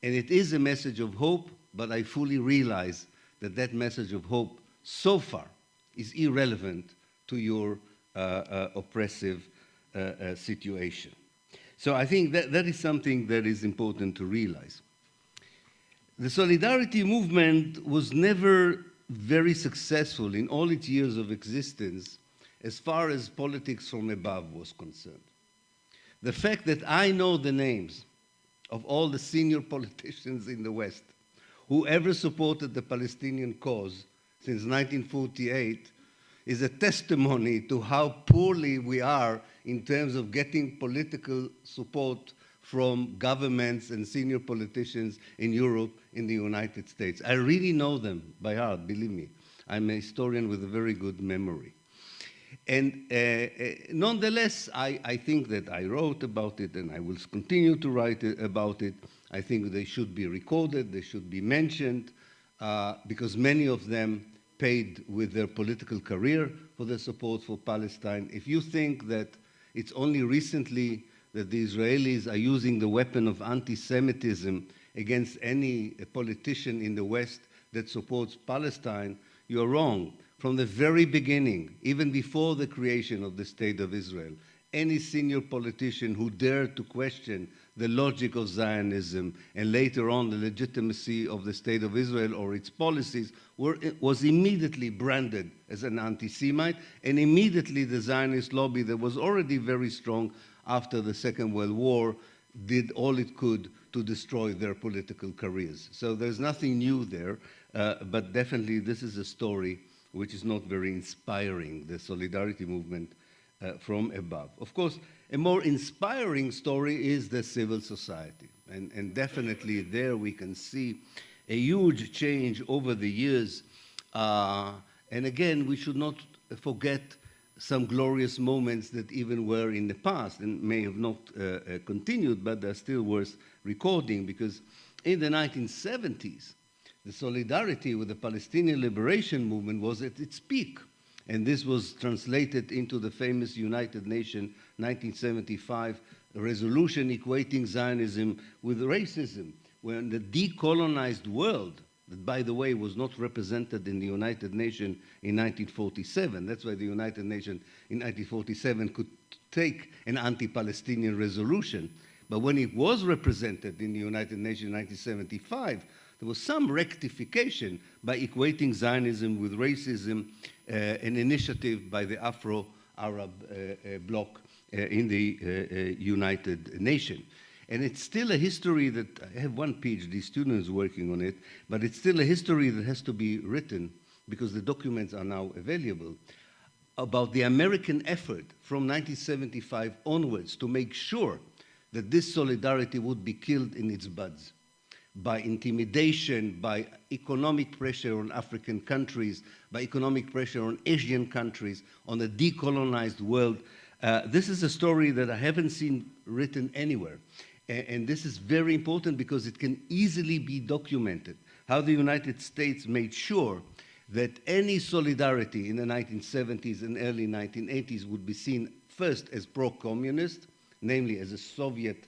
And it is a message of hope, but I fully realize that that message of hope so far is irrelevant to your oppressive situation. So I think that is something that is important to realize. The solidarity movement was never very successful in all its years of existence as far as politics from above was concerned. The fact that I know the names of all the senior politicians in the West who ever supported the Palestinian cause since 1948 is a testimony to how poorly we are in terms of getting political support from governments and senior politicians in Europe, in the United States. I really know them by heart, believe me. I'm a historian with a very good memory. And nonetheless, I think that I wrote about it and I will continue to write about it. I think they should be recorded, they should be mentioned, because many of them paid with their political career for their support for Palestine. If you think that it's only recently that the Israelis are using the weapon of anti-Semitism against any politician in the West that supports Palestine, you're wrong. From the very beginning, even before the creation of the State of Israel, any senior politician who dared to question the logic of Zionism and later on the legitimacy of the State of Israel or its policies was immediately branded as an anti-Semite, and immediately the Zionist lobby that was already very strong after the Second World War did all it could to destroy their political careers. So there's nothing new there, but definitely this is a story which is not very inspiring, the solidarity movement from above. Of course, a more inspiring story is the civil society. And definitely there we can see a huge change over the years. And again, we should not forget some glorious moments that even were in the past and may have not continued, but they're still worth recording, because in the 1970s, the solidarity with the Palestinian liberation movement was at its peak. And this was translated into the famous United Nations 1975 resolution equating Zionism with racism, when the decolonized world, that by the way was not represented in the United Nations in 1947, that's why the United Nations in 1947 could take an anti-Palestinian resolution. But when it was represented in the United Nations in 1975, there was some rectification by equating Zionism with racism, an initiative by the Afro-Arab bloc in the United Nations. And it's still a history that, I have one PhD student working on it, but it's still a history that has to be written, because the documents are now available, about the American effort from 1975 onwards to make sure that this solidarity would be killed in its buds, by intimidation, by economic pressure on African countries, by economic pressure on Asian countries, on the decolonized world. This is a story that I haven't seen written anywhere. And this is very important because it can easily be documented, how the United States made sure that any solidarity in the 1970s and early 1980s would be seen first as pro-communist, namely as a Soviet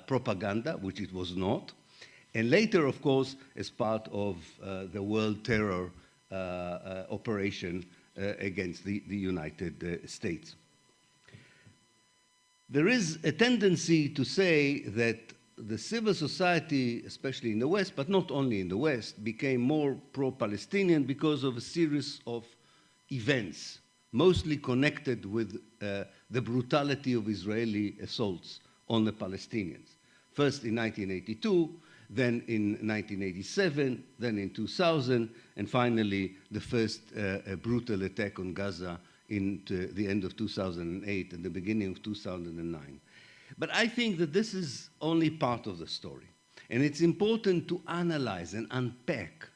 propaganda, which it was not, and later, of course, as part of the world terror operation against the United States. There is a tendency to say that the civil society, especially in the West, but not only in the West, became more pro-Palestinian because of a series of events, mostly connected with the brutality of Israeli assaults on the Palestinians. First in 1982, then in 1987, then in 2000, and finally the first brutal attack on Gaza in the end of 2008 and the beginning of 2009. But I think that this is only part of the story. And it's important to analyze and unpack.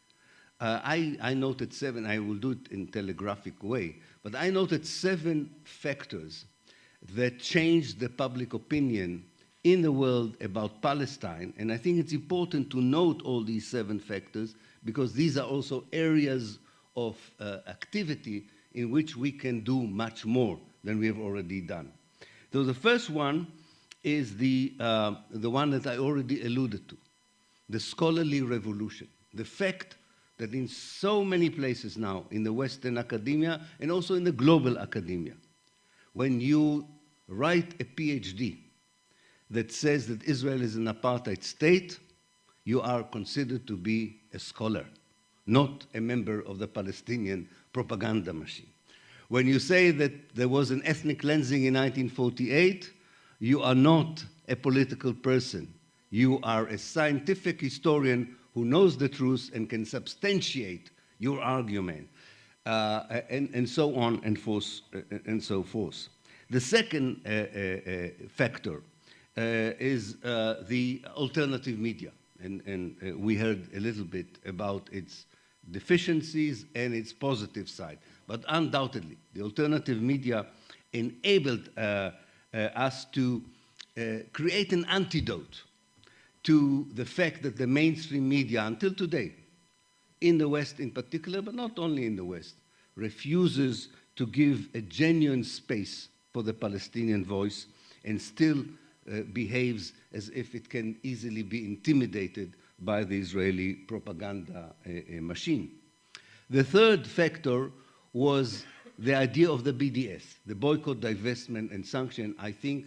I noted 7, I will do it in telegraphic way, but I noted 7 factors that changed the public opinion in the world about Palestine. And I think it's important to note all these 7 factors because these are also areas of activity in which we can do much more than we have already done. So the first one is the one that I already alluded to, the scholarly revolution, the fact that in so many places now in the Western academia and also in the global academia, when you write a PhD that says that Israel is an apartheid state, you are considered to be a scholar, not a member of the Palestinian propaganda machine. When you say that there was an ethnic cleansing in 1948, you are not a political person. You are a scientific historian who knows the truth and can substantiate your argument, and so on and so forth. The second factor is the alternative media. And we heard a little bit about its deficiencies and its positive side. But undoubtedly, the alternative media enabled us to create an antidote to the fact that the mainstream media, until today, in the West in particular, but not only in the West, refuses to give a genuine space for the Palestinian voice and still behaves as if it can easily be intimidated by the Israeli propaganda machine. The third factor was the idea of the BDS, the boycott, divestment, and sanction. I think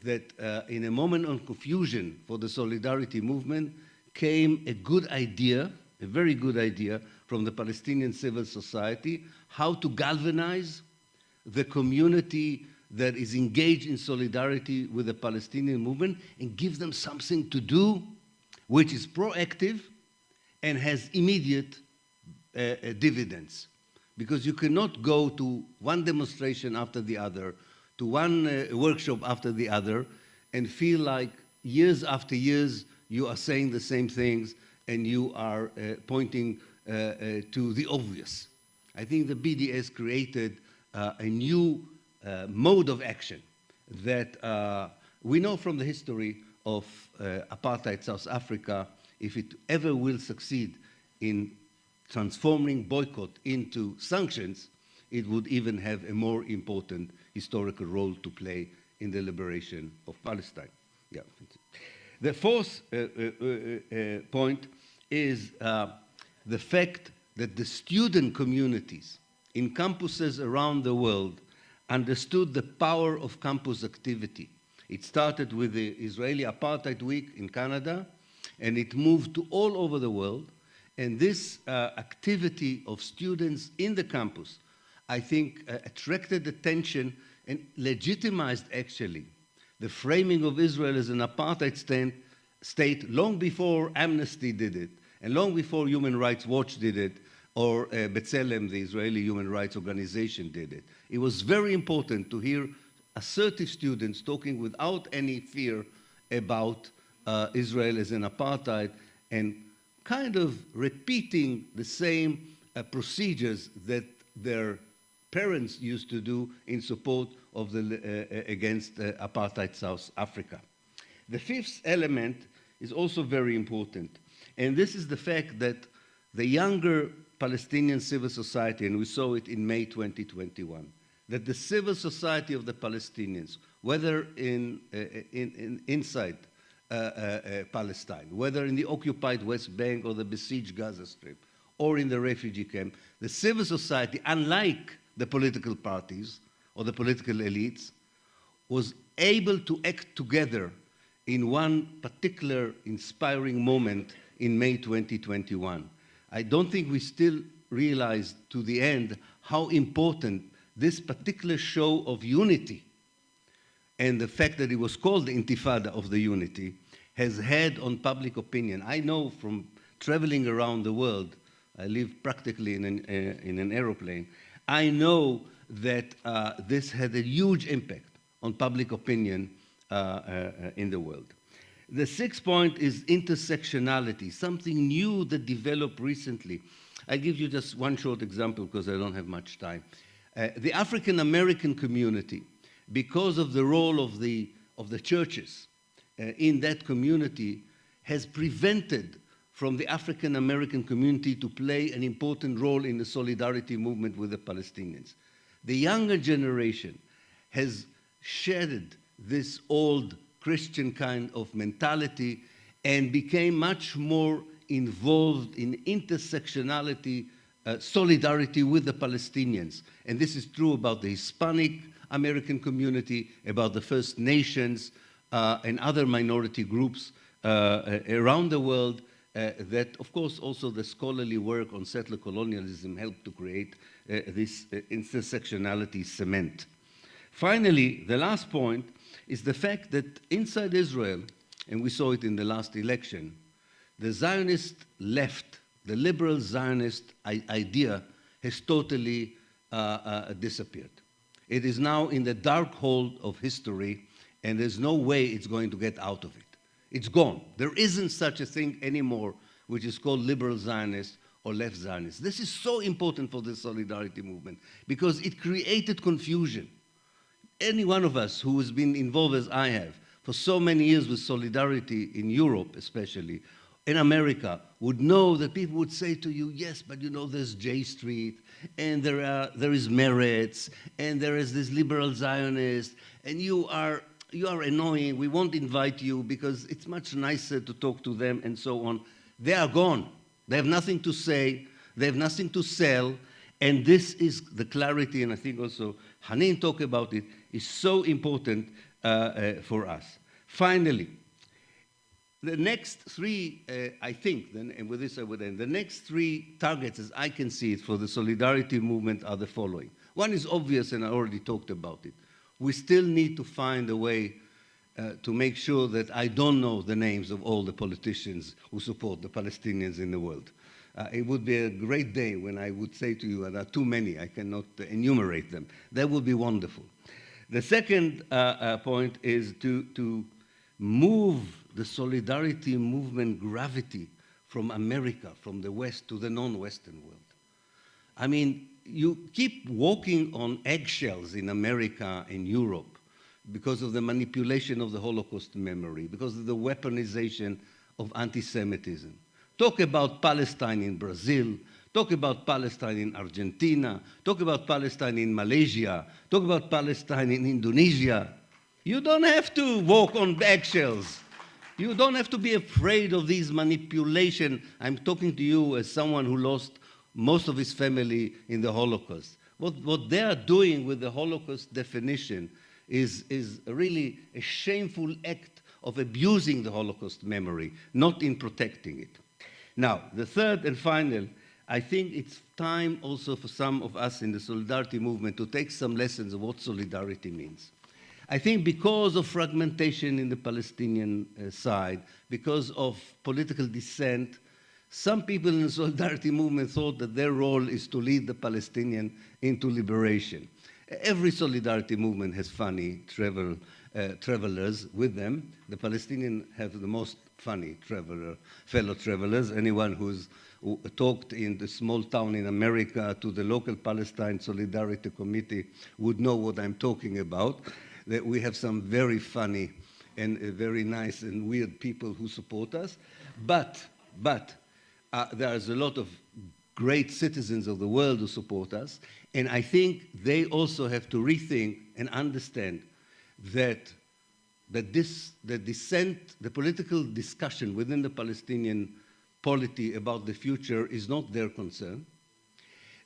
that in a moment of confusion for the solidarity movement came a good idea, a very good idea from the Palestinian civil society, how to galvanize the community that is engaged in solidarity with the Palestinian movement and give them something to do which is proactive and has immediate dividends. Because you cannot go to one demonstration after the other, to one workshop after the other, and feel like years after years you are saying the same things and you are pointing to the obvious. I think the BDS created a new mode of action that we know from the history of apartheid South Africa. If it ever will succeed in transforming boycott into sanctions, it would even have a more important historical role to play in the liberation of Palestine. Yeah. The fourth point is the fact that the student communities in campuses around the world understood the power of campus activity. It started with the Israeli Apartheid Week in Canada, and it moved to all over the world. And this activity of students in the campus, I think, attracted attention and legitimized, actually, the framing of Israel as an apartheid state long before Amnesty did it, and long before Human Rights Watch did it, or Bethlehem, the Israeli human rights organization, did it. It was very important to hear assertive students talking without any fear about Israel as an apartheid and kind of repeating the same procedures that their parents used to do in support of against apartheid South Africa. The fifth element is also very important, and this is the fact that the younger Palestinian civil society, and we saw it in May 2021, that the civil society of the Palestinians, whether inside Palestine, whether in the occupied West Bank or the besieged Gaza Strip, or in the refugee camp, the civil society, unlike the political parties or the political elites, was able to act together in one particular inspiring moment in May 2021. I don't think we still realized to the end how important this particular show of unity and the fact that it was called the Intifada of the Unity has had on public opinion. I know from traveling around the world, I live practically in an aeroplane, I know that this had a huge impact on public opinion in the world. The sixth point is intersectionality, something new that developed recently. I'll give you just one short example because I don't have much time. The African American community, because of the role of the churches in that community, has prevented from the African American community to play an important role in the solidarity movement with the Palestinians. The younger generation has shedded this old Christian kind of mentality and became much more involved in intersectionality, solidarity with the Palestinians. And this is true about the Hispanic American community, about the First Nations, and other minority groups around the world that, of course, also the scholarly work on settler colonialism helped to create this intersectionality cement. Finally, the last point is the fact that inside Israel, and we saw it in the last election, the Zionist left, the liberal Zionist idea has totally disappeared. It is now in the dark hole of history, and there's no way it's going to get out of it. It's gone. There isn't such a thing anymore, which is called liberal Zionist or left Zionist. This is so important for the solidarity movement because it created confusion. Any one of us who has been involved, as I have, for so many years with solidarity in Europe especially, in America, would know that people would say to you, yes, but you know there's J Street, and there is Meretz, and there is this liberal Zionist, and you are annoying, we won't invite you because it's much nicer to talk to them and so on. They are gone. They have nothing to say, they have nothing to sell, and this is the clarity, and I think also Haneen talked about it, is so important for us. Finally, the next three, I think, and with this I would end, the next three targets, as I can see it, for the solidarity movement are the following. One is obvious, and I already talked about it. We still need to find a way to make sure that I don't know the names of all the politicians who support the Palestinians in the world. It would be a great day when I would say to you, there are too many, I cannot enumerate them. That would be wonderful. The second point is to move the solidarity movement gravity from America, from the West, to the non-Western world. I mean, you keep walking on eggshells in America and Europe because of the manipulation of the Holocaust memory, because of the weaponization of anti-Semitism. Talk about Palestine in Brazil, talk about Palestine in Argentina, talk about Palestine in Malaysia, talk about Palestine in Indonesia. You don't have to walk on eggshells. You don't have to be afraid of these manipulation. I'm talking to you as someone who lost most of his family in the Holocaust. What they are doing with the Holocaust definition is really a shameful act of abusing the Holocaust memory, not in protecting it. Now, the third and final, I think it's time also for some of us in the solidarity movement to take some lessons of what solidarity means. I think because of fragmentation in the Palestinian side, because of political dissent, some people in the solidarity movement thought that their role is to lead the Palestinian into liberation. Every solidarity movement has funny travelers with them. The Palestinians have the most funny fellow travelers. Anyone who's talked in the small town in America to the local Palestine Solidarity Committee would know what I'm talking about. That we have some very funny and very nice and weird people who support us. But there's a lot of great citizens of the world who support us, and I think they also have to rethink and understand that the dissent, the political discussion within the Palestinian polity about the future is not their concern,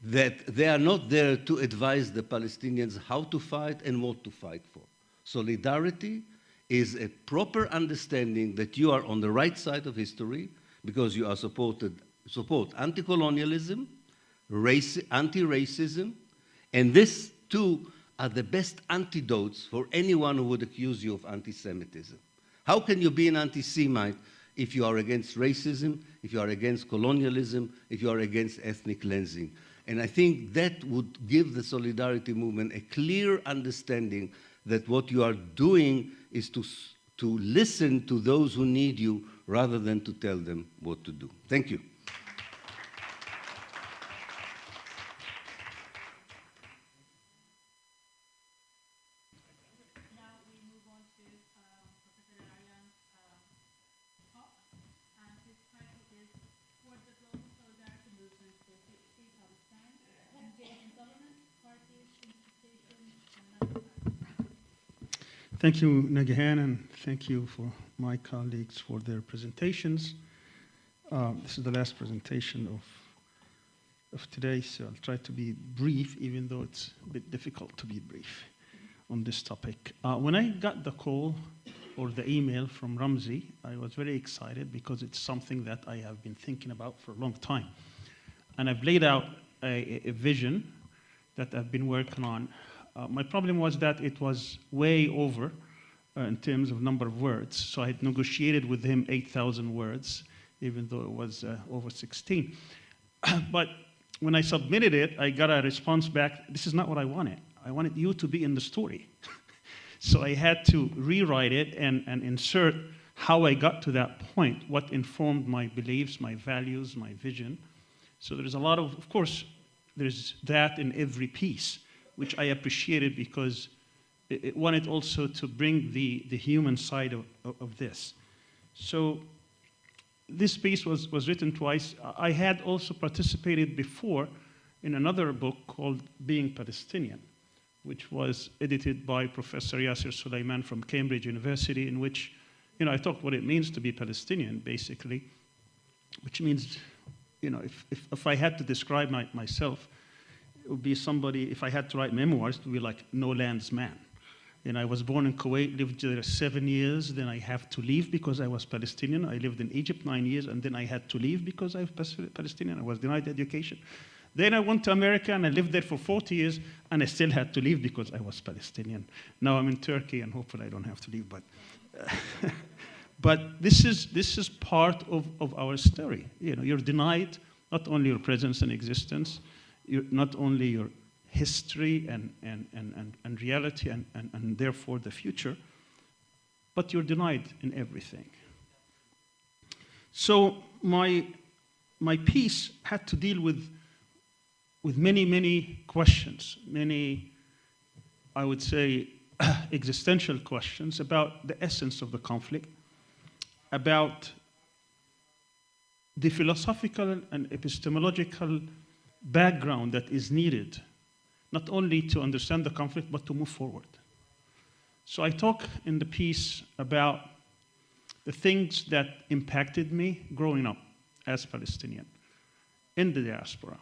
that they are not there to advise the Palestinians how to fight and what to fight for. Solidarity is a proper understanding that you are on the right side of history because you are support anti-colonialism, anti-racism, and this too are the best antidotes for anyone who would accuse you of anti-Semitism. How can you be an anti-Semite if you are against racism, if you are against colonialism, if you are against ethnic cleansing? And I think that would give the Solidarity movement a clear understanding that what you are doing is to listen to those who need you rather than to tell them what to do. Thank you. Thank you, Nagihan, and thank you for my colleagues for their presentations. This is the last presentation of today, so I'll try to be brief, even though it's a bit difficult to be brief on this topic. When I got the call or the email from Ramzi, I was very excited because it's something that I have been thinking about for a long time. And I've laid out a vision that I've been working on. My problem was that it was way over in terms of number of words. So I had negotiated with him 8,000 words, even though it was over 16. But when I submitted it, I got a response back, this is not what I wanted. I wanted you to be in the story. So I had to rewrite it and insert how I got to that point, what informed my beliefs, my values, my vision. So there's a lot of course, there's that in every piece, which I appreciated because it wanted also to bring the human side of this. So this piece was written twice. I had also participated before in another book called Being Palestinian, which was edited by Professor Yasser Suleiman from Cambridge University, in which I talked what it means to be Palestinian, basically, which means, if I had to describe myself, it would be somebody, if I had to write memoirs, it would be like no lands man. I was born in Kuwait, lived there 7 years, then I have to leave because I was Palestinian. I lived in Egypt 9 years, and then I had to leave because I was Palestinian. I was denied education. Then I went to America, and I lived there for 40 years, and I still had to leave because I was Palestinian. Now I'm in Turkey, and hopefully I don't have to leave, but this is part of our story. You're denied not only your presence and existence, not only your history and reality and therefore the future, but you're denied in everything. So my piece had to deal with many questions, many, I would say, existential questions about the essence of the conflict, about the philosophical and epistemological background that is needed, not only to understand the conflict, but to move forward. So I talk in the piece about the things that impacted me growing up as Palestinian in the diaspora.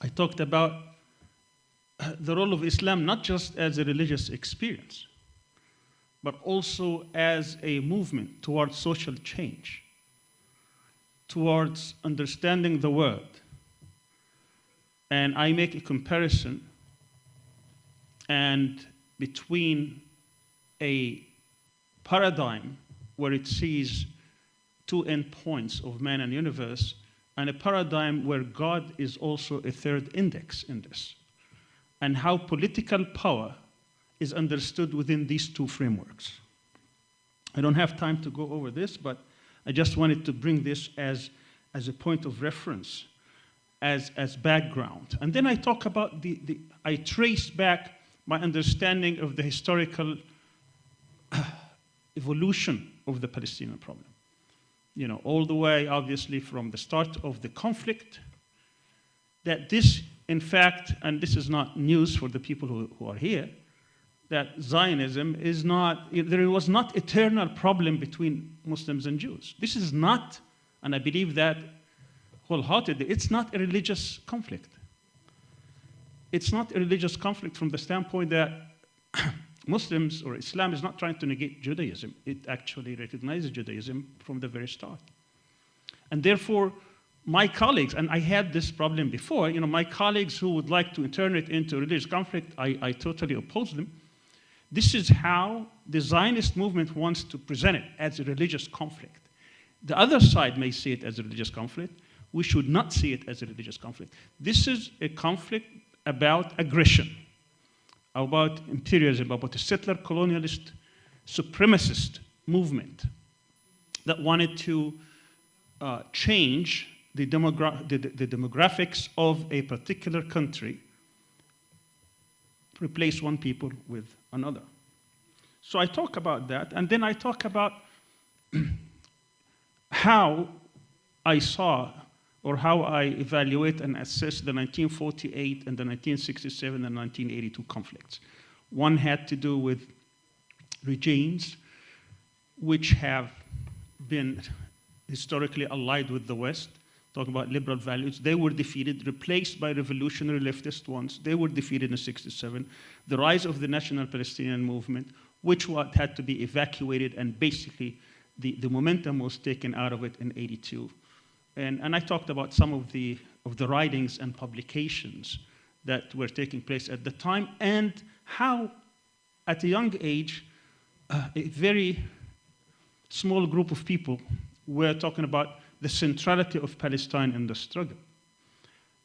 I talked about the role of Islam not just as a religious experience, but also as a movement towards social change, towards understanding the world. And I make a comparison between a paradigm where it sees two endpoints of man and universe, and a paradigm where God is also a third index in this, and how political power is understood within these two frameworks. I don't have time to go over this, but I just wanted to bring this as a point of reference, as background. And then I talk about I trace back my understanding of the historical evolution of the Palestinian problem. All the way, obviously, from the start of the conflict, that this, in fact, and this is not news for the people who are here, that Zionism is not, there was not eternal problem between Muslims and Jews. This is not, and I believe that wholeheartedly, it's not a religious conflict. It's not a religious conflict from the standpoint that Muslims or Islam is not trying to negate Judaism. It actually recognizes Judaism from the very start. And therefore, my colleagues, and I had this problem before, my colleagues who would like to turn it into religious conflict, I totally oppose them. This is how the Zionist movement wants to present it, as a religious conflict. The other side may see it as a religious conflict. We should not see it as a religious conflict. This is a conflict about aggression, about imperialism, about a settler colonialist supremacist movement that wanted to change the demographics of a particular country, replace one people with another. So I talk about that, and then I talk about how I saw or how I evaluate and assess the 1948 and the 1967 and 1982 conflicts. One had to do with regimes which have been historically allied with the West, talking about liberal values. They were defeated, replaced by revolutionary leftist ones. They were defeated in '67. The rise of the National Palestinian movement, which had to be evacuated, and basically the momentum was taken out of it in '82. And I talked about some of the writings and publications that were taking place at the time, and how, at a young age, a very small group of people were talking about the centrality of Palestine in the struggle,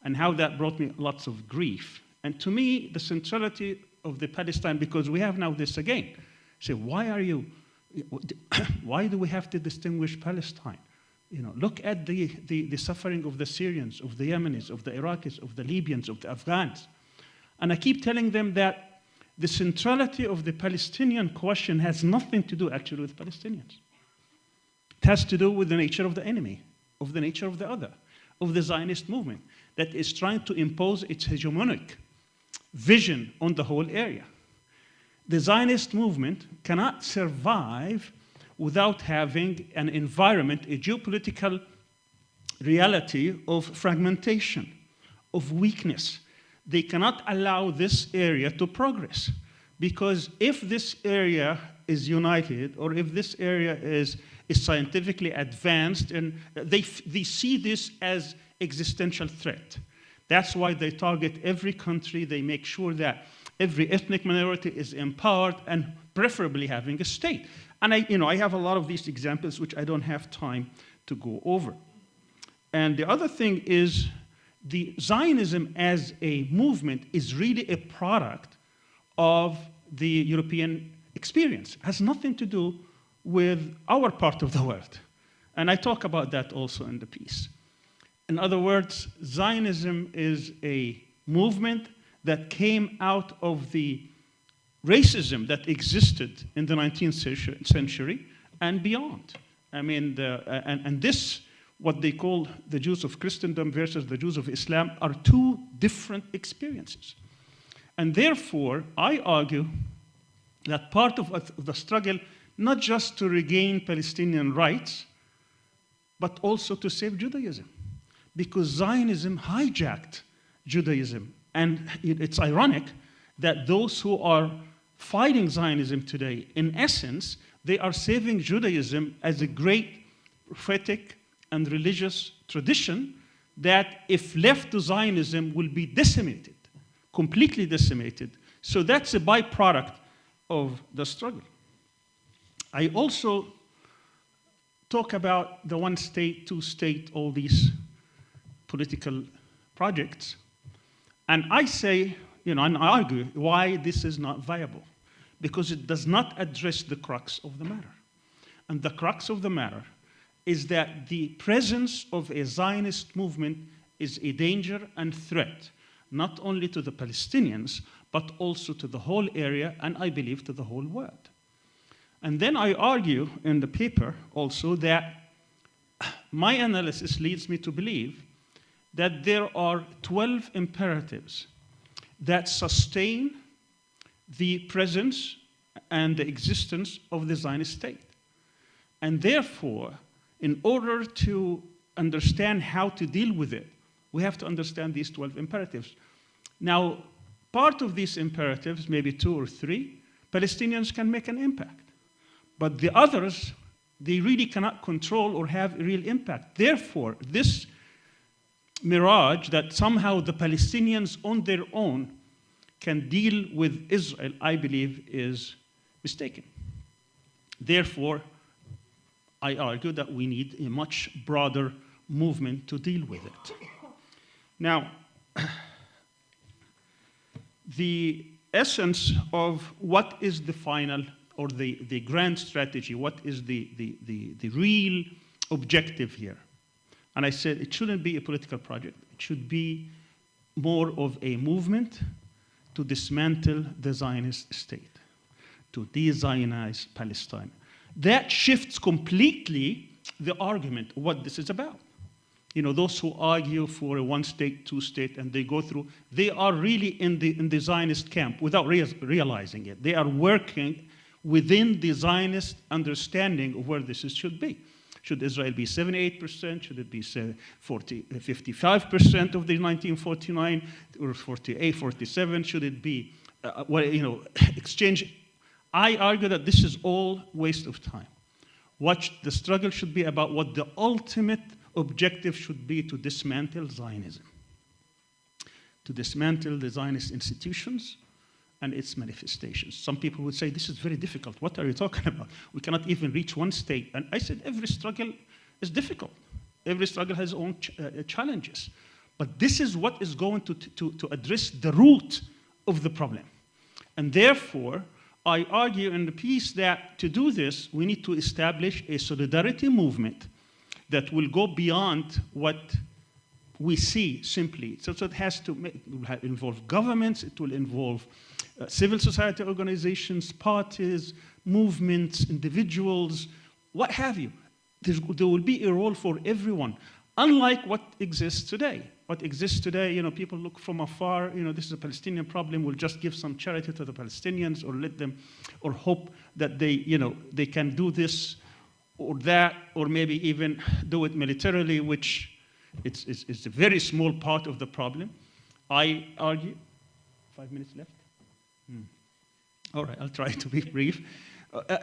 and how that brought me lots of grief. And to me, the centrality of the Palestine, because we have now this again, say, why do we have to distinguish Palestine? Look at the suffering of the Syrians, of the Yemenis, of the Iraqis, of the Libyans, of the Afghans. And I keep telling them that the centrality of the Palestinian question has nothing to do actually with Palestinians. It has to do with the nature of the enemy, of the nature of the other, of the Zionist movement that is trying to impose its hegemonic vision on the whole area. The Zionist movement cannot survive without having an environment, a geopolitical reality of fragmentation, of weakness. They cannot allow this area to progress, because if this area is united, or if this area is scientifically advanced, and they see this as existential threat. That's why they target every country. They make sure that every ethnic minority is empowered, and preferably having a state. And I have a lot of these examples which I don't have time to go over. And the other thing is, the Zionism as a movement is really a product of the European experience. It has nothing to do with our part of the world. And I talk about that also in the piece. In other words, Zionism is a movement that came out of the racism that existed in the 19th century and beyond. I mean, and this, what they call the Jews of Christendom versus the Jews of Islam, are two different experiences. And therefore, I argue that part of the struggle, not just to regain Palestinian rights, but also to save Judaism. Because Zionism hijacked Judaism. And it's ironic that those who are fighting Zionism today, in essence, they are saving Judaism as a great prophetic and religious tradition that, if left to Zionism, will be decimated, completely decimated. So that's a byproduct of the struggle. I also talk about the one state, two state, all these political projects. And I say, and I argue why this is not viable. Because it does not address the crux of the matter. And the crux of the matter is that the presence of a Zionist movement is a danger and threat, not only to the Palestinians, but also to the whole area, and I believe to the whole world. And then I argue in the paper also that my analysis leads me to believe that there are 12 imperatives that sustain the presence and the existence of the Zionist state. And therefore, in order to understand how to deal with it, we have to understand these 12 imperatives. Now, part of these imperatives, maybe 2 or 3, Palestinians can make an impact. But the others, they really cannot control or have a real impact. Therefore, this mirage that somehow the Palestinians on their own can deal with Israel, I believe, is mistaken. Therefore, I argue that we need a much broader movement to deal with it. Now, the essence of what is the final or the grand strategy, what is the real objective here? And I said it shouldn't be a political project. It should be more of a movement to dismantle the Zionist state, to de-Zionize Palestine. That shifts completely the argument of what this is about. You know, those who argue for a one-state, two-state, and they go through, they are really in the Zionist camp without realizing it. They are working within the Zionist understanding of where this should be. Should Israel be 78%? Should it be 55% of the 1949 or 48, 47? Should it be, exchange? I argue that this is all waste of time. What the struggle should be about, what the ultimate objective should be, to dismantle Zionism, to dismantle the Zionist institutions and its manifestations. Some people would say, this is very difficult. What are you talking about? We cannot even reach one state. And I said, every struggle is difficult. Every struggle has its own challenges. But this is what is going to address the root of the problem. And therefore, I argue in the piece that to do this, we need to establish a solidarity movement that will go beyond what we see simply. So it has to involve governments, it will involve civil society organizations, parties, movements, individuals, what have you. There will be a role for everyone, unlike what exists today. What exists today, people look from afar, this is a Palestinian problem, we'll just give some charity to the Palestinians or let them, or hope that they can do this or that, or maybe even do it militarily, which it's a very small part of the problem. I argue, 5 minutes left? All right, I'll try to be brief.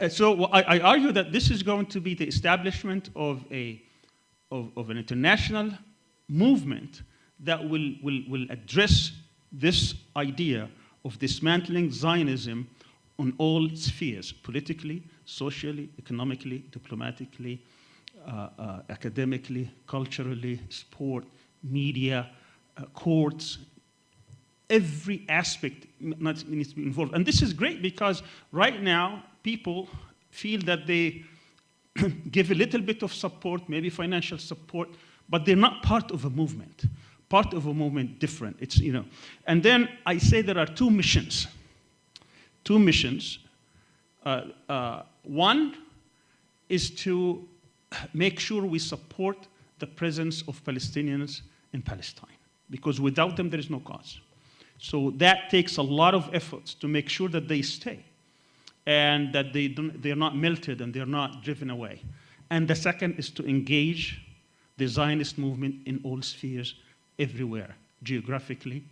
So I argue that this is going to be the establishment of an international movement that will address this idea of dismantling Zionism on all spheres, politically, socially, economically, diplomatically, academically, culturally, sport, media, courts. Every aspect needs to be involved. And this is great because right now people feel that they give a little bit of support, maybe financial support, but they're not part of a movement. Part of a movement different. It's, And then I say there are two missions. Two missions. One is to make sure we support the presence of Palestinians in Palestine, because without them there is no cause. So that takes a lot of efforts to make sure that they stay and that they're not melted and they're not driven away. And the second is to engage the Zionist movement in all spheres, everywhere, geographically,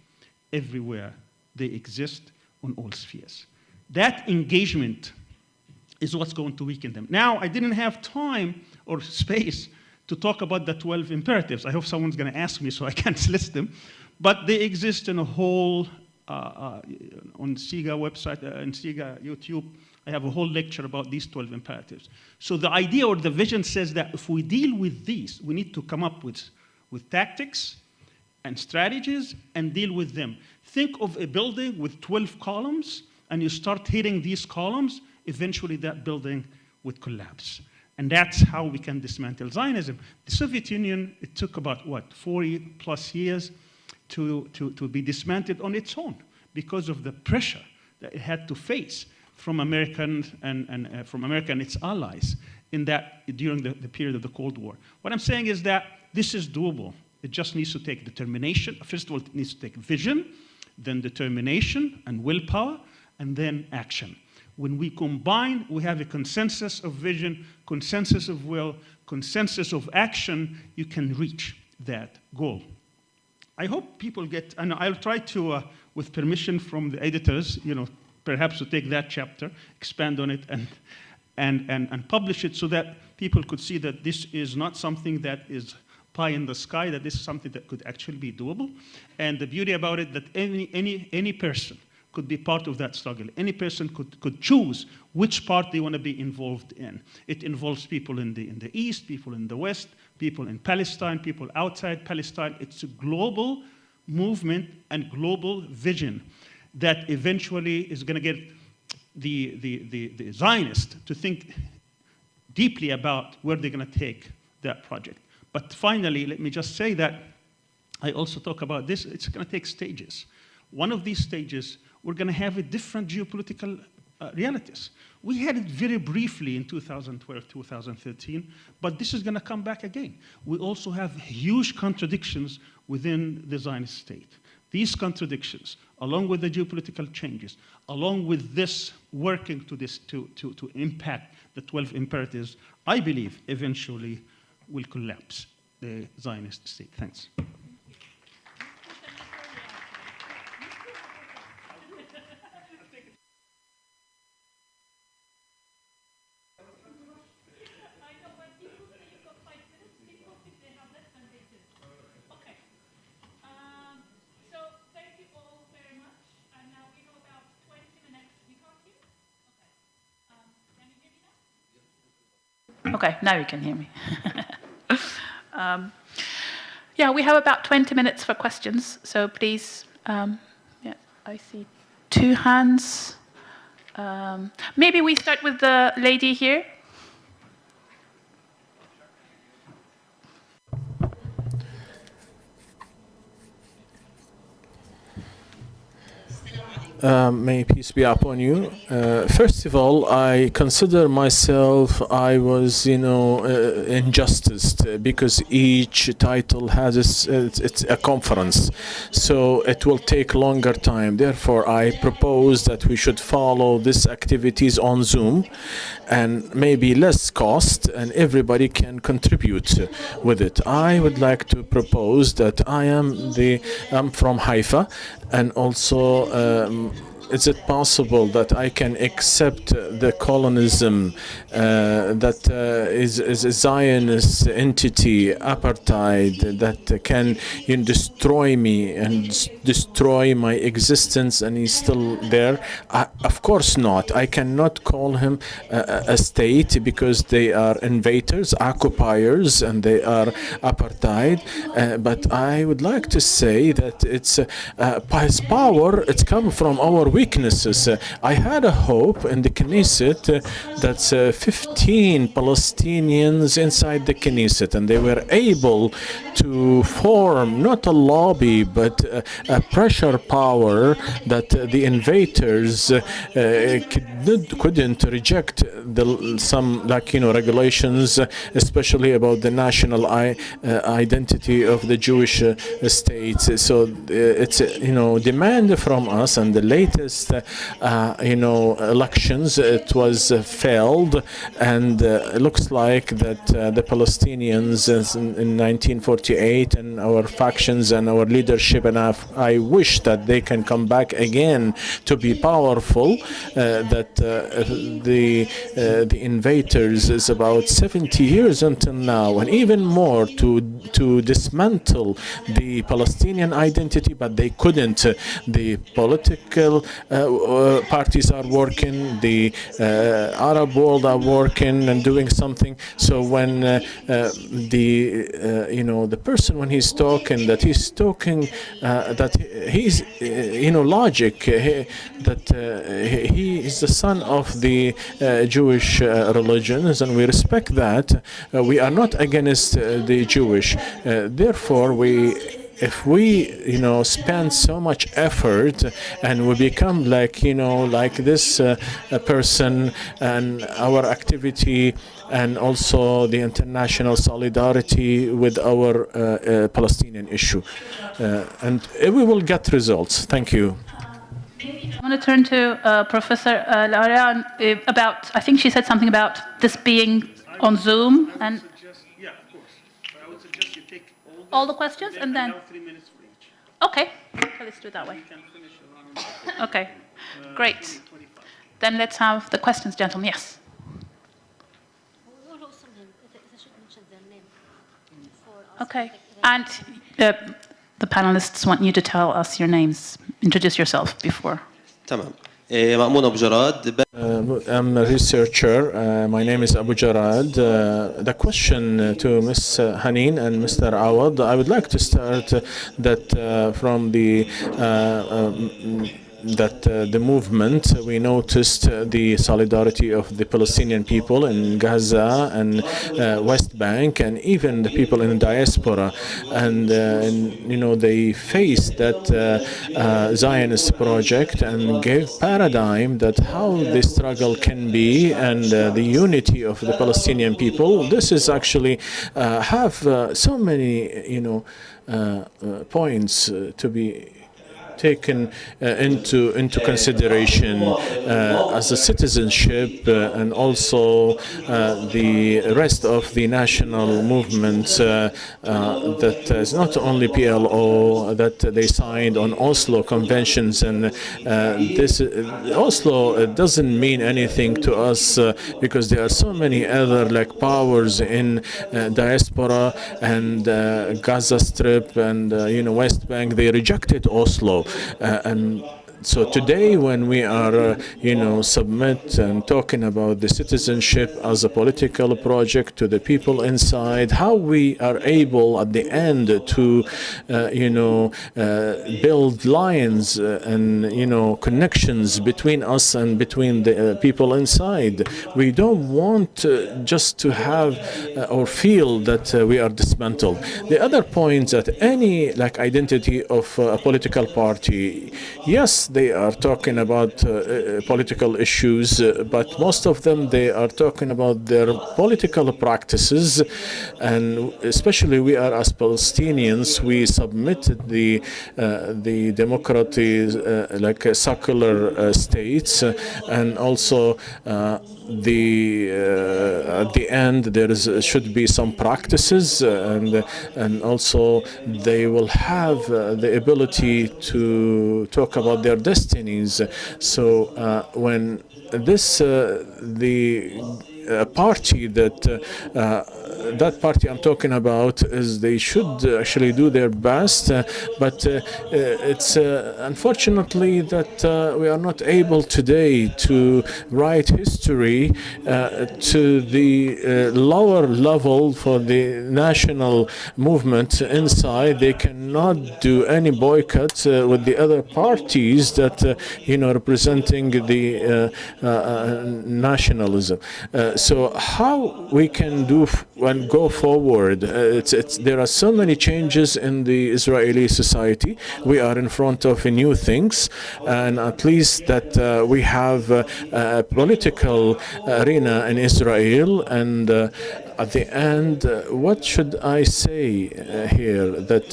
everywhere they exist on all spheres. That engagement is what's going to weaken them. Now, I didn't have time or space to talk about the 12 imperatives. I hope someone's going to ask me so I can't list them. But they exist in a whole, on CIGA website, and CIGA YouTube, I have a whole lecture about these 12 imperatives. So the idea or the vision says that if we deal with these, we need to come up with tactics and strategies and deal with them. Think of a building with 12 columns, and you start hitting these columns, eventually that building would collapse. And that's how we can dismantle Zionism. The Soviet Union, it took about, 40 plus years to be dismantled on its own because of the pressure that it had to face from America and its allies during the period of the Cold War. What I'm saying is that this is doable. It just needs to take determination. First of all, it needs to take vision, then determination and willpower, and then action. When we combine, we have a consensus of vision, consensus of will, consensus of action, you can reach that goal. I hope people get, and I'll try to, with permission from the editors, perhaps to take that chapter, expand on it, and publish it so that people could see that this is not something that is pie in the sky, that this is something that could actually be doable. And the beauty about it, that any person could be part of that struggle. Any person could choose which part they want to be involved in. It involves people in the East, people in the West, people in Palestine, people outside Palestine. It's a global movement and global vision that eventually is going to get the Zionists to think deeply about where they're going to take that project. But finally, let me just say that I also talk about this. It's going to take stages. One of these stages, we're going to have a different geopolitical realities. We had it very briefly in 2012, 2013, but this is going to come back again. We also have huge contradictions within the Zionist state. These contradictions, along with the geopolitical changes, along with this working to impact the 12 imperatives, I believe eventually will collapse the Zionist state. Thanks. Okay, now you can hear me. Yeah, we have about 20 minutes for questions, so please, yeah, I see 2 hands. Maybe we start with the lady here. May peace be upon you. First of all, I consider myself, I was, injusticed because each title has it's a conference, so it will take longer time. Therefore, I propose that we should follow these activities on Zoom and maybe less cost, and everybody can contribute with it. I would like to propose that I'm from Haifa, and also is it possible that I can accept the colonialism that is a Zionist entity, apartheid, that can destroy me and destroy my existence, and he's still there? Of course not. I cannot call him a state because they are invaders, occupiers, and they are apartheid. But I would like to say that it's his power, it's come from our weaknesses. I had a hope in the Knesset that's 15 Palestinians inside the Knesset, and they were able to form not a lobby but a pressure power that the invaders couldn't reject some regulations, especially about the national identity of the Jewish states. So it's demand from us, and the latest elections, it was failed, and it looks like that the Palestinians in 1948 and our factions and our leadership, and I wish that they can come back again to be powerful, that the invaders is about 70 years until now, and even more to dismantle the Palestinian identity, but they couldn't. The political parties are working, the Arab world are working and doing something. So when the person, when he's talking, that he's talking that he's logic, that he is the son of the Jewish religions, and we respect that. We are not against the Jewish. Therefore, if we spend so much effort and we become like this person, and our activity and also the international solidarity with our Palestinian issue, and we will get results. Thank you. I want to turn to Professor Al-Arian about, I think she said something about this being on Zoom, and yeah, of course. I would suggest you take all the questions and then 3 minutes for each. Okay, so let's do it that way. Okay, great. Then let's have the questions, gentlemen. Yes. Okay. And the panelists want you to tell us your names. Introduce yourself before. تمام. مأمون أبو جراد. I'm a researcher. My name is Abu Jarad. The question to Ms. Haneen and Mr. Awad, I would like to start that from the the movement, we noticed the solidarity of the Palestinian people in Gaza and West Bank, and even the people in the diaspora. And you know, they faced that Zionist project and gave paradigm that how the struggle can be and the unity of the Palestinian people. This is actually have so many, you know, points to be taken into consideration as a citizenship and also the rest of the national movement that is not only PLO, that they signed on Oslo conventions, and this Oslo doesn't mean anything to us because there are so many other like powers in diaspora and Gaza Strip and you know, West Bank. They rejected Oslo. And so today, when we are, you know, submit and talking about the citizenship as a political project to the people inside, how we are able at the end to, you know, build lines and, you know, connections between us and between the people inside. We don't want just to have or feel that we are dismantled. The other point that any like identity of a political party, yes, they are talking about political issues, but most of them, they are talking about their political practices. And especially we are as Palestinians, we submitted the democracy like secular states, and also at the end there should be some practices, and also they will have the ability to talk about their destinies. So when this party that party I'm talking about is they should actually do their best, but it's unfortunately that we are not able today to write history to the lower level for the national movement inside. They cannot do any boycott with the other parties that you know, representing the nationalism. So how we can do and go forward? There are so many changes in the Israeli society. We are in front of new things, and at least that we have a political arena in Israel. And at the end, what should I say here? That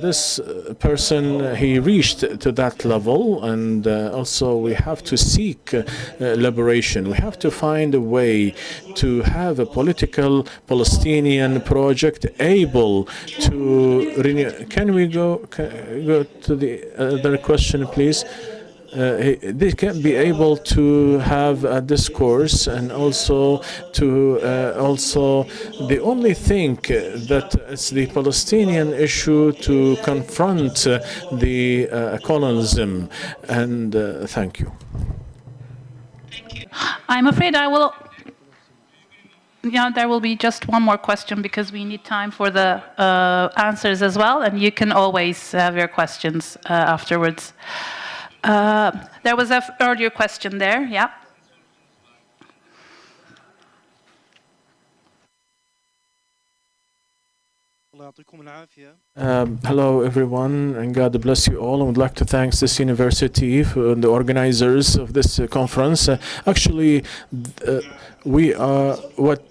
this person, he reached to that level, and also we have to seek liberation. We have to find a way to have a political Palestinian project able to renew. Can we go to the other question, please? They can be able to have a discourse, and also to the only thing that it's the Palestinian issue to confront the colonialism. And thank you. I'm afraid I will. Yeah, there will be just one more question because we need time for the answers as well, and you can always have your questions afterwards. There was an earlier question there, yeah. Hello everyone, and God bless you all. I would like to thank this university for the organizers of this conference. Actually, we are what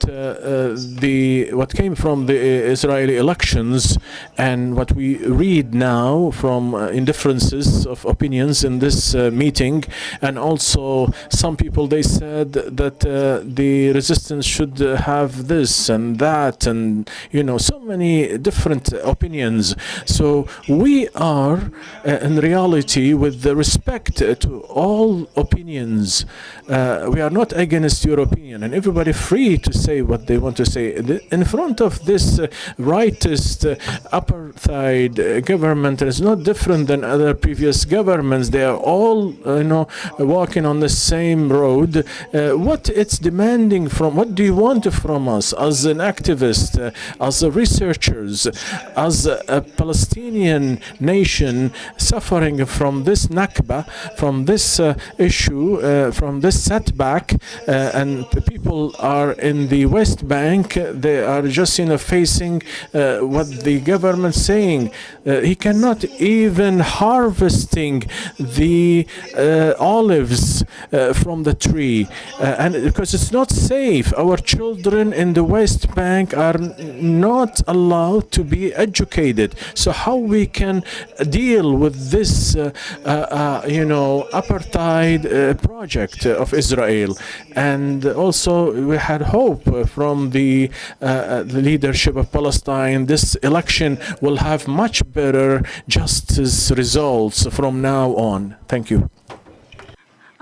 came from the Israeli elections, and what we read now from indifferences of opinions in this meeting, and also some people, they said that the resistance should have this and that, and you know, so many different opinions. So we are, in reality, with the respect to all opinions, we are not against your opinion, and everybody free to say what they want to say. In front of this rightist apartheid government, is not different than other previous governments. They are all, walking on the same road. What it's demanding from, what do you want from us as an activist, as researchers, as a Palestinian nation suffering from this Nakba, from this issue, from this setback, and the people are in the West Bank, they are just facing what the government saying. He cannot even harvesting the olives from the tree, and because it's not safe. Our children in the West Bank are not allowed to be educated. So how we can deal with this apartheid project of Israel? And also we had hope from the leadership of Palestine. This election will have much better justice results from now on. Thank you.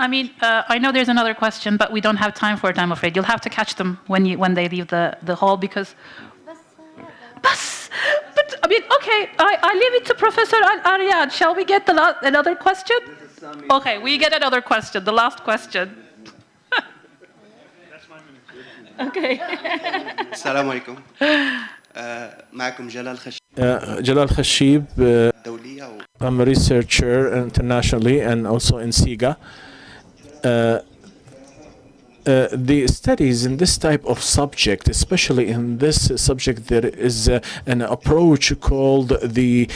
I mean, I know there's another question, but we don't have time for it, I'm afraid. You'll have to catch them when they leave the hall, because... But, I mean, okay, I leave it to Professor Al-Arian. Shall we get another question? Okay, we get another question, the last question. Okay. السلام عليكم. معكم جلال خشيب. Jalal Khashib, I'm a researcher internationally and also in CIGA. The studies in this type of subject, especially in this subject, there is an approach called the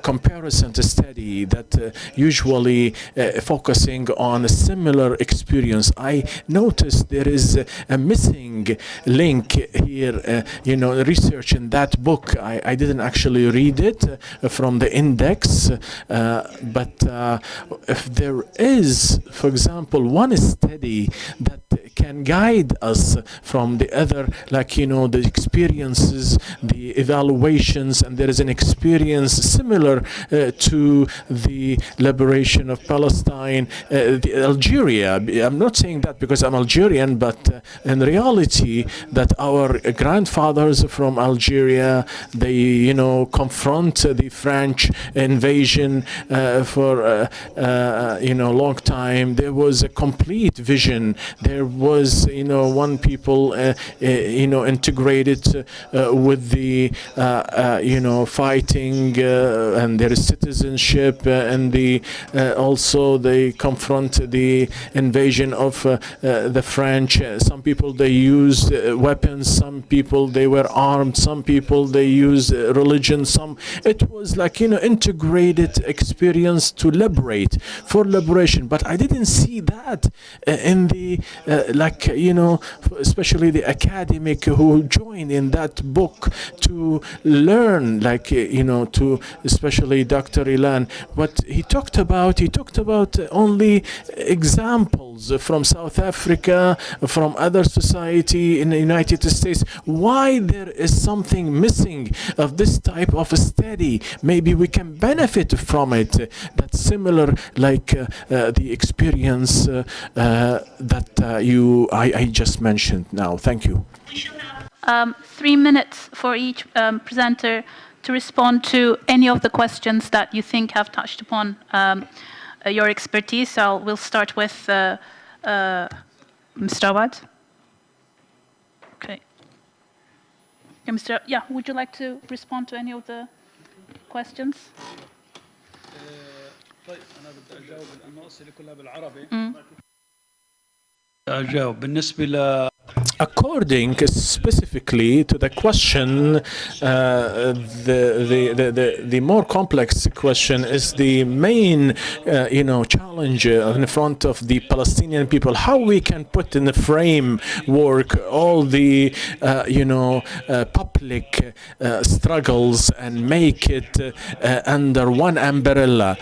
comparison to study that usually focusing on a similar experience. I noticed there is a missing link here, research in that book. I didn't actually read it from the index, but if there is, for example, one study that can guide us from the other, the experiences, the evaluations, and there is an experience similar to the liberation of Palestine, Algeria. I'm not saying that because I'm Algerian, but in reality, that our grandfathers from Algeria, they, confront the French invasion for long time. There was a complete vision. There was, one people, integrated with the, fighting, and there is citizenship, and the also they confront the invasion of the French. Some people they used weapons, some people they were armed, some people they used religion. It was integrated experience to liberate, for liberation. But I didn't see that in the especially the academic who joined in that book to learn, to especially Dr. Ilan. What he talked about only examples from South Africa, from other society in the United States. Why there is something missing of this type of a study? Maybe we can benefit from it. That's similar, the experience that I just mentioned now. Thank you. 3 minutes for each presenter to respond to any of the questions that you think have touched upon your expertise. So we'll start with Mr. Awad. Okay. Would you like to respond to any of the questions? According specifically to the question, the more complex question is the main, challenge in front of the Palestinian people. How we can put in the framework all the, public struggles and make it under one umbrella.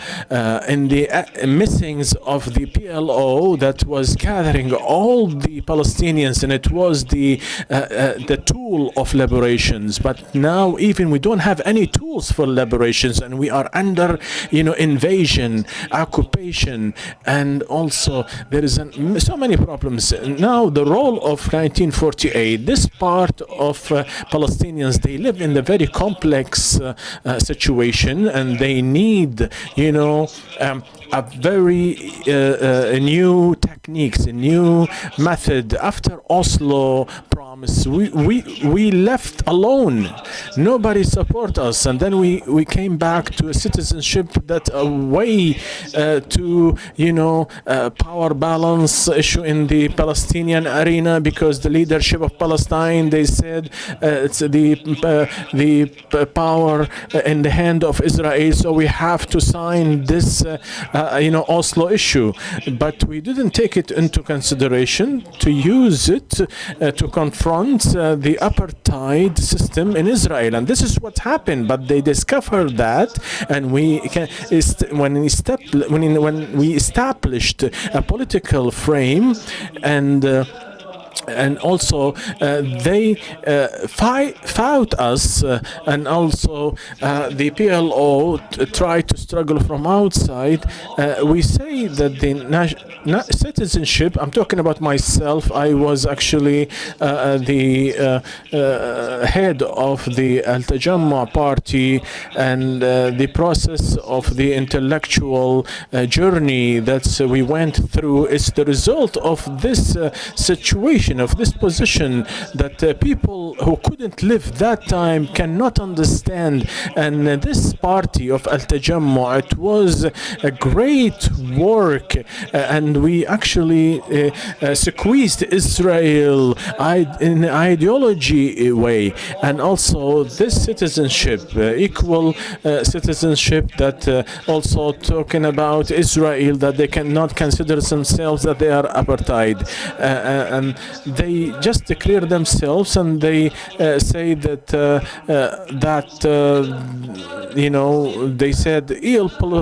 In the missings of the PLO that was gathering all the Palestinians, and it was was the tool of liberations. But now even we don't have any tools for liberations, and we are under, invasion, occupation, and also there is so many problems. Now the role of 1948, this part of Palestinians, they live in a very complex situation, and they need, a very new techniques, a new method. After Oslo promise, we left alone. Nobody support us, and then we came back to a citizenship that a way to power balance issue in the Palestinian arena, because the leadership of Palestine, they said it's the power in the hand of Israel, so we have to sign this Oslo issue. But we didn't take it into consideration to use it to confront the apartheid system in Israel, and this is what happened. But they discovered that, and when we established a political frame, and also they fought us, and also the PLO tried to struggle from outside. We say that the citizenship, I'm talking about myself, I was actually the head of the Al-Tajammu party, and the process of the intellectual journey that we went through is the result of this situation, of this position that people who couldn't live that time cannot understand. And this party of Al-Tajammu, it was a great work, and we actually squeezed Israel in an ideology way, and also this citizenship, equal citizenship, that also talking about Israel, that they cannot consider themselves that they are apartheid, and they just declare themselves, and they say that they said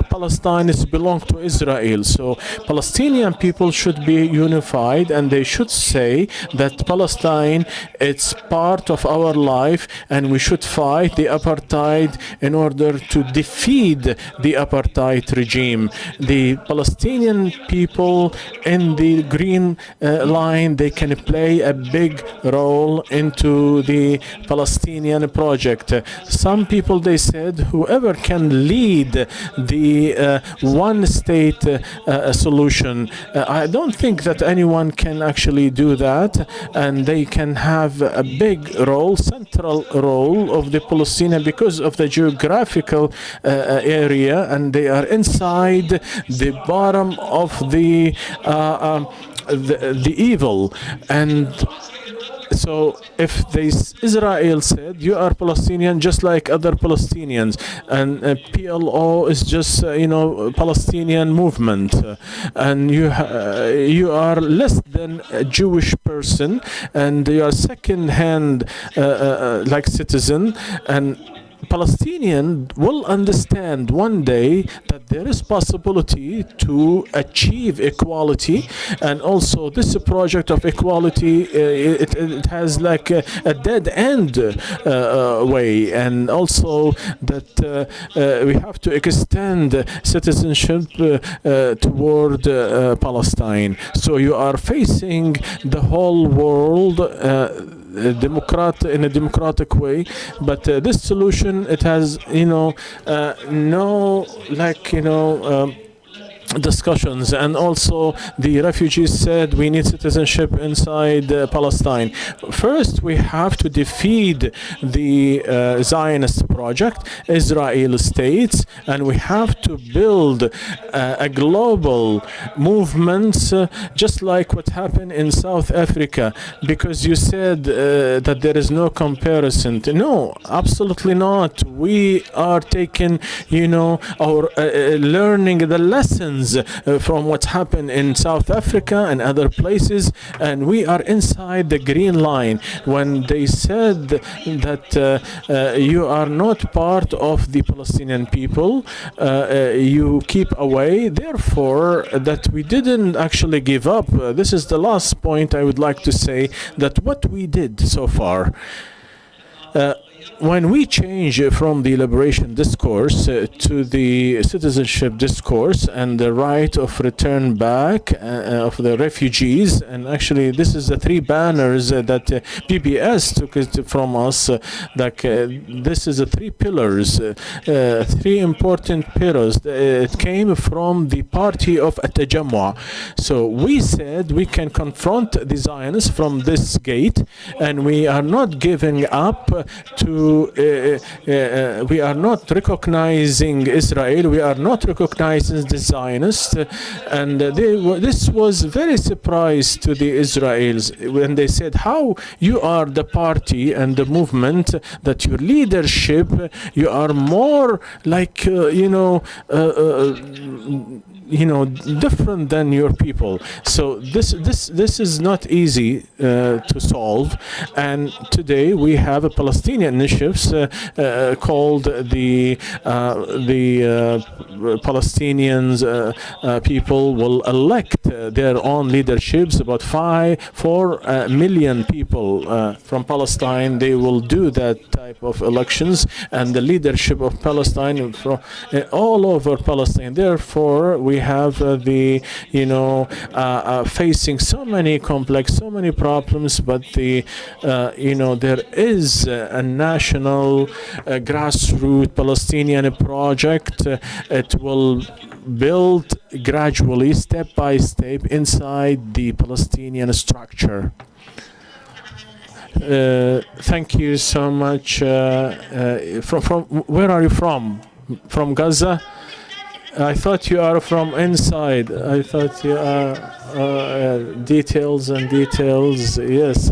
Palestine belong to Israel. So Palestinian people should be unified, and they should say that Palestine, it's part of our life, and we should fight the apartheid in order to defeat the apartheid regime. The Palestinian people in the green line, they can play a big role into the Palestinian project. Some people, they said, whoever can lead the one state solution, I don't think that anyone can actually do that, and they can have a big role, central role of the Palestinian, because of the geographical area, and they are inside the bottom of the evil. And so if Israel said you are Palestinian just like other Palestinians, and PLO is just Palestinian movement, and you are less than a Jewish person, and you are second-hand like citizen, and Palestinian will understand one day that there is possibility to achieve equality, and also this project of equality, it has like a dead end way, and also that we have to extend citizenship toward Palestine. So you are facing the whole world in a democratic way, but this solution, it has discussions. And also the refugees said we need citizenship inside Palestine. First, we have to defeat the Zionist project, Israel states, and we have to build a global movement, just like what happened in South Africa, because you said that there is no comparison. No, absolutely not. We are taking, learning the lessons lessons from what's happened in South Africa and other places, and we are inside the green line. When they said that you are not part of the Palestinian people, you keep away, therefore that we didn't actually give up. This is the last point I would like to say, that what we did so far, when we change from the liberation discourse to the citizenship discourse and the right of return back of the refugees, and actually this is the three banners that PBS took it from us, this is the three pillars, three important pillars. It came from the party of At-Tajammu'. So we said we can confront the Zionists from this gate, and we are not giving up to we are not recognizing Israel, we are not recognizing the Zionists, and this was very surprise to the Israelis when they said how you are the party and the movement, that your leadership, you are more like different than your people. So this is not easy to solve, and today we have a Palestinian initiatives called the Palestinians people will elect their own leaderships. About 4 million people from Palestine, they will do that type of elections, and the leadership of Palestine from all over Palestine. Therefore, we have facing so many complex, so many problems, but there is a national grassroots Palestinian project. It will build gradually, step by step, inside the Palestinian structure. Thank you so much. From where are you from? From Gaza? I thought you are from inside. I thought you are details and details. Yes.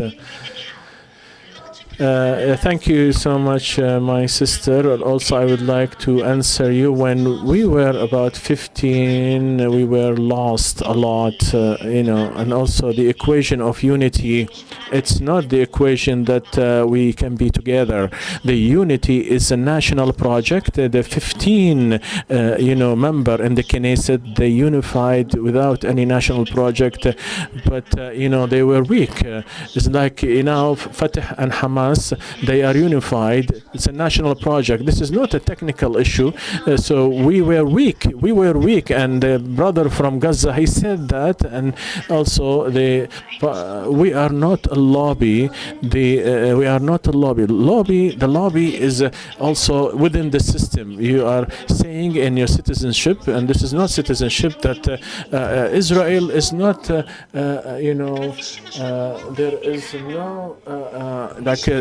Thank you so much, my sister. Also, I would like to answer you. When we were about 15, we were lost a lot, and also the equation of unity. It's not the equation that we can be together. The unity is a national project. The 15, member in the Knesset, they unified without any national project, but they were weak. It's like Fatah and Hamas. They are unified. It's a national project. This is not a technical issue. So we were weak. We were weak, and the brother from Gaza, he said that. And also, we are not a lobby. We are not a lobby. The lobby is also within the system. You are saying in your citizenship, and this is not citizenship, that Israel is not. There is no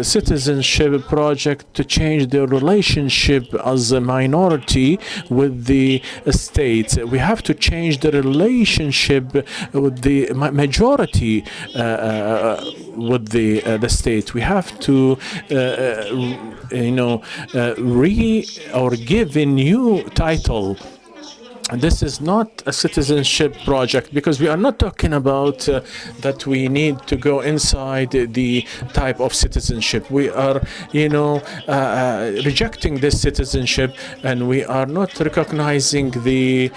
citizenship project to change their relationship as a minority with the state. We have to change the relationship with the majority with the state. We have to give a new title. This is not a citizenship project, because we are not talking about that we need to go inside the type of citizenship. We are, rejecting this citizenship, and we are not recognizing the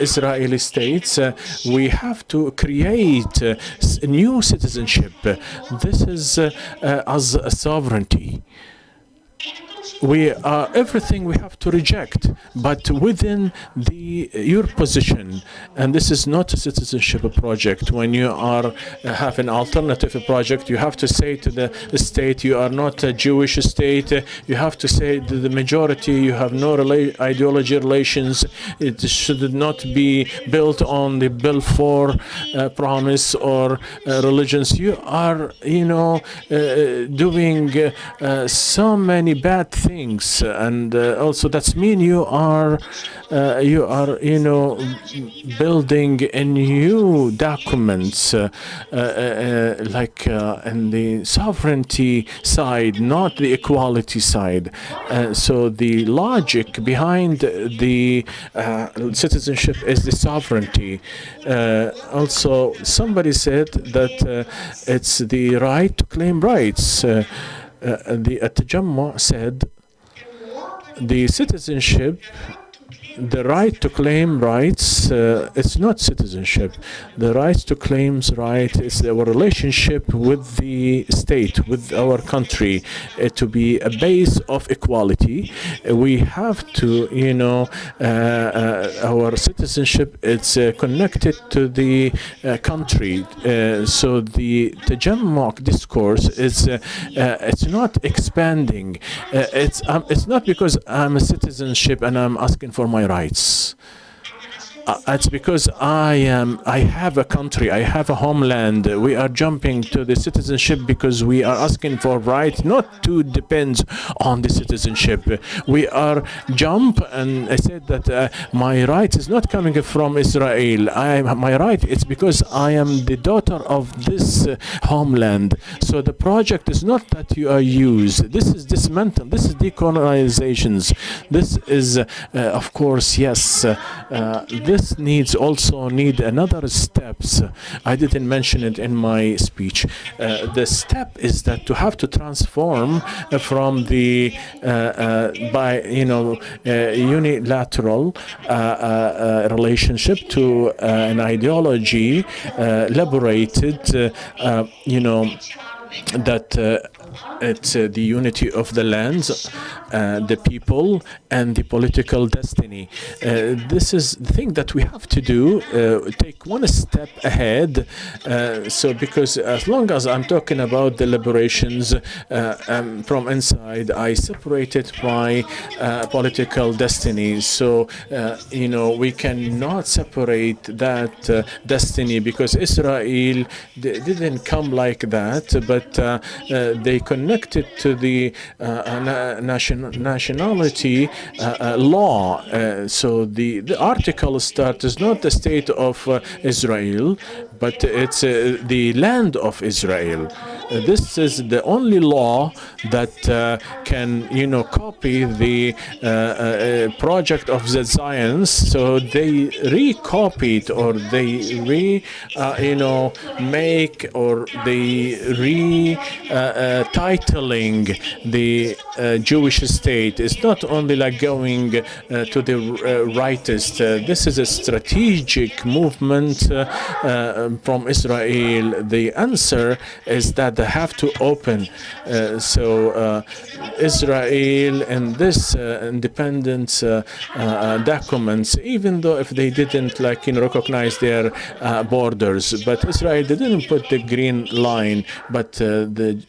Israeli states. We have to create a new citizenship. This is as a sovereignty. Everything we have to reject, but within your position. And this is not a citizenship project. When you have an alternative project, you have to say to the state, you are not a Jewish state. You have to say to the majority, you have no ideology relations. It should not be built on the Balfour promise or religions. You are, doing so many bad things, and also that's mean you are building a new documents like in the sovereignty side, not the equality side. So the logic behind the citizenship is the sovereignty. Also, somebody said that it's the right to claim rights. The At-Tajammu said the citizenship, the right to claim rights, it's not citizenship. The right to claim rights is our relationship with the state, with our country, to be a base of equality. We have to, our citizenship, it's connected to the country. So the Tajammu discourse is, it's not expanding. It's not because I'm a citizenship and I'm asking for my rights. It's because I have a country, I have a homeland. We are jumping to the citizenship because we are asking for rights, not to depend on the citizenship. We are jump, and I said that my right is not coming from Israel. My right is because I am the daughter of this homeland. So the project is not that you are used. This is dismantle. This is decolonizations. This is, of course, yes. This need another steps. I didn't mention it in my speech. The step is that to have to transform from the unilateral relationship to an ideology liberated, that it's the unity of the lands, the people, and the political destiny. This is the thing that we have to do, take one step ahead. So because as long as I'm talking about the liberations from inside, I separated my political destiny. So, we cannot separate that destiny, because Israel didn't come like that, but they connected to the nationality law. So the article start is not the state of Israel, but it's the land of Israel. This is the only law that can, copy the project of the Zionists. So they recopied, or they make, or they titling the Jewish state. It's not only like going to the rightist. This is a strategic movement from Israel. The answer is that they have to open. Israel and this independence documents, even though if they didn't recognize their borders, but Israel didn't put the green line. But the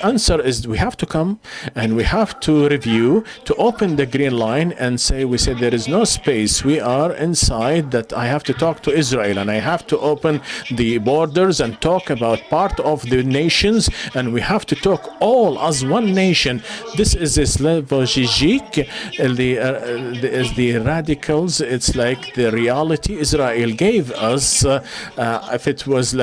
answer is we have to come and we have to review, to open the green line and say, we said there is no space. We are inside that. I have to talk to Israel and I have to open the borders and talk about part of the nations, and we have to talk all as one nation. This is Slavojijik, the radicals. It's like the reality Israel gave us. If it was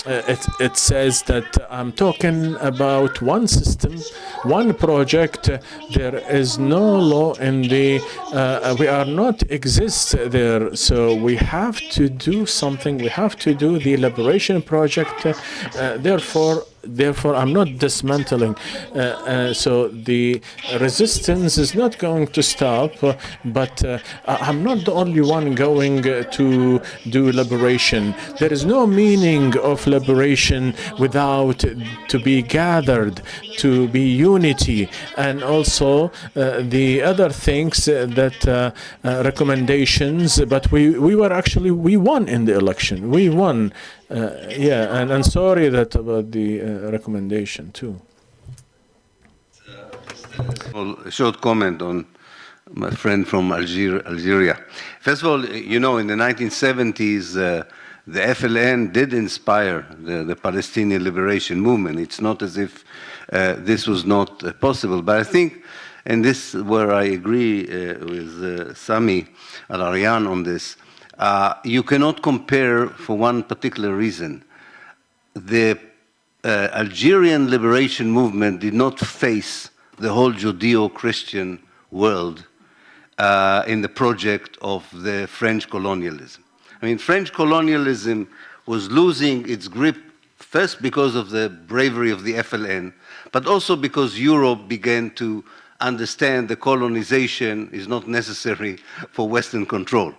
it says that I'm talking about one system, one project. There is no law in the, we are not exist there. So we have to do something. We have to do the liberation project. Therefore, I'm not dismantling. So the resistance is not going to stop, but I'm not the only one going to do liberation. There is no meaning of liberation without to be gathered, to be unity. And also the other things that recommendations, but we won in the election. We won. And I'm sorry that about the recommendation too. A short comment on my friend from Algeria. First of all, in the 1970s, the FLN did inspire the Palestinian liberation movement. It's not as if this was not possible, but I think, and this is where I agree with Sami Al-Arian on this, you cannot compare for one particular reason. The Algerian liberation movement did not face the whole Judeo-Christian world in the project of the French colonialism. I mean, French colonialism was losing its grip first because of the bravery of the FLN, but also because Europe began to understand the colonization is not necessary for Western control.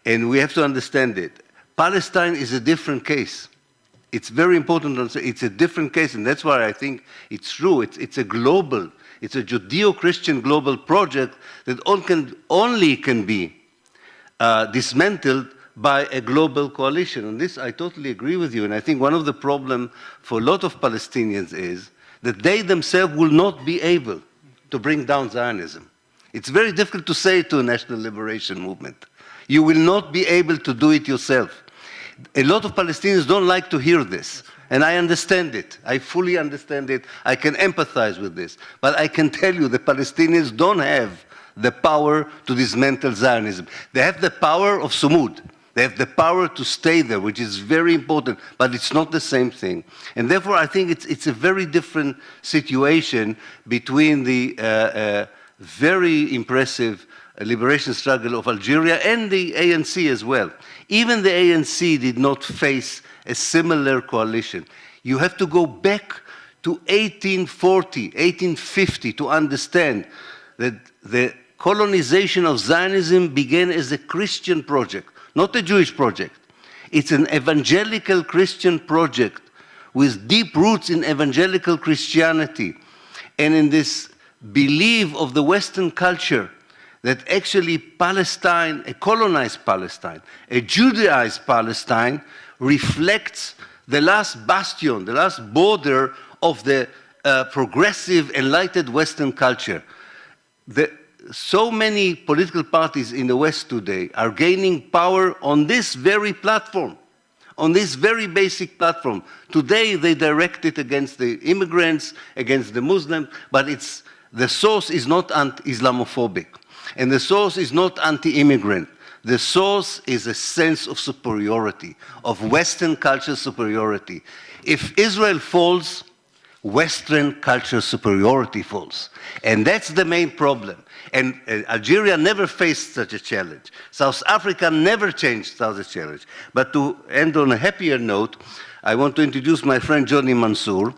And we have to understand it. Palestine is a different case. It's very important to say it's a different case, and that's why I think it's true. It's a global, it's a Judeo-Christian global project that only can be dismantled by a global coalition. On this, I totally agree with you, and I think one of the problems for a lot of Palestinians is that they themselves will not be able to bring down Zionism. It's very difficult to say to a national liberation movement. You will not be able to do it yourself. A lot of Palestinians don't like to hear this, and I understand it. I fully understand it. I can empathize with this. But I can tell you the Palestinians don't have the power to dismantle Zionism. They have the power of Sumud. They have the power to stay there, which is very important, but it's not the same thing. And therefore, I think it's a very different situation between the very impressive liberation struggle of Algeria and the ANC as well. Even the ANC did not face a similar coalition. You have to go back to 1840, 1850 to understand that the colonization of Zionism began as a Christian project, not a Jewish project. It's an evangelical Christian project with deep roots in evangelical Christianity and in this belief of the Western culture that actually Palestine, a colonized Palestine, a Judaized Palestine, reflects the last bastion, the last border of the progressive, enlightened Western culture. So many political parties in the West today are gaining power on this very platform, on this very basic platform. Today they direct it against the immigrants, against the Muslims, but the source is not Islamophobic. And the source is not anti-immigrant. The source is a sense of superiority, of Western culture superiority. If Israel falls, Western culture superiority falls. And that's the main problem. And Algeria never faced such a challenge. South Africa never changed such a challenge. But to end on a happier note, I want to introduce my friend Johnny Mansour.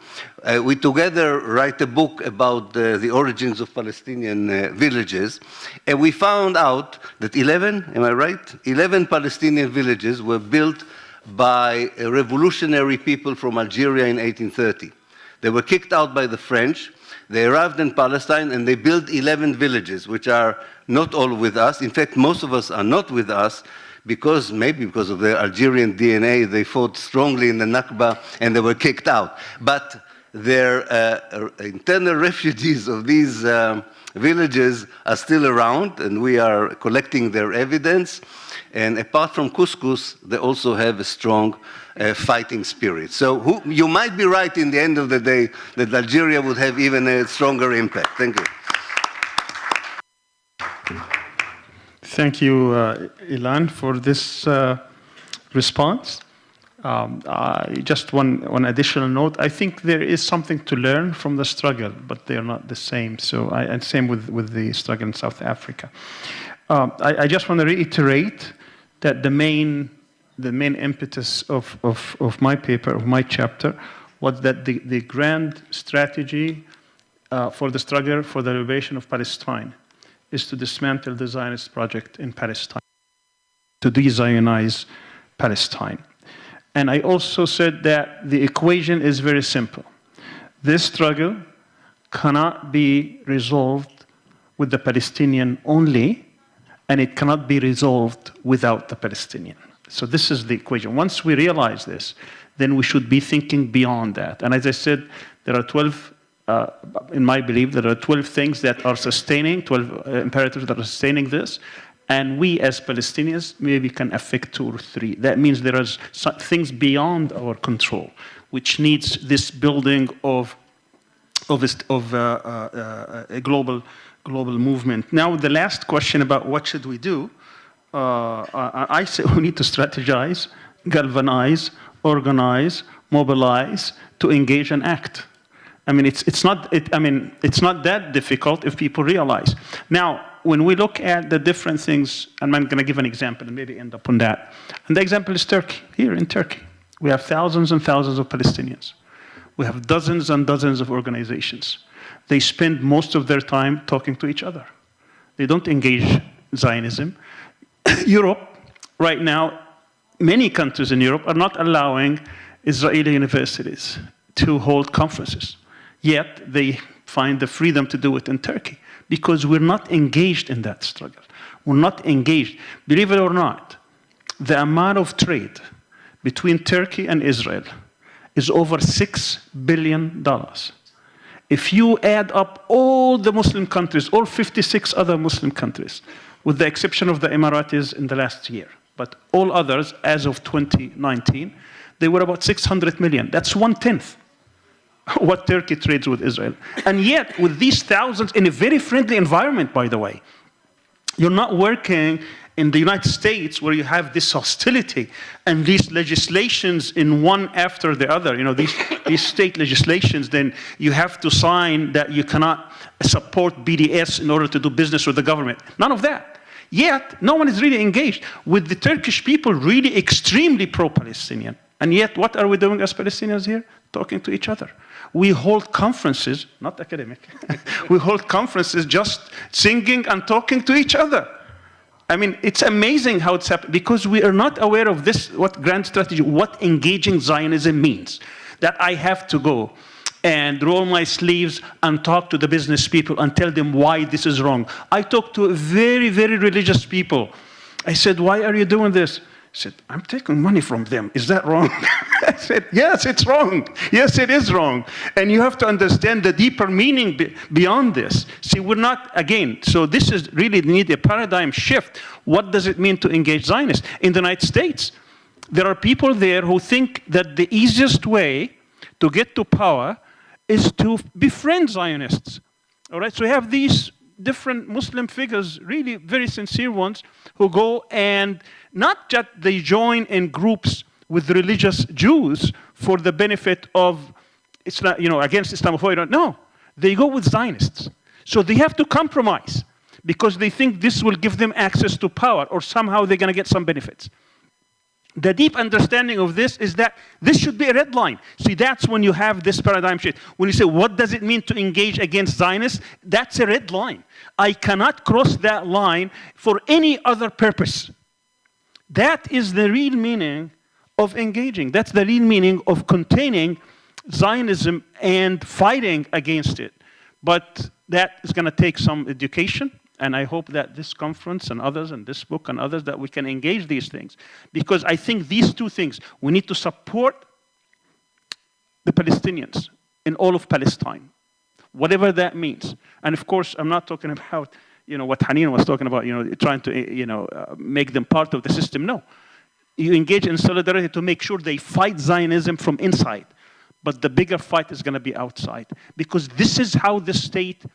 We together write a book about the origins of Palestinian villages. And we found out that 11, am I right? 11 Palestinian villages were built by revolutionary people from Algeria in 1830. They were kicked out by the French. They arrived in Palestine and they built 11 villages, which are not all with us. In fact, most of us are not with us because, maybe because of their Algerian DNA, they fought strongly in the Nakba and they were kicked out. But their internal refugees of these villages are still around, and we are collecting their evidence. And apart from couscous, they also have a strong fighting spirit. So you might be right in the end of the day that Algeria would have even a stronger impact. Thank you. Thank you, Ilan, for this response. Just one additional note. I think there is something to learn from the struggle, but they are not the same. So, and same with the struggle in South Africa. I just want to reiterate that the main impetus of my paper, of my chapter, was that the grand strategy for the struggle for the liberation of Palestine is to dismantle the Zionist project in Palestine, to de-Zionize Palestine. And I also said that the equation is very simple. This struggle cannot be resolved with the Palestinian only, and it cannot be resolved without the Palestinian. So this is the equation. Once we realize this, then we should be thinking beyond that. And as I said, there are 12, in my belief, there are 12 things that are sustaining, 12 imperatives that are sustaining this. And we as Palestinians maybe can affect 2 or 3. That means there are things beyond our control, which needs this building of a global movement. Now, the last question about what should we do, I say we need to strategize, galvanize, organize, mobilize, to engage and act. I mean, it's not that difficult if people realize. Now, when we look at the different things, and I'm going to give an example and maybe end up on that. And the example is Turkey. Here in Turkey, we have thousands and thousands of Palestinians. We have dozens and dozens of organizations. They spend most of their time talking to each other. They don't engage Zionism. Europe, right now, many countries in Europe are not allowing Israeli universities to hold conferences. Yet they find the freedom to do it in Turkey because we're not engaged in that struggle. We're not engaged. Believe it or not, the amount of trade between Turkey and Israel is over $6 billion. If you add up all the Muslim countries, all 56 other Muslim countries, with the exception of the Emiratis in the last year, but all others, as of 2019, they were about 600 million. That's 1/10 what Turkey trades with Israel. And yet, with these thousands, in a very friendly environment, by the way, you're not working in the United States where you have this hostility and these legislations in one after the other. You know, these state legislations, then you have to sign that you cannot support BDS in order to do business with the government. None of that. Yet, no one is really engaged. With the Turkish people really extremely pro-Palestinian. And yet, what are we doing as Palestinians here? Talking to each other. We hold conferences, not academic, we hold conferences just singing and talking to each other. I mean, it's amazing how it's happened, because we are not aware of this, what grand strategy, what engaging Zionism means. That I have to go and roll my sleeves and talk to the business people and tell them why this is wrong. I talked to very, very religious people. I said, why are you doing this? He said, I'm taking money from them. Is that wrong? I said, yes, it's wrong. Yes, it is wrong. And you have to understand the deeper meaning beyond this. See, we're not, again, so this is really need a paradigm shift. What does it mean to engage Zionists? In the United States, there are people there who think that the easiest way to get to power is to befriend Zionists. All right, so we have these different Muslim figures, really very sincere ones, who go and not just they join in groups with religious Jews for the benefit of Islam, you know, against Islamophobia. No, they go with Zionists. So they have to compromise because they think this will give them access to power or somehow they're going to get some benefits. The deep understanding of this is that this should be a red line. See, that's when you have this paradigm shift. When you say, what does it mean to engage against Zionists? That's a red line. I cannot cross that line for any other purpose. That is the real meaning of engaging. That's the real meaning of containing Zionism and fighting against it. But that is going to take some education. And I hope that this conference and others, and this book and others, that we can engage these things. Because I think these two things, we need to support the Palestinians in all of Palestine, whatever that means. And of course, I'm not talking about, you know, what Haneen was talking about, you know, trying to, you know, make them part of the system. No. You engage in solidarity to make sure they fight Zionism from inside. But the bigger fight is going to be outside. Because this is how the state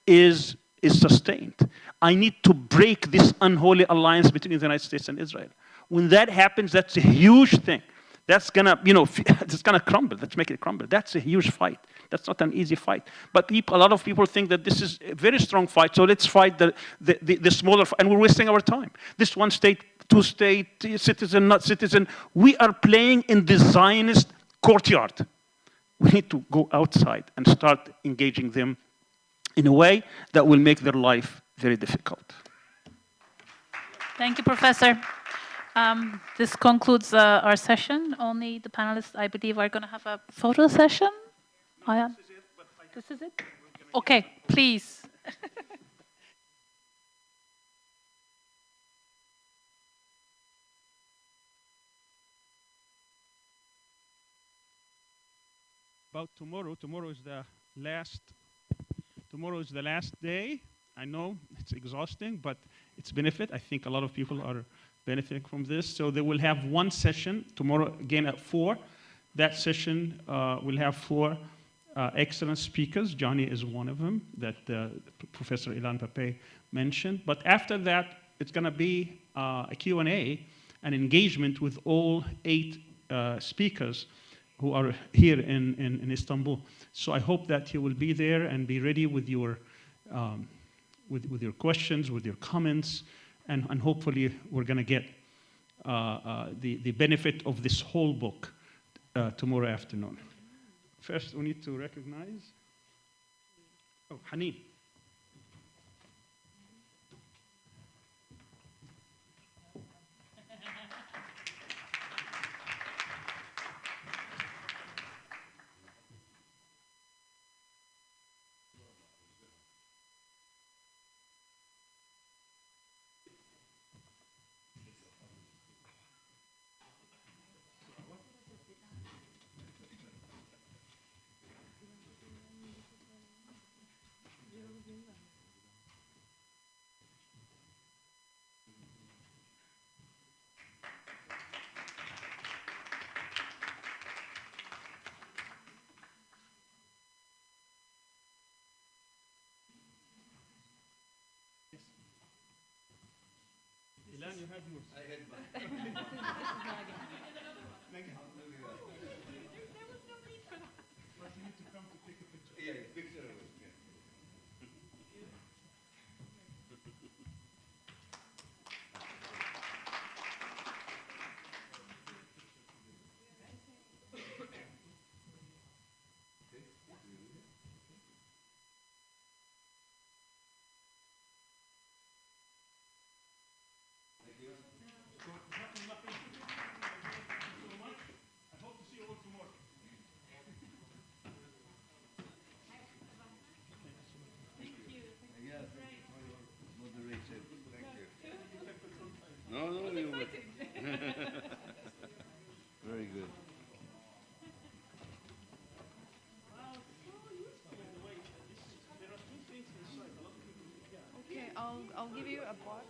is sustained. I need to break this unholy alliance between the United States and Israel. When that happens, that's a huge thing. That's gonna, you know, it's gonna crumble. Let's make it crumble. That's a huge fight. That's not an easy fight. But people, a lot of people think that this is a very strong fight. So let's fight the smaller, and we're wasting our time. This one state, two state, citizen, not citizen. We are playing in the Zionist courtyard. We need to go outside and start engaging them in a way that will make their life very difficult. Thank you, Professor. This concludes our session. Only the panelists, I believe, are going to have a photo session. This is it? Okay, please. About tomorrow. Tomorrow is the last day. I know it's exhausting, but its benefit. I think a lot of people are benefiting from this. So they will have one session tomorrow, again at 4. That session will have 4 excellent speakers. Johnny is one of them that Professor Ilan Pappé mentioned. But after that, it's going to be a Q&A, an engagement with all 8 speakers who are here in Istanbul. So I hope that you will be there and be ready with your questions, with your comments, and hopefully we're going to get the benefit of this whole book tomorrow afternoon. First, we need to recognize, Haneen. Ilan, you have yours. I had mine. This is Nagihan. There was no need for that. But you need to come to take a picture. Yeah, picture of it. Yeah. No, you were. Very good. Okay, I'll give you a box.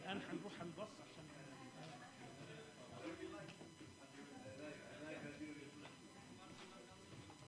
الآن